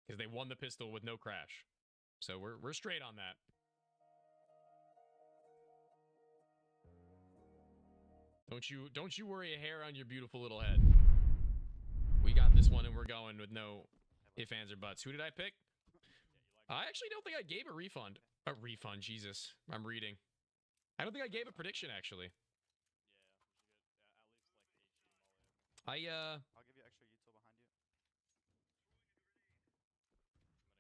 [SPEAKER 4] Because they won the pistol with no crash. So we're straight on that. Don't you worry a hair on your beautiful little head. We got this one and we're going with no ifs, ands, or buts. Who did I pick? I actually don't think I gave a refund. A refund, Jesus. I'm reading. I don't think I gave a prediction, actually.
[SPEAKER 15] I'll give you extra util behind you.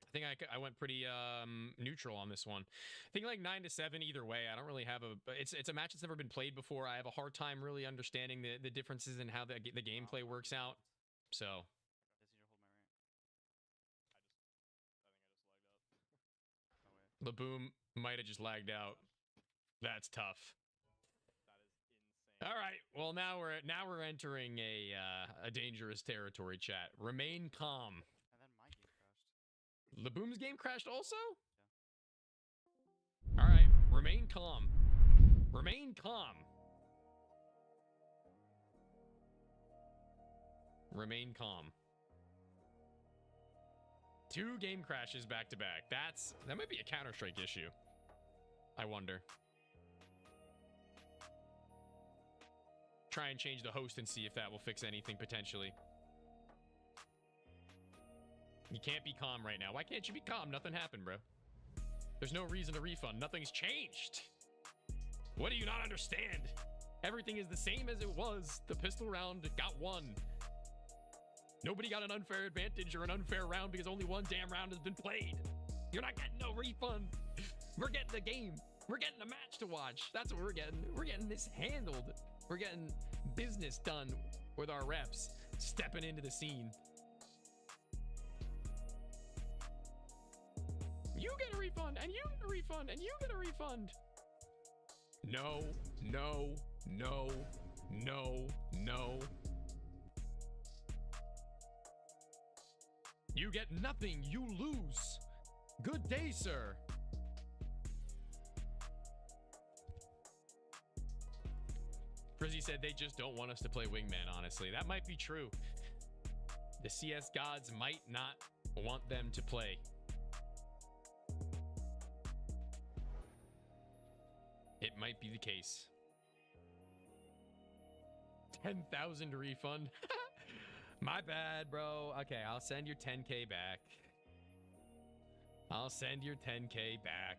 [SPEAKER 4] I think I went pretty neutral on this one. I think like 9-7 either way. I don't really have a. It's a match that's never been played before. I have a hard time really understanding the differences in how the gameplay works out. So. Laboom might have just lagged out. That's tough. All right. Well, now we're entering a dangerous territory. Chat. Remain calm. Laboom's game crashed also? Yeah. All right. Remain calm. Remain calm. Remain calm. 2 game crashes back to back. That might be a Counter-Strike issue. I wonder. Try and change the host and see if that will fix anything potentially. You can't be calm right now. Why can't you be calm? Nothing happened, bro. There's no reason to refund. Nothing's changed. What do you not understand? Everything is the same as it was. The pistol round got won. Nobody got an unfair advantage or an unfair round because only one damn round has been played. You're not getting no refund. We're getting the game. We're getting a match to watch. That's what we're getting. We're getting this handled. We're getting business done with our reps stepping into the scene. You get a refund, and you get a refund, and you get a refund. No, no, no, no, no. You get nothing. You lose. Good day, sir. Frizzy said they just don't want us to play Wingman, honestly. That might be true. The CS gods might not want them to play. It might be the case. 10,000 refund. My bad, bro. Okay, I'll send your 10K back. I'll send your 10K back.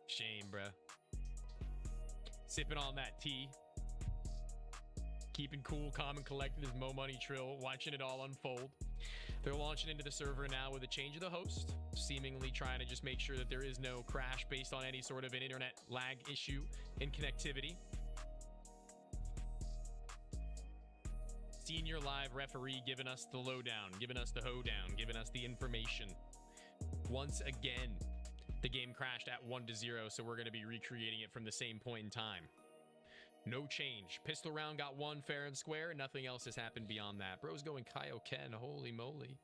[SPEAKER 4] Shame, bro. Sipping on that tea. keeping cool, calm, and collected as Mo Money Trill, watching it all unfold. They're launching into the server now with a change of the host, seemingly trying to just make sure that there is no crash based on any sort of an internet lag issue in connectivity. Senior live referee giving us the lowdown, giving us the hoedown, giving us the information. Once again, the game crashed at 1-0, so we're going to be recreating it from the same point in time. No change. Pistol round got one fair and square. Nothing else has happened beyond that. Bro's going Kaioken. Holy moly.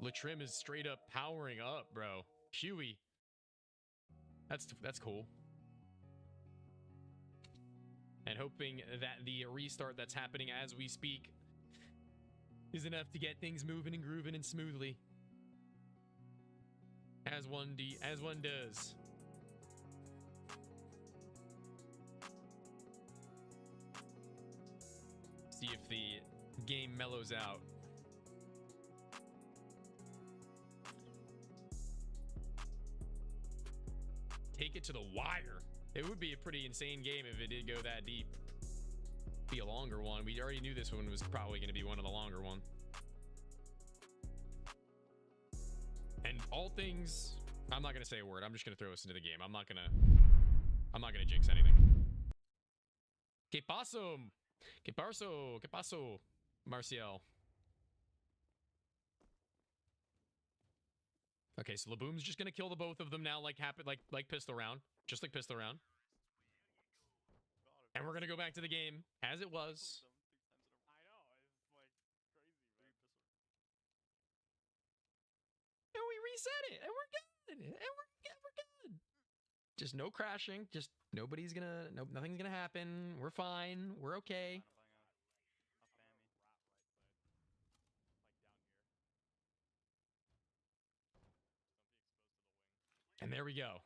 [SPEAKER 4] Latrim is straight up powering up, bro. Huey. That's cool. And hoping that the restart that's happening as we speak is enough to get things moving and grooving and smoothly. As one does. See if the game mellows out. Take it to the wire. It would be a pretty insane game if it did go that deep. Be a longer one. We already knew this one was probably going to be one of the longer ones. And all things, I'm not going to say a word. I'm just going to throw us into the game. I'm not going to jinx anything. ¿Qué pasó? ¿Qué pasó? ¿Qué pasó? Marcial. Okay, so Laboom's just going to kill the both of them now like pistol round. Just like pistol round. And we're going to go back to the game as it was. And we reset it, and we're good, and we're good. Just no crashing. Just nothing's gonna happen. We're fine. We're okay. And there we go.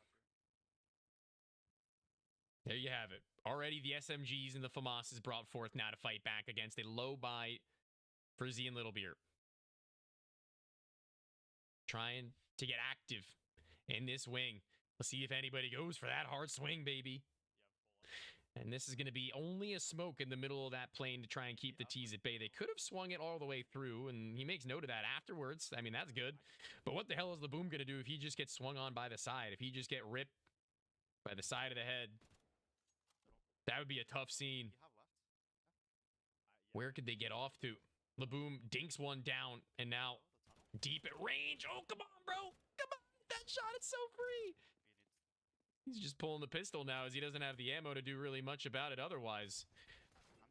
[SPEAKER 4] There you have it. Already the SMGs and the FAMAS is brought forth now to fight back against a low buy FRIZZYY and Little Beer. Trying to get active in this wing. Let's see if anybody goes for that hard swing, baby. And this is going to be only a smoke in the middle of that plane to try and keep the T's at bay. They could have swung it all the way through, and he makes note of that afterwards. I mean, that's good. But what the hell is Laboom going to do if he just gets swung on by the side? If he just get ripped by the side of the head? That would be a tough scene. Where could they get off to? Laboom dinks one down, and now deep at range. Oh, come on, bro. Come on. That shot is so free. He's just pulling the pistol now as he doesn't have the ammo to do really much about it otherwise.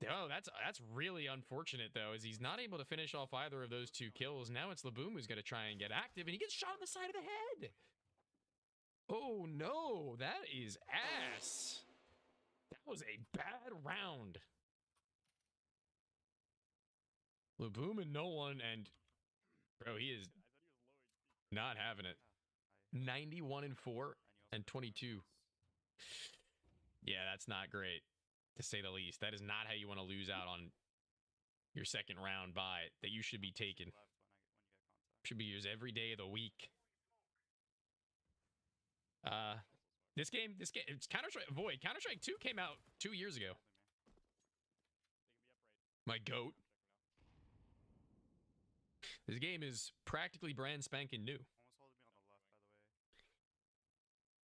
[SPEAKER 4] Oh, that's really unfortunate, though, as he's not able to finish off either of those two kills. Now it's Laboom who's going to try and get active, and he gets shot on the side of the head. Oh, no. That is ass. That was a bad round. Laboom and no one, and bro, he is not having it. 91-4 and 22. Yeah, that's not great, to say the least. That is not how you want to lose out on your second round bye that you should be taking. Should be yours every day of the week. This game, it's Counter-Strike Void. Counter-Strike 2 came out 2 years ago. My goat. This game is practically brand spanking new.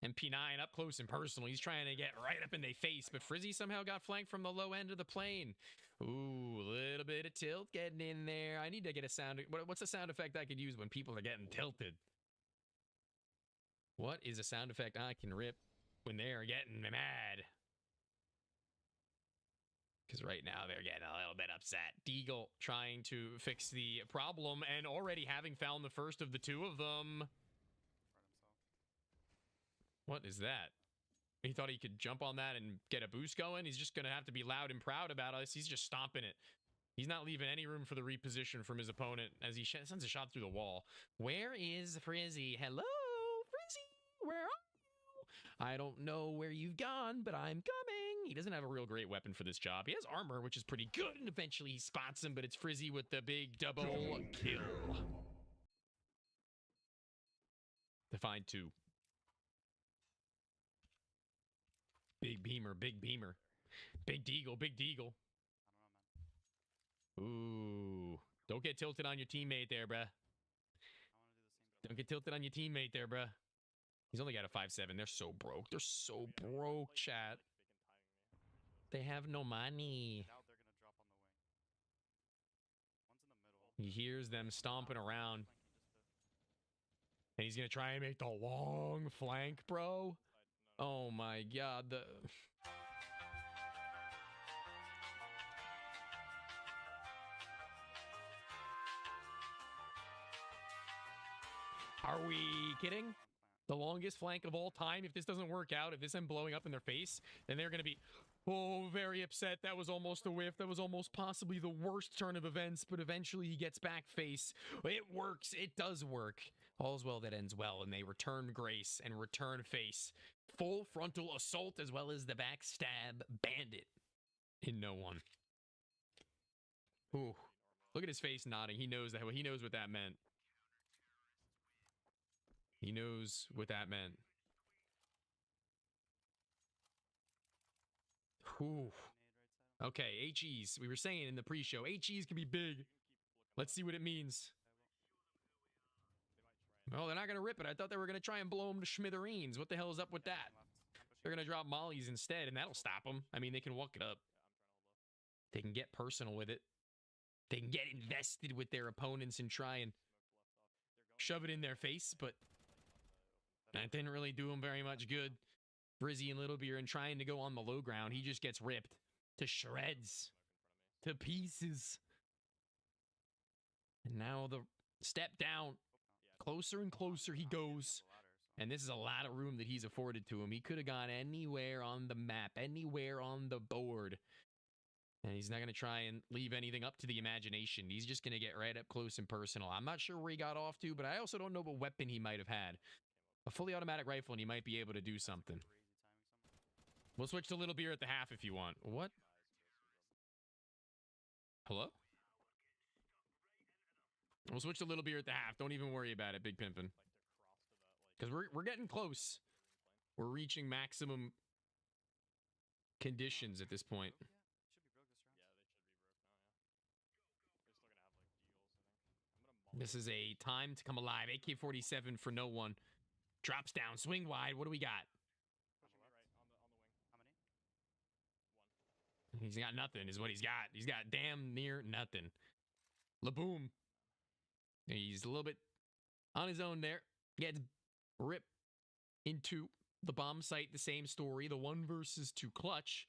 [SPEAKER 4] MP9 up close and personal. He's trying to get right up in their face, but FRIZZYY somehow got flanked from the low end of the plane. Ooh, a little bit of tilt getting in there. I need to get a sound. What's a sound effect I could use when people are getting tilted? What is a sound effect I can rip when they're getting mad? Because right now they're getting a little bit upset. Deagle trying to fix the problem and already having found the first of the two of them. What is that? He thought he could jump on that and get a boost going. He's just going to have to be loud and proud about us. He's just stomping it. He's not leaving any room for the reposition from his opponent as he sends a shot through the wall. Where is FRIZZYY? Hello, FRIZZYY. Where are you? I don't know where you've gone, but I'm coming. He doesn't have a real great weapon for this job. He has armor, which is pretty good, and eventually he spots him, but it's FRIZZYY with the big double kill. To find two. Big beamer, big beamer. Big Deagle, big Deagle. Ooh. Don't get tilted on your teammate there, bruh. Don't get tilted on your teammate there, bruh. He's only got a 5-7. They're so broke. They're so broke, chat. They have no money. He hears them stomping around. And he's going to try and make the long flank, bro. Oh, my God. Are we kidding? The longest flank of all time? If this doesn't work out, if this ends blowing up in their face, then they're going to be, oh, very upset. That was almost a whiff. That was almost possibly the worst turn of events, but eventually he gets back face. It works. It does work. All's well that ends well, and they return grace and return face. Full frontal assault as well as the backstab bandit in no one. Ooh. Look at his face nodding. He knows that. He knows what that meant. He knows what that meant. Whew. Okay, HEs. We were saying in the pre-show, HEs can be big. Let's see what it means. Oh, they're not going to rip it. I thought they were going to try and blow them to smithereens. What the hell is up with that? They're going to drop mollies instead, and that'll stop them. I mean, they can walk it up. They can get personal with it. They can get invested with their opponents and try and shove it in their face, but that didn't really do him very much good. Frizzy and Littlebeer and trying to go on the low ground, he just gets ripped to shreds, to pieces. And now the step down, closer and closer he goes. And this is a lot of room that he's afforded to him. He could have gone anywhere on the map, anywhere on the board. And he's not going to try and leave anything up to the imagination. He's just going to get right up close and personal. I'm not sure where he got off to, but I also don't know what weapon he might have had. A fully automatic rifle, and he might be able to do something. We'll switch to Little Beer at the half if you want. What? Hello? We'll switch to Little Beer at the half. Don't even worry about it, Big Pimpin'. Because we're getting close. We're reaching maximum conditions at this point. This is a time to come alive. AK-47 for no one. Drops down, swing wide. What do we got? He's got nothing is what he's got. He's got damn near nothing. Laboom. He's a little bit on his own there. Gets ripped into the bomb site. The same story. The 1 versus 2 clutch.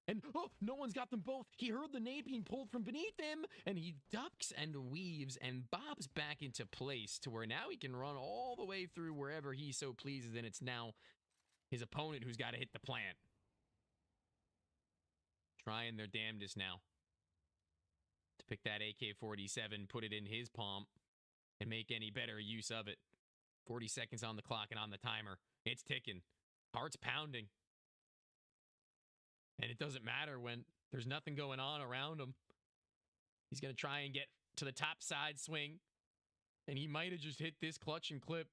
[SPEAKER 4] And, oh, no one's got them both. He heard the nade being pulled from beneath him, and he ducks and weaves and bobs back into place to where now he can run all the way through wherever he so pleases, and it's now his opponent who's got to hit the plant. Trying their damnedest now to pick that AK-47, put it in his palm, and make any better use of it. 40 seconds on the clock and on the timer. It's ticking. Heart's pounding. And it doesn't matter when there's nothing going on around him. He's going to try and get to the top side swing. And he might have just hit this clutch and clip.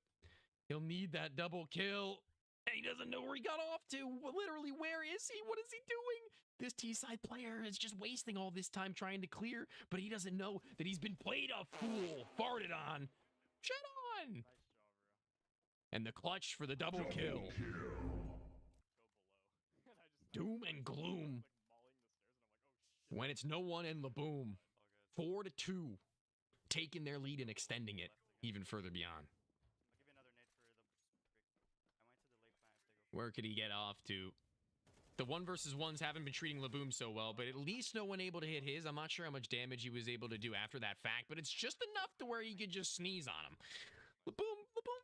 [SPEAKER 4] He'll need that double kill. And he doesn't know where he got off to. Literally, where is he? What is he doing? This T-side player is just wasting all this time trying to clear. But he doesn't know that he's been played a fool. Farted on. Shut on. And the clutch for the double kill. Doom and gloom. When it's no one in Laboom. 4-2. Taking their lead and extending it even further beyond. Where could he get off to? The 1 versus 1s haven't been treating Laboom so well, but at least no one able to hit his. I'm not sure how much damage he was able to do after that fact, but it's just enough to where he could just sneeze on him. Laboom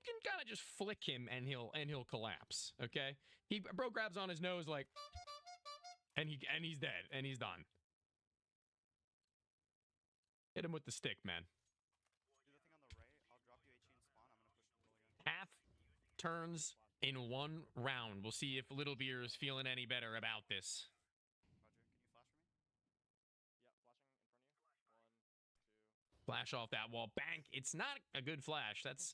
[SPEAKER 4] can kind of just flick him and he'll collapse. Okay, bro grabs on his nose like, and he's dead and he's done. Hit him with the stick, man. Half turns in 1 round. We'll see if Little Beer is feeling any better about this. Flash off that wall. Bank. It's not a good flash. That's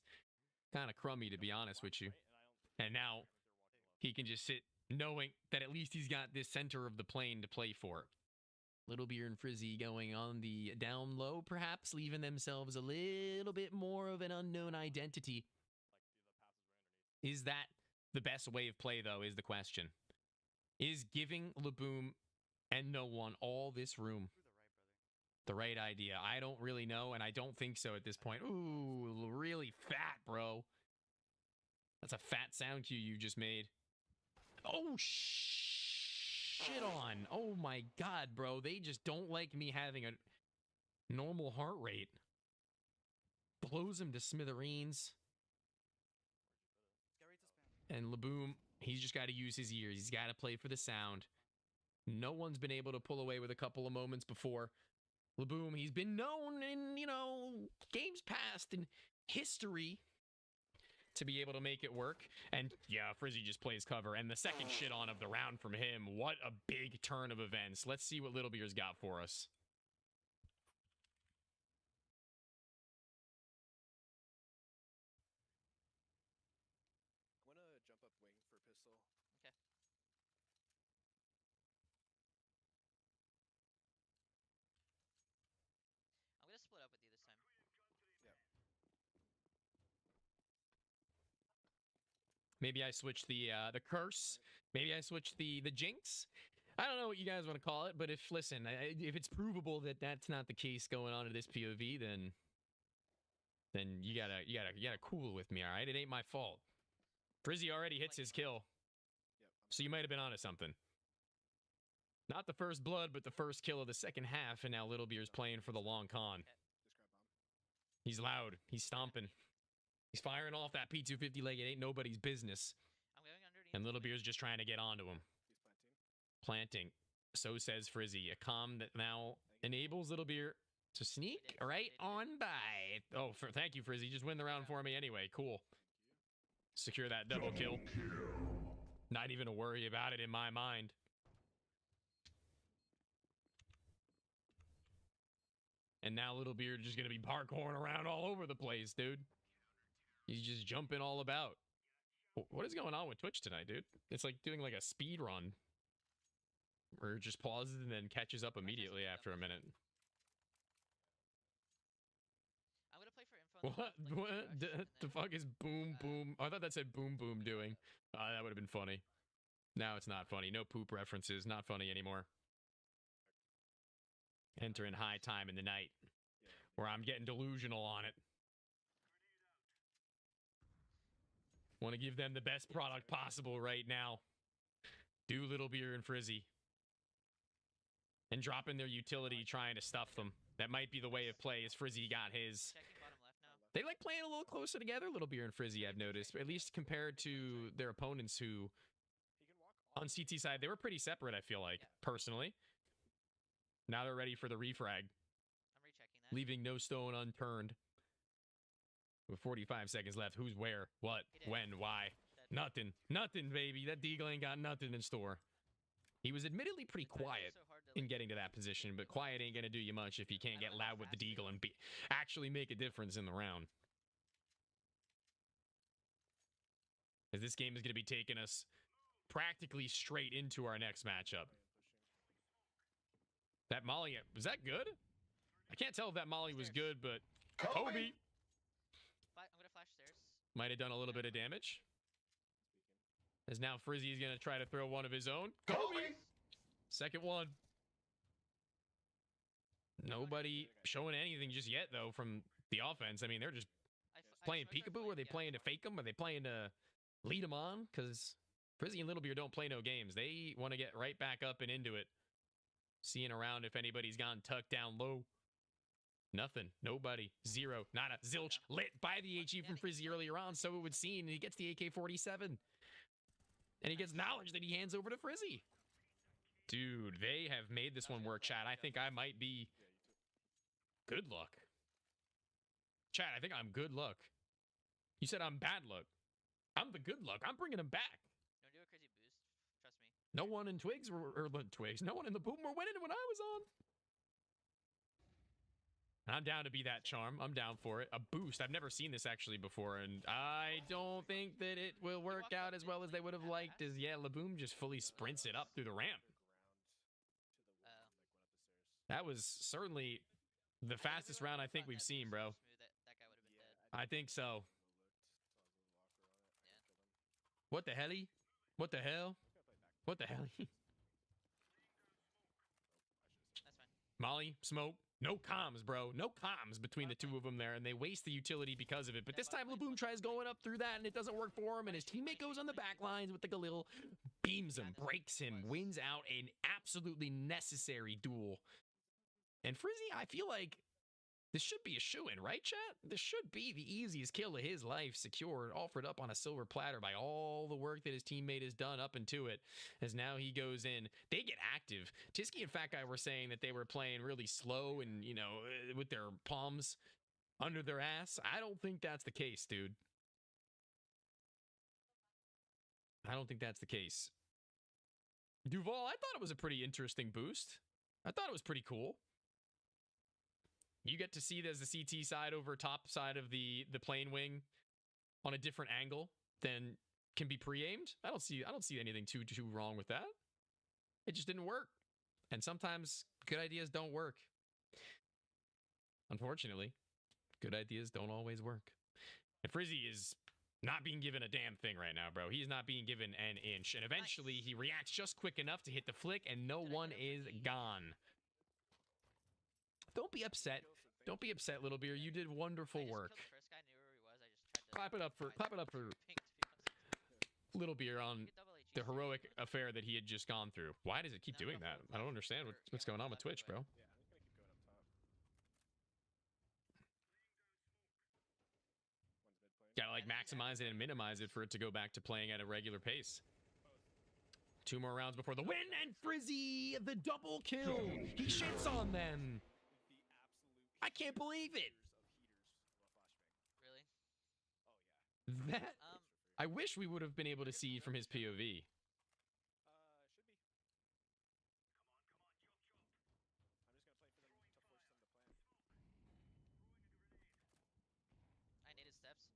[SPEAKER 4] kind of crummy, to be honest with you. And now he can just sit
[SPEAKER 1] knowing that at least he's got this center of the plane to play for. Little Beer and Frizzy going on the down low, perhaps leaving themselves a little bit more of an unknown identity. Is that the best way of play, though, is the question. Is giving Laboom and no one all this room the right idea? I don't really know, and I don't think so at this point. Ooh, really fat, bro. That's a fat sound cue you just made. Oh, shit on. Oh my god, bro. They just don't like me having a normal heart rate. Blows him to smithereens. And Laboom, he's just got to use his ears. He's got to play for the sound. No one's been able to pull away with a couple of moments before. Laboom, he's been known in, you know, games past in history to be able to make it work. And yeah, Frizzy just plays cover. And the second shit on of the round from him. What a big turn of events. Let's see what Little Beer's got for us.
[SPEAKER 13] I'm gonna jump up wing for pistol.
[SPEAKER 14] Okay. I'm gonna split up with you this time.
[SPEAKER 13] Yeah.
[SPEAKER 1] Maybe I switch the curse. Maybe I switch the jinx. I don't know what you guys want to call it, but if if it's provable that that's not the case going on in this POV, then you gotta cool with me, all right? It ain't my fault. Frizzy already hits his kill, so you might have been onto something. Not the first blood, but the first kill of the second half, and now Little Beer's playing for the long con. He's loud. He's stomping. He's firing off that P250 like it ain't nobody's business.
[SPEAKER 14] I'm going underneath.
[SPEAKER 1] And Little Beer's just trying to get onto him.
[SPEAKER 13] He's
[SPEAKER 1] Planting. So says Frizzy. A comm that now enables Little Beer to sneak right on by. Oh, thank you, Frizzy. Just win the round for me anyway. Cool. Secure that double kill. Not even a worry about it in my mind. And now Little Beer just going to be parkouring around all over the place, dude. He's just jumping all about. What is going on with Twitch tonight, dude? It's like doing like a speed run. Where it just pauses and then catches up immediately after a minute.
[SPEAKER 14] I'm gonna play for info.
[SPEAKER 1] What the fuck is boom boom? Oh, I thought that said boom boom doing. That would have been funny. Now it's not funny. No poop references. Not funny anymore. Entering high time in the night. Where I'm getting delusional on it. Want to give them the best product possible right now. Do Little Beer and Frizzy. And drop in their utility trying to stuff them. That might be the way of play as Frizzy got his. They like playing a little closer together, Little Beer and Frizzy, I've noticed. At least compared to their opponents who, on CT side, they were pretty separate, I feel like, personally. Now they're ready for the refrag.
[SPEAKER 14] I'm rechecking that.
[SPEAKER 1] Leaving no stone unturned. With 45 seconds left, who's where, what, when, why? Nothing. Nothing, baby. That Deagle ain't got nothing in store. He was admittedly pretty quiet in getting to that position, but quiet ain't going to do you much if you can't get loud with the Deagle and actually make a difference in the round. As this game is going to be taking us practically straight into our next matchup. That Molly, was that good? I can't tell if that Molly was good, but Kobe!
[SPEAKER 14] I'm gonna flash stairs.
[SPEAKER 1] Might have done a little bit of damage. As now Frizzy is going to try to throw one of his own. Kobe! Second one. Nobody showing anything just yet, though, from the offense. I mean, they're just playing peekaboo. Are they playing to fake them? Are they playing to lead them on? Because Frizzy and Little Beer don't play no games. They want to get right back up and into it. Seeing around if anybody's gone tucked down low. Nothing. Nobody. Zero. Not a zilch. Lit by the HE from Frizzy earlier on, so it would seem. And he gets the AK-47. And he gets knowledge that he hands over to Frizzy. Dude, they have made this one work, chat. I think I might be good luck. Chat, I think I'm good luck. You said I'm bad luck. I'm the good luck. I'm bringing him back.
[SPEAKER 14] You wanna do a crazy boost? Trust me.
[SPEAKER 1] No one in Twigs or Twigs. No one in the Boom were winning when I was on.
[SPEAKER 4] I'm down to be that charm. I'm down for it. A boost. I've never seen this actually before, and I don't think that it will work out as well as they would have liked. As yeah, Laboom just fully sprints it up through the ramp. That was certainly the fastest round I think we've seen, bro. I think so. What the hell? What the hell? What the hell? Molly, smoke, no comms, bro. No comms between the two of them there, and they waste the utility because of it. But this time, Laboom tries going up through that, and it doesn't work for him, and his teammate goes on the back lines with the Galil, beams him, breaks him, wins out an absolutely necessary duel. And FRIZZYY, I feel like this should be a shoo-in, right, chat? This should be the easiest kill of his life, secured, offered up on a silver platter by all the work that his teammate has done up into it. As now he goes in, they get active. Tisky and Fat Guy were saying that they were playing really slow and, you know, with their palms under their ass. I don't think that's the case, dude. I don't think that's the case. Duval, I thought it was a pretty interesting boost. I thought it was pretty cool. You get to see it as the CT side over top side of the plane wing on a different angle than can be pre-aimed. I don't see anything too wrong with that. It just didn't work. And sometimes good ideas don't work. Unfortunately, good ideas don't always work. And FRIZZYY is not being given a damn thing right now, bro. He's not being given an inch. And eventually he reacts just quick enough to hit the flick, and no one is gone. Don't be upset. Don't be upset, Little Beer. You did wonderful work. Clap it up for Little Beer on the heroic affair that he had just gone through. Why does it keep doing that? I don't understand what's going on with Twitch, bro. Gotta like maximize it and minimize it for it to go back to playing at a regular pace. 2 more rounds before the win, and FRIZZYY, the double kill. He shits on them. I can't believe it.
[SPEAKER 14] Really?
[SPEAKER 4] That I wish we would have been able to see from his POV.
[SPEAKER 14] I needed steps.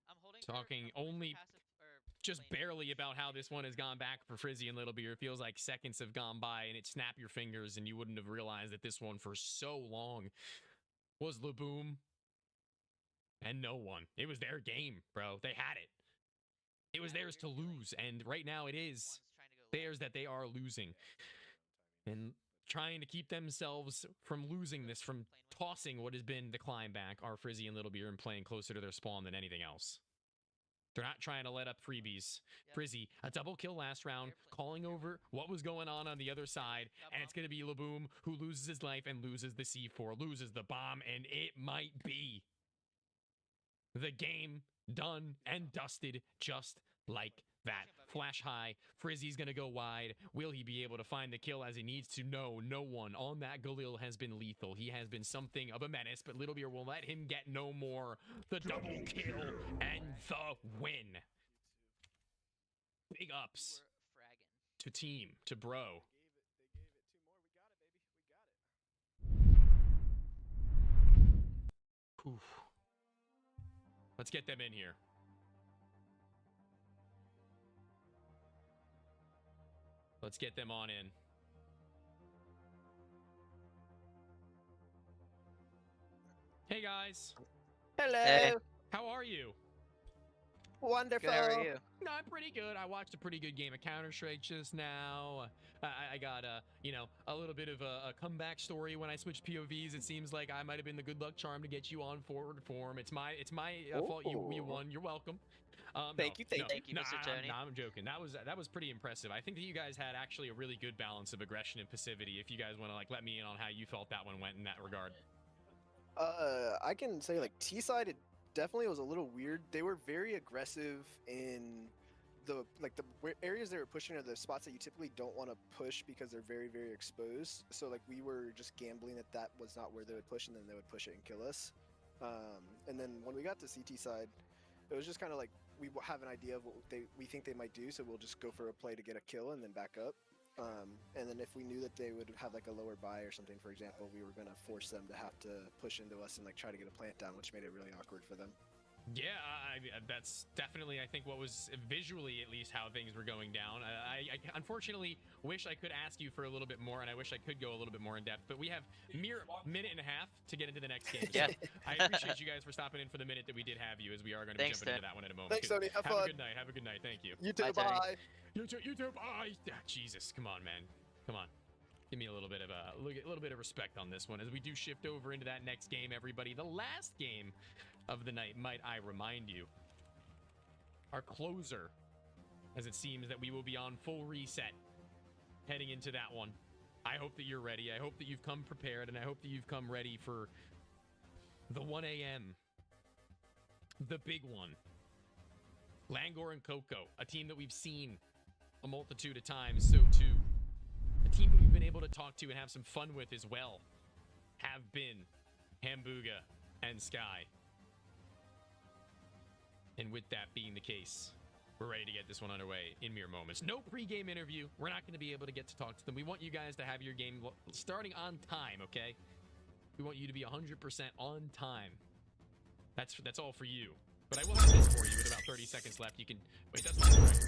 [SPEAKER 14] I'm holding.
[SPEAKER 4] Talking only just barely about how this one has gone back for FRIZZYY and Little Beer. It feels like seconds have gone by and it snapped your fingers and you wouldn't have realized that this one for so long was Laboom and no one. It was their game, bro. They had it. It was theirs to lose, and right now it is theirs that they are losing. And trying to keep themselves from losing this, from tossing what has been the climb back, are FRIZZYY and Little Beer and playing closer to their spawn than anything else. They're not trying to let up freebies. FRIZZYY, a double kill last round, calling over what was going on the other side, and it's going to be Laboom who loses his life and loses the C4, loses the bomb, and it might be the game done and dusted just like that. Flash high, FRIZZYY's going to go wide. Will he be able to find the kill as he needs to? No, no one on that Galil has been lethal. He has been something of a menace, but Little Beer will let him get no more. The double kill and the win. Big ups to team, to bro. Oof. Let's get them in here. Let's get them on in. Hey guys.
[SPEAKER 16] Hello.
[SPEAKER 14] Hey.
[SPEAKER 4] How are you?
[SPEAKER 16] Wonderful.
[SPEAKER 14] Good, how are you?
[SPEAKER 4] No, I'm pretty good. I watched a pretty good game of Counter-Strike just now. I got you know, a little bit of a comeback story when I switched POVs. It seems like I might have been the good luck charm to get you on forward form. It's my fault you won. You're welcome.
[SPEAKER 16] Thank you,
[SPEAKER 14] Mr. Tony.
[SPEAKER 4] I'm joking. That was pretty impressive. I think that you guys had actually a really good balance of aggression and passivity. If you guys want to like let me in on how you felt that one went in that regard.
[SPEAKER 16] I can say like T side, it definitely was a little weird. They were very aggressive in the areas they were pushing are the spots that you typically don't want to push because they're very, very exposed. So like we were just gambling that was not where they would push, and then they would push it and kill us. And then when we got to CT side, it was just kind of like we have an idea of what we think they might do, so we'll just go for a play to get a kill and then back up. And then if we knew that they would have like a lower buy or something, for example, we were gonna force them to have to push into us and like try to get a plant down, which made it really awkward for them.
[SPEAKER 4] Yeah, that's definitely, I think, what was visually at least how things were going down. I unfortunately wish I could ask you for a little bit more, and I wish I could go a little bit more in depth, but we have mere minute and a half to get into the next game.
[SPEAKER 14] Yeah.
[SPEAKER 4] So I appreciate you guys for stopping in for the minute that we did have you, as we are going to be jumping into that one in a moment.
[SPEAKER 16] Thanks, Tony. Have
[SPEAKER 4] a
[SPEAKER 16] fun.
[SPEAKER 4] good night. Have a good night. Thank you.
[SPEAKER 16] You too. Bye.
[SPEAKER 4] You too. Bye. Jesus, come on, man. Come on. Give me a little bit of respect on this one as we do shift over into that next game, everybody. The last game of the night, might I remind you. Our closer, as it seems that we will be on full reset heading into that one. I hope that you're ready. I hope that you've come prepared, and I hope that you've come ready for the 1 a.m. The big one. Langor and Coco, a team that we've seen a multitude of times, so too. A team that we've been able to talk to and have some fun with as well have been Hambuga and Sky. And with that being the case, we're ready to get this one underway in mere moments. No pregame interview. We're not going to be able to get to talk to them. We want you guys to have your game starting on time, okay? We want you to be 100% on time. That's all for you. But I will have this for you with about 30 seconds left. You can... Wait, that's not correct.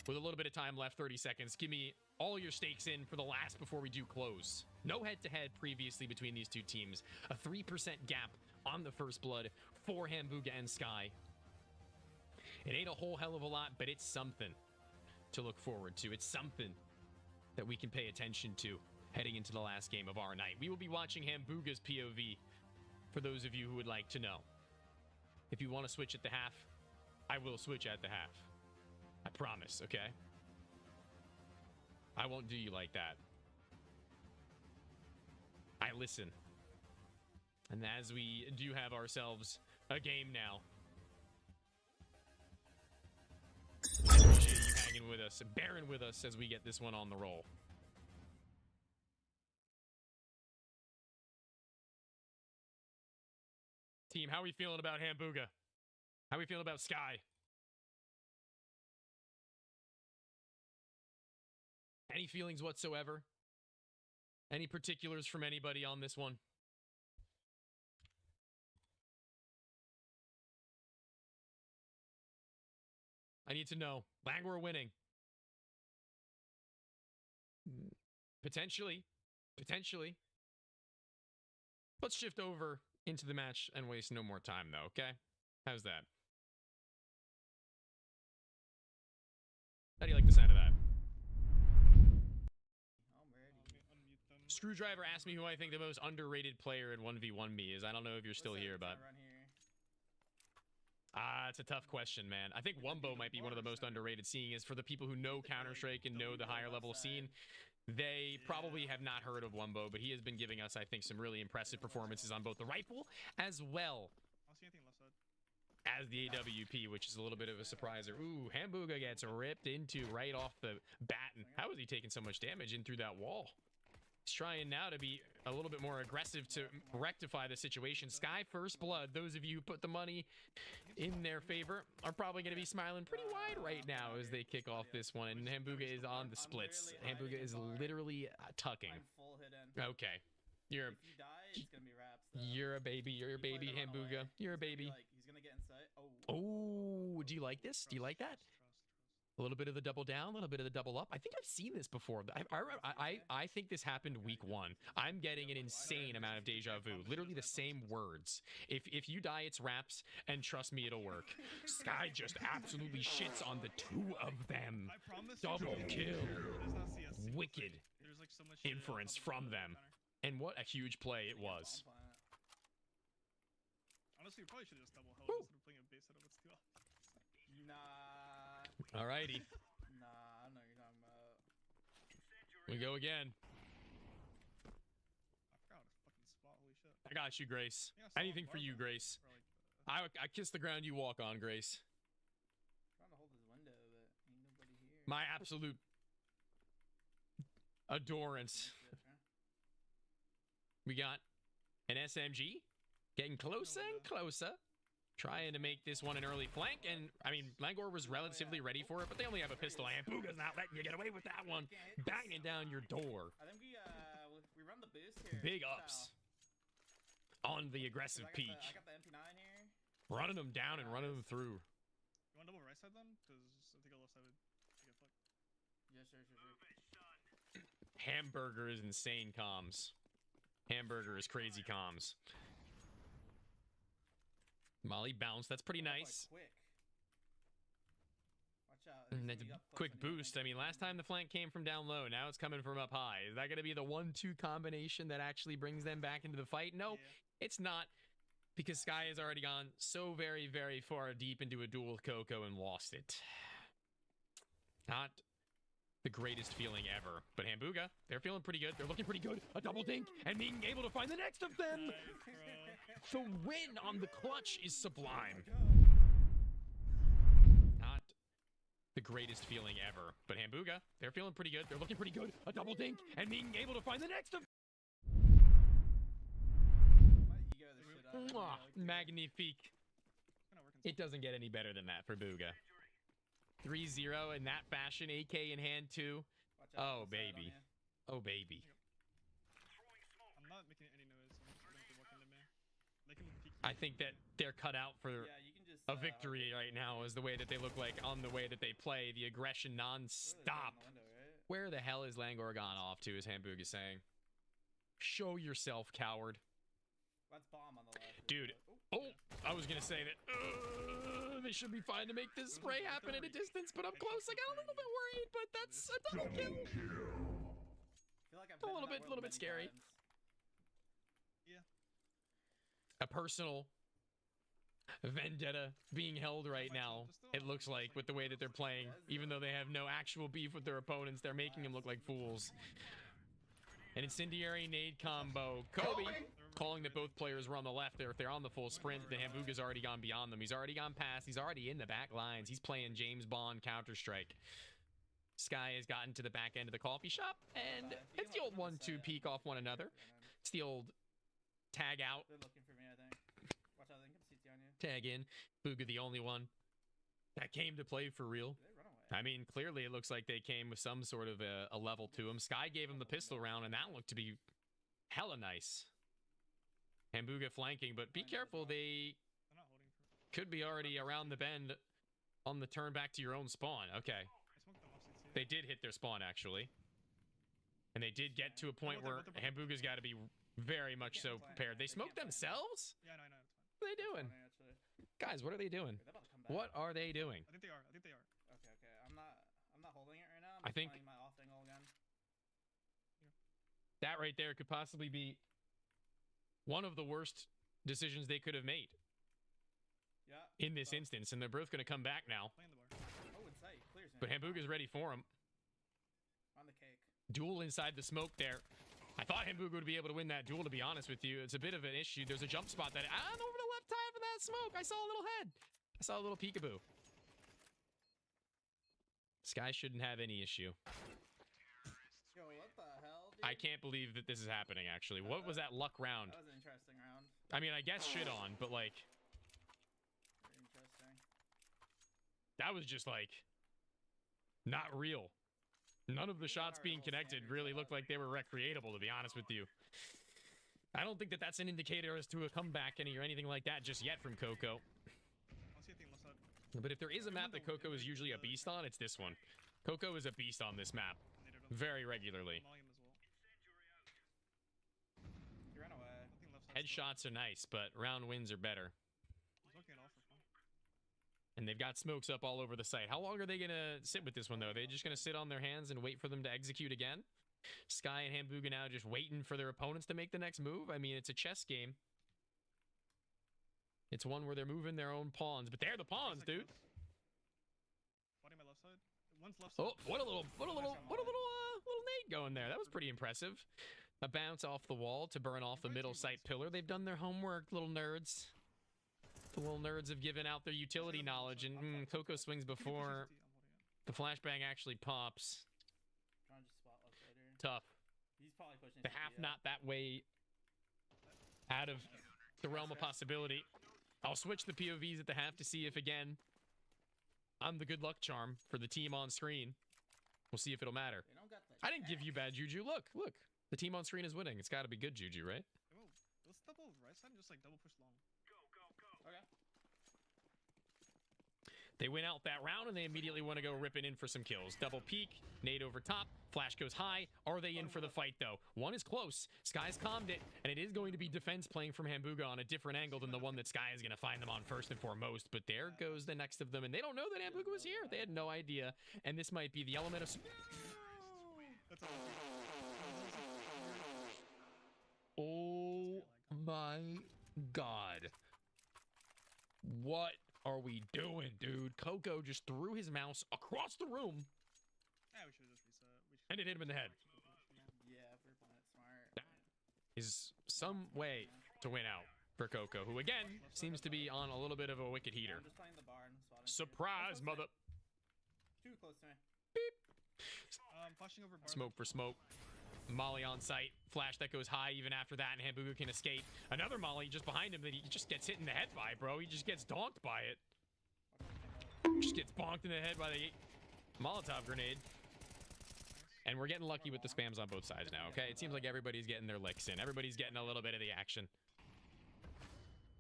[SPEAKER 4] With a little bit of time left, 30 seconds, give me all your stakes in for the last before we do close. No head-to-head previously between these two teams. A 3% gap on the first blood for Hambuga and Sky. It ain't a whole hell of a lot, but it's something to look forward to. It's something that we can pay attention to heading into the last game of our night. We will be watching Hambuga's POV for those of you who would like to know. If you want to switch at the half, I will switch at the half. I promise, okay? I won't do you like that. I listen. And as we do have ourselves a game now, I appreciate you hanging with us, bearing with us as we get this one on the roll. Team, how are we feeling about Hambuga? How are we feeling about Sky? Any feelings whatsoever? Any particulars from anybody on this one? I need to know. Langor winning. Potentially. Potentially. Let's shift over into the match and waste no more time, though, okay? How's that? How do you like the sound of that? Screwdriver asked me who I think the most underrated player in 1v1 me is. I don't know if you're still here, but... it's a tough question, man. I think Wumbo might be one of the most underrated, seeing as for the people who know Counter-Strike and know the higher level scene, they probably have not heard of Wumbo, but he has been giving us, I think, some really impressive performances on both the rifle as well as the AWP, which is a little bit of a surpriser. Ooh, Hambuga gets ripped into right off the bat. And how is he taking so much damage in through that wall? He's trying now to be a little bit more aggressive to rectify the situation. Sky first blood. Those of you who put the money in their favor are probably going to be smiling pretty wide right now as they kick off this one. And Hambuga is on the splits. Hambuga is literally tucking. Okay. You're a baby. You're a baby, Hambuga. You're a baby. Oh, do you like this? Do you like that? A little bit of the double down, a little bit of the double up. I think I've seen this before. I think this happened week 1. I'm getting an insane amount of deja vu. Literally the same words. If you die, it's wraps, and trust me, it'll work. Sky just absolutely shits on the 2 of them. Double kill. Wicked inference from them. And what a huge play it was.
[SPEAKER 2] Honestly, you probably should have just double held instead of playing a base setup with steel. Nah.
[SPEAKER 4] Alrighty.
[SPEAKER 17] Nah, I know what you're talking about.
[SPEAKER 4] We go again.
[SPEAKER 2] I forgot his fucking spot. Holy shit.
[SPEAKER 4] I got you, Grace. Anything for you, Grace. I kiss the ground you walk on, Grace.
[SPEAKER 17] I'm trying to hold this window, but ain't nobody here.
[SPEAKER 4] My absolute adorance. We got an SMG getting closer and closer
[SPEAKER 1] trying to make this one an early flank, and I mean, Langor was relatively ready for it, but they only have a pistol, and Booga's not letting you get away with that one. Banging down your door.
[SPEAKER 17] I think we run the boost here.
[SPEAKER 1] Big ups on the aggressive peak.
[SPEAKER 17] I got the MP9 here.
[SPEAKER 1] Running them down and running them through.
[SPEAKER 2] You want double right side then? Because I think I left side would get fucked.
[SPEAKER 17] Yes, sir, sir.
[SPEAKER 1] Hamburger is insane comms. Hamburger is crazy comms. Molly bounce. That's pretty nice.
[SPEAKER 17] Quick. Watch out.
[SPEAKER 1] And that's a quick boost. I mean, last time the flank came from down low. Now it's coming from up high. Is that going to be the 1-2 combination that actually brings them back into the fight? No, it's not. Because Sky has already gone so very, very far deep into a duel with Coco and lost it. Not the greatest feeling ever. But Hamburger, they're feeling pretty good. They're looking pretty good. A double dink and being able to find the next of them. The win on the clutch is sublime. Not the greatest feeling ever. But Hamburger, they're feeling pretty good. They're looking pretty good. A double dink and being able to find the next of magnifique. It doesn't get any better than that for Booga. 3-0 in that fashion. AK in hand too. Oh baby. Oh baby.
[SPEAKER 2] I'm not making any noise. I'm just letting them walk into me. They can peek.
[SPEAKER 1] I think that they're cut out for a victory right now is the way that they look like on the way that they play. The aggression non-stop. Where the hell is Langor gone off to, as Hamburg is saying? Show yourself, coward.
[SPEAKER 17] Let's bomb on the left.
[SPEAKER 1] Dude. Oh, I was going to say that they should be fine to make this spray happen at a distance, but up close I got a little bit worried, but that's a double kill. A little bit scary.
[SPEAKER 2] Yeah.
[SPEAKER 1] A personal vendetta being held right now, it looks like, with the way that they're playing. Even though they have no actual beef with their opponents, they're making them look like fools. An incendiary nade combo. Kobe calling that both players were on the left there. If they're on the full sprint, the Hamburger's already gone beyond them. He's already gone past. He's already in the back lines. He's playing James Bond Counter-Strike. Sky has gotten to the back end of the coffee shop, and it's the old 1-2 peek off one another. It's the old tag out.
[SPEAKER 17] They're looking for me, I think. Watch out, they can CT on you.
[SPEAKER 1] Tag in. Booga the only one that came to play for real. I mean, clearly it looks like they came with some sort of a level to him. Sky gave him the pistol round, and that looked to be hella nice. Hamburger flanking, but be careful. They could be already around the bend on the turn back to your own spawn. Okay. They did hit their spawn, actually. And they did get to a point where Hamburger's got to be very much so prepared. They smoked themselves?
[SPEAKER 2] Yeah, I know.
[SPEAKER 1] What are they doing? Guys, what are they doing? What are they doing?
[SPEAKER 2] I think they are.
[SPEAKER 17] Okay. I'm not holding it right now.
[SPEAKER 1] I think
[SPEAKER 17] playing my off angle again.
[SPEAKER 1] That right there could possibly be one of the worst decisions they could have made.
[SPEAKER 17] Yeah.
[SPEAKER 1] In this instance, and they're both going to come back now.
[SPEAKER 17] Oh, inside. Clears him.
[SPEAKER 1] But Hamburger's ready for him.
[SPEAKER 17] On the cake.
[SPEAKER 1] Duel inside the smoke there. I thought Hamburger would be able to win that duel, to be honest with you. It's a bit of an issue. There's a jump spot that over the left side of that smoke. I saw a little head. I saw a little peekaboo. Sky shouldn't have any issue.
[SPEAKER 17] Yo, what the hell, dude?
[SPEAKER 1] I can't believe that this is happening, actually. What was that luck round?
[SPEAKER 17] That was an interesting round.
[SPEAKER 1] I mean, I guess shit on, but like...
[SPEAKER 17] Very interesting.
[SPEAKER 1] That was just like... not real. None of the shots being connected really looked like they were recreatable, to be honest with you. I don't think that that's an indicator as to a comeback or anything like that just yet from Coco. But if there is a map that Coco is usually a beast on, it's this one. Coco is a beast on this map. Very regularly.
[SPEAKER 17] He ran away.
[SPEAKER 1] Headshots are nice, but round wins are better. And they've got smokes up all over the site. How long are they going to sit with this one, though? Are they just going to sit on their hands and wait for them to execute again? Sky and Hamburger now just waiting for their opponents to make the next move? I mean, it's a chess game. It's one where they're moving their own pawns, but they're the pawns, dude.
[SPEAKER 2] Body my left side. One's left side.
[SPEAKER 1] Oh, what a little nade going there. That was pretty impressive. A bounce off the wall to burn off the middle sight pillar. They've done their homework, little nerds. The little nerds have given out their utility knowledge, and Coco swings before the flashbang actually pops.
[SPEAKER 17] Trying to spot left side here.
[SPEAKER 1] Tough.
[SPEAKER 17] He's probably pushing
[SPEAKER 1] The half not that way out of the realm of possibility. I'll switch the POVs at the half to see if, again, I'm the good luck charm for the team on screen. We'll see if it'll matter. I didn't give you bad juju. Look. The team on screen is winning. It's got to be good juju, right?
[SPEAKER 2] Let's double right side and just like double push long. Go. Okay.
[SPEAKER 1] They win out that round, and they immediately want to go ripping in for some kills. Double peek, nade over top, flash goes high. Are they in for the fight, though? One is close. Sky's calmed it, and it is going to be defense playing from Hambuga on a different angle than the one that Sky is going to find them on first and foremost. But there goes the next of them, and they don't know that Hambuga was here. They had no idea, and this might be the element of... Oh my god. What are we doing, dude? Coco just threw his mouse across the room.
[SPEAKER 2] Yeah, we should just reset.
[SPEAKER 1] And it hit him in the head.
[SPEAKER 17] Yeah, if we're playing it smart.
[SPEAKER 1] That is some way to win out for Coco, who again seems to be on a little bit of a wicked heater.
[SPEAKER 17] I'm just playing the bar and spotting.
[SPEAKER 1] Surprise, mother.
[SPEAKER 17] Too close to me.
[SPEAKER 1] Beep.
[SPEAKER 2] Flashing over bar.
[SPEAKER 1] Smoke for smoke. Molly on site. Flash that goes high even after that, and Hambuga can escape. Another Molly just behind him that he just gets hit in the head by, bro. He just gets donked by it. Just gets bonked in the head by the Molotov grenade. And we're getting lucky with the spams on both sides now, okay? It seems like everybody's getting their licks in. Everybody's getting a little bit of the action.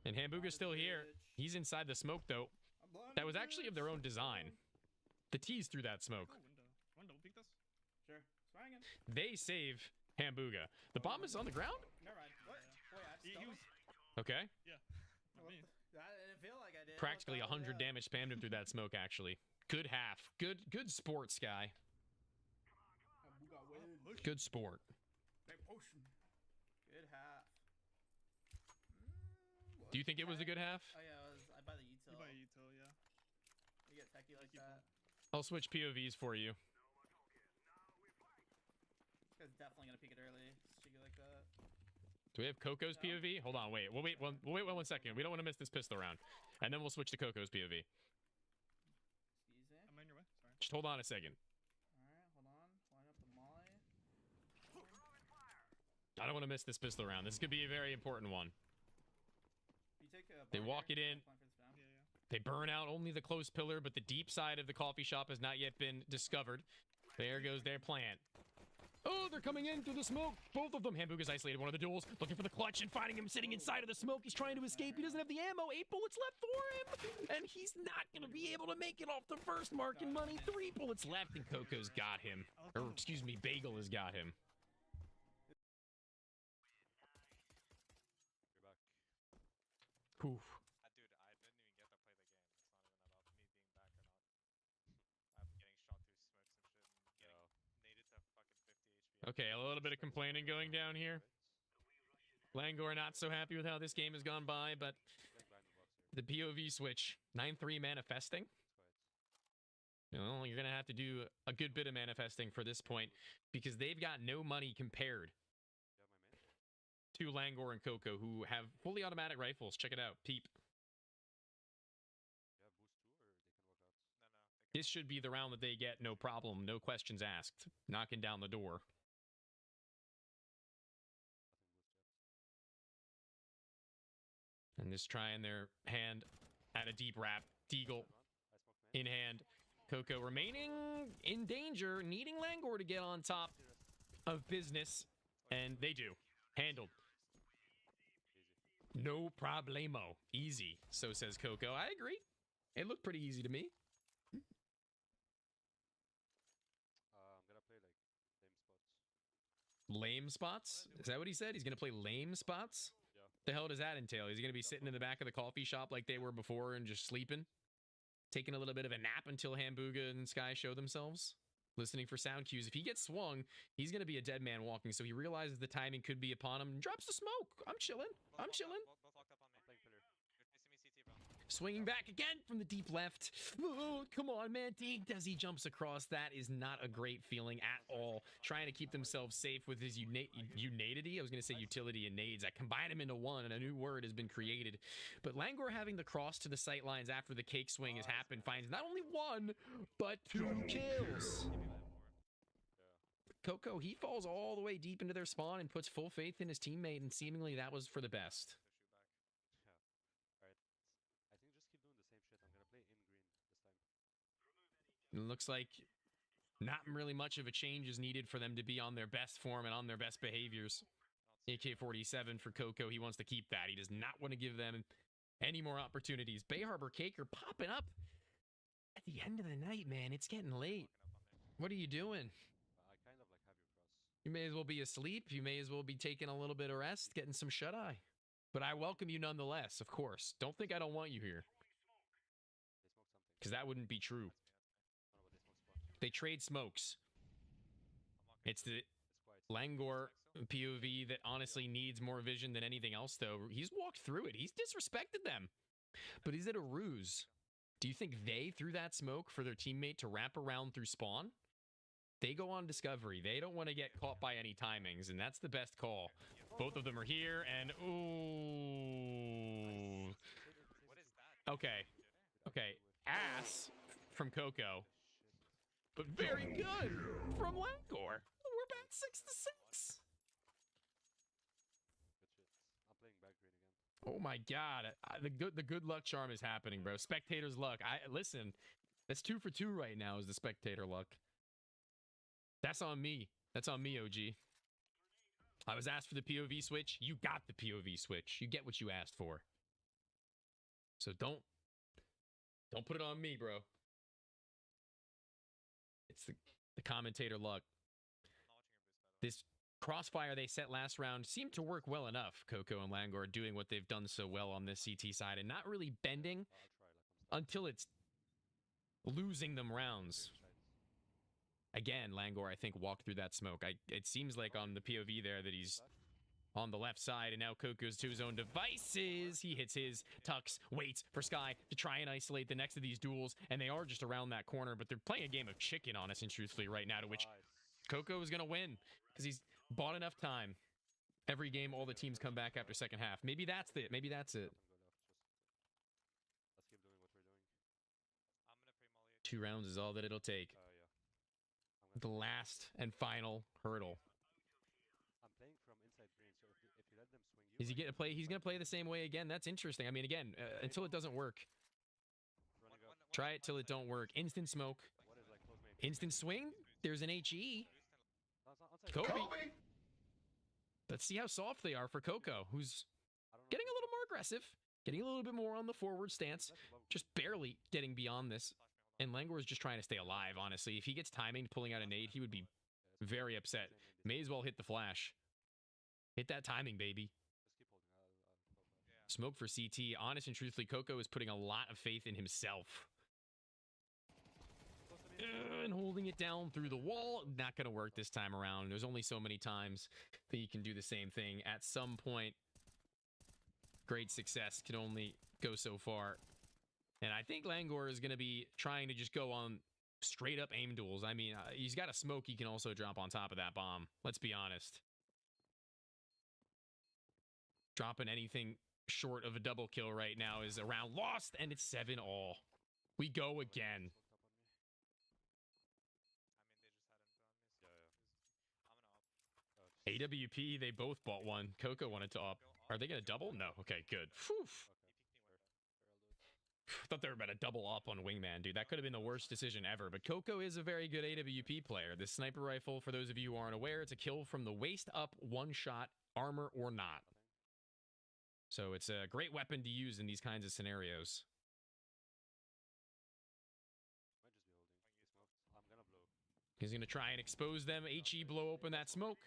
[SPEAKER 1] And Hambuga's still here. He's inside the smoke, though. That was actually of their own design. The tease through that smoke.
[SPEAKER 2] One double peek this?
[SPEAKER 17] Sure. Swangin'.
[SPEAKER 1] They save Hambuga. The bomb is on the ground?
[SPEAKER 17] Never mind. What? Wait, I just
[SPEAKER 1] Okay.
[SPEAKER 2] Yeah.
[SPEAKER 17] I didn't feel like I did.
[SPEAKER 1] Practically 100 damage spammed him through that smoke, actually. Good half. Good sport, Sky. Good sport.
[SPEAKER 17] Big potion. Good half.
[SPEAKER 1] Do you think it was a good half?
[SPEAKER 17] Oh yeah, I buy the util.
[SPEAKER 2] You buy util, yeah.
[SPEAKER 17] You get techie like that.
[SPEAKER 1] I'll switch POVs for you.
[SPEAKER 17] This guy's definitely gonna peek it early. Cheeky like that.
[SPEAKER 1] Do we have Coco's POV? Hold on, wait. We'll wait 1 second. We don't want to miss this pistol round. And then we'll switch to Coco's POV.
[SPEAKER 17] Excuse me.
[SPEAKER 2] I'm on your way. Sorry.
[SPEAKER 1] Just hold on a second.
[SPEAKER 17] Alright, hold on. Line up the molly.
[SPEAKER 1] I don't want to miss this pistol round. This could be a very important one.
[SPEAKER 17] You take
[SPEAKER 1] They walk it in. They burn out only the close pillar, but the deep side of the coffee shop has not yet been discovered. There goes their plant. Oh, they're coming in through the smoke. Both of them. Hambuga's isolated one of the duels, looking for the clutch and finding him sitting inside of the smoke. He's trying to escape. He doesn't have the ammo. 8 bullets left for him. And he's not going to be able to make it off the first mark in money. 3 bullets left, and Coco's got him. Or, excuse me, Bagel has got him.
[SPEAKER 3] You're back.
[SPEAKER 1] Oof.
[SPEAKER 3] Dude, I didn't even get to play the game. It's not even about me being back or not. I'm getting shot through smokes and shit and getting naded to fucking 50 HP.
[SPEAKER 1] Okay, a little bit of complaining going down here. Langor not so happy with how this game has gone by, but the POV switch, 9-3 manifesting. Well, you're going to have to do a good bit of manifesting for this point because they've got no money compared to Langor and Coco, who have fully automatic rifles. Check it out. Peep. This should be the round that they get, no problem, no questions asked. Knocking down the door. And just trying their hand at a deep wrap. Deagle in hand. Coco remaining in danger, needing Langor to get on top of business. And they do. Handled. No problemo. Easy, so says Coco. I agree. It looked pretty easy to me.
[SPEAKER 3] I'm gonna play like
[SPEAKER 1] Lame spots? Is that what he said? He's gonna play lame spots?
[SPEAKER 3] Yeah.
[SPEAKER 1] The hell does that entail? Is he gonna be sitting in the back of the coffee shop like they were before and just sleeping? Taking a little bit of a nap until Hambuga and Sky show themselves? Listening for sound cues. If he gets swung, he's gonna be a dead man walking, so he realizes the timing could be upon him and drops the smoke. I'm chilling. I'm chilling.
[SPEAKER 3] Both locked up on me. Playing pillar. You're facing me CT, bro.
[SPEAKER 1] Swinging back again from the deep left. Oh, come on, man. Dinked as he jumps across. That is not a great feeling at all. Trying to keep themselves safe with his unatity. I was going to say utility and nades. I combine them into one, and a new word has been created. But Langor having the cross to the sight lines after the cake swing has happened finds not only 1, but 2 kills. Coco, he falls all the way deep into their spawn and puts full faith in his teammate, and seemingly that was for the best. It looks like not really much of a change is needed for them to be on their best form and on their best behaviors. AK-47 for Coco. He wants to keep that. He does not want to give them any more opportunities. Bay Harbor Cake are popping up at the end of the night, man. It's getting late. What are you doing? You may as well be asleep. You may as well be taking a little bit of rest, getting some shut-eye. But I welcome you nonetheless, of course. Don't think I don't want you here. Because that wouldn't be true. They trade smokes. It's the Langor POV that honestly needs more vision than anything else, though. He's walked through it. He's disrespected them. But is it a ruse? Do you think they threw that smoke for their teammate to wrap around through spawn? They go on discovery. They don't want to get caught by any timings, and that's the best call. Both of them are here, and ooh. Okay. Okay. Ass from Coco. But very good from Langor. We're back 6-6. Oh my God. The good luck charm is happening, bro. Spectator's luck. Listen, that's 2 for 2 right now is the spectator luck. That's on me. That's on me, OG. I was asked for the POV switch. You got the POV switch. You get what you asked for. So don't put it on me, bro. It's the commentator luck. This crossfire they set last round seemed to work well enough. Coco and Langor doing what they've done so well on this CT side and not really bending until it's losing them rounds. Again, Langor, I think, walked through that smoke. It seems like on the POV there that he's on the left side, and now Coco's to his own devices. He hits his, tucks, waits for Sky to try and isolate the next of these duels, and they are just around that corner, but they're playing a game of chicken, honest and truthfully, right now, to which Coco is going to win, because he's bought enough time. Every game, all the teams come back after second half. Maybe that's it. Maybe that's it. 2 rounds is all that it'll take. The last and final hurdle. Is he gonna play? He's gonna play the same way again. That's interesting. I mean, again, until it doesn't work. Try it till it don't work. Instant smoke. Instant swing. There's an HE. Kobe. Let's see how soft they are for Coco, who's getting a little more aggressive, getting a little bit more on the forward stance, just barely getting beyond this. And Langor is just trying to stay alive, honestly. If he gets timing pulling out a nade, he would be very upset. May as well hit the flash. Hit that timing, baby. Smoke for CT. Honest and truthfully, Coco is putting a lot of faith in himself. And holding it down through the wall. Not going to work this time around. There's only so many times that you can do the same thing. At some point, great success can only go so far. And I think Langor is going to be trying to just go on straight up aim duels. I mean, he's got a smoke he can also drop on top of that bomb. Let's be honest. Dropping anything short of a double kill right now is a round lost, and it's 7-all. We go again. AWP, they both bought one. Coco wanted to up. Are they going to double? No. Okay, good. Whew. Thought they were about to double up on Wingman, dude. That could have been the worst decision ever. But Coco is a very good AWP player. This sniper rifle, for those of you who aren't aware, it's a kill from the waist up, one shot, armor or not. So it's a great weapon to use in these kinds of scenarios. He's going to try and expose them. HE blow open that smoke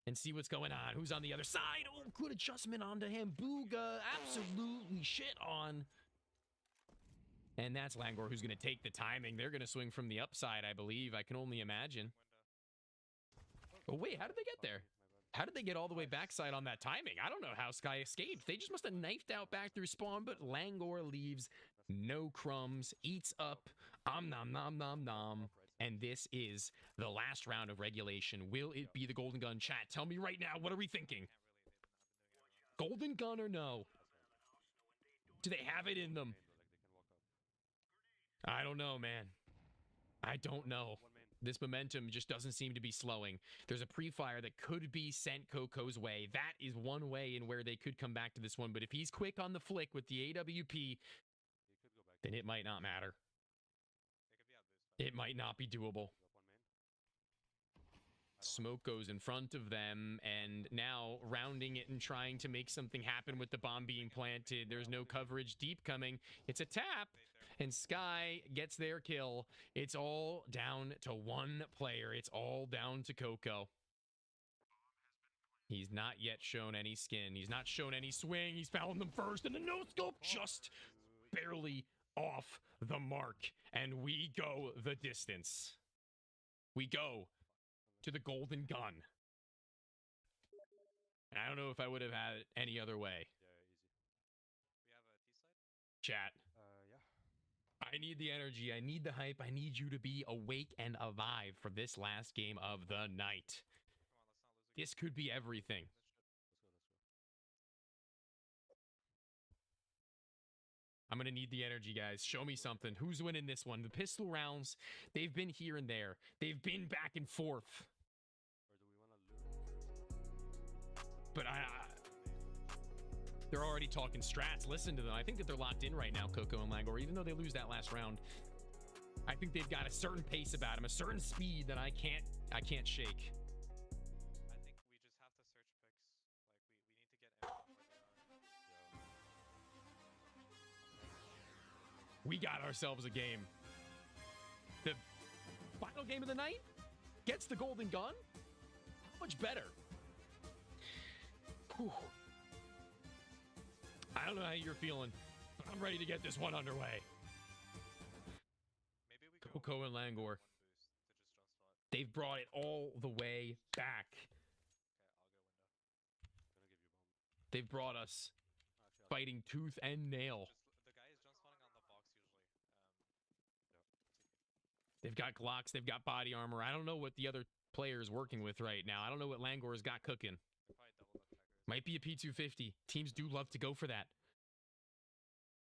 [SPEAKER 1] and see what's going on. Who's on the other side? Oh, good adjustment onto him. Booga absolutely shit on. And that's Langor who's going to take the timing. They're going to swing from the upside, I believe. I can only imagine. Oh, wait, how did they get there? How did they get all the way backside on that timing? I don't know how Sky escaped. They just must have knifed out back through spawn, but Langor leaves no crumbs, eats up, nom nom nom nom. And this is the last round of regulation. Will it be the Golden Gun? Chat, tell me right now, what are we thinking? Golden Gun or no? Do they have it in them? I don't know, man. I don't know. This momentum just doesn't seem to be slowing. There's a pre-fire that could be sent Coco's way. That is one way in where they could come back to this one. But if he's quick on the flick with the AWP, then it might not matter. It might not be doable. Smoke goes in front of them, and now rounding it and trying to make something happen with the bomb being planted. There's no coverage. Deep coming. It's a tap, and Sky gets their kill. It's all down to one player. It's all down to Coco. He's not yet shown any skin. He's not shown any swing. He's found them first, and the no-scope just barely off the mark. And we go the distance. We go to the golden gun. And I don't know if I would have had it any other way. Chat. I need the energy. I need the hype. I need you to be awake and alive for this last game of the night. This could be everything. I'm going to need the energy, guys. Show me something. Who's winning this one? The pistol rounds, they've been here and there. They've been back and forth. But they're already talking strats. Listen to them. I think that they're locked in right now, Coco and Langor. Even though they lose that last round, I think they've got a certain pace about them, a certain speed that I can't shake. We got ourselves a game. The final game of the night gets the golden gun. How much better? Whew. I don't know how you're feeling, but I'm ready to get this one underway. Coco and Langor. They've brought it all the way back. They've brought us fighting tooth and nail. They've got Glocks, they've got body armor. I don't know what the other player is working with right now. I don't know what Langor's got cooking. Might be a P250. Teams do love to go for that.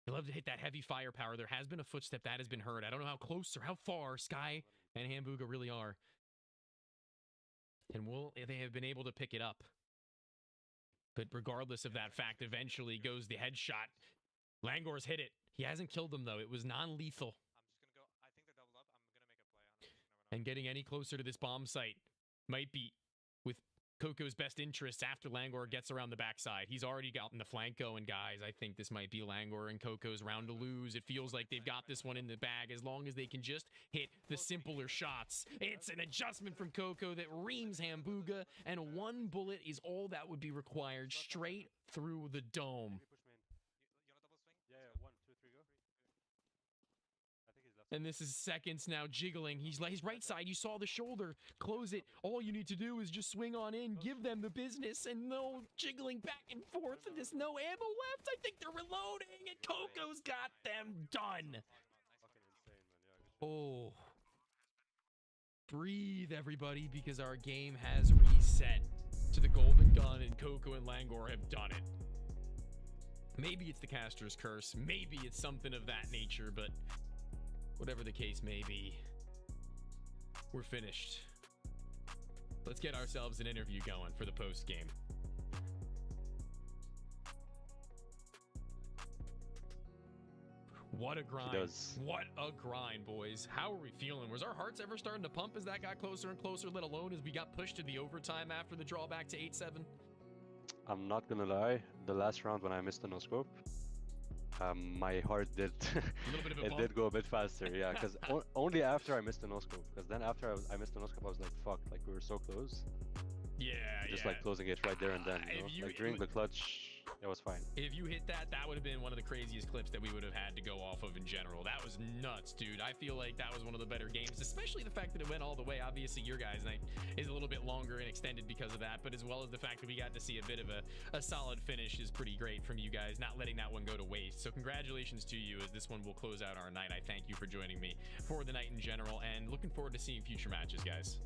[SPEAKER 1] They love to hit that heavy firepower. There has been a footstep that has been heard. I don't know how close or how far Sky and Hamburger really are. And they have been able to pick it up. But regardless of that fact, eventually goes the headshot. Langor's hit it. He hasn't killed them, though. It was non-lethal. And getting any closer to this bomb site might be with Coco's best interests after Langor gets around the backside. He's already gotten the flank going, guys. I think this might be Langor and Coco's round to lose. It feels like they've got this one in the bag as long as they can just hit the simpler shots. It's an adjustment from Coco that reams Hambuga, and one bullet is all that would be required straight through the dome. And this is seconds now, jiggling. He's right side. You saw the shoulder. Close it. All you need to do is just swing on in, give them the business, and no jiggling back and forth. And there's no ammo left. I think they're reloading, and Coco's got them done. Oh. Breathe, everybody, because our game has reset to the golden gun, and Coco and Langor have done it. Maybe it's the caster's curse. Maybe it's something of that nature, but whatever the case may be, we're finished. Let's get ourselves an interview going for the post game. What a grind. What a grind, boys. How are we feeling? Was our hearts ever starting to pump as that got closer and closer, let alone as we got pushed to the overtime after the drawback to 8-7?
[SPEAKER 18] I'm not gonna lie, the last round when I missed the no-scope, my heart did it did go a bit faster, yeah, because only after I missed the no-scope, because then after I missed the no-scope I was like, fuck, like we were so close.
[SPEAKER 1] Yeah,
[SPEAKER 18] just like closing it right there and then, you know? Like during the clutch, it was fine.
[SPEAKER 1] If you hit that, that would have been one of the craziest clips that we would have had to go off of in general. That was nuts, dude. I feel like that was one of the better games, especially the fact that it went all the way. Obviously, your guys' night is a little bit longer and extended because of that, but as well as the fact that we got to see a bit of a solid finish is pretty great from you guys, not letting that one go to waste. So congratulations to you, as this one will close out our night. I thank you for joining me for the night in general, and looking forward to seeing future matches, guys.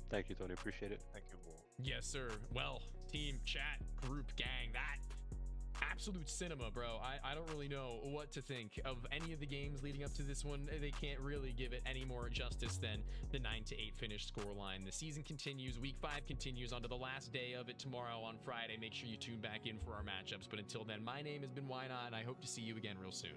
[SPEAKER 18] Thank you, Tony. Appreciate it.
[SPEAKER 15] Thank you.
[SPEAKER 1] Yes, sir. Well, team, chat, group, gang, that absolute cinema, bro. I don't really know what to think of any of the games leading up to this one. They can't really give it any more justice than the 9-8 finish scoreline. The season continues. Week 5 continues onto the last day of it tomorrow on Friday. Make sure you tune back in for our matchups. But until then, my name has been Why Not, and I hope to see you again real soon.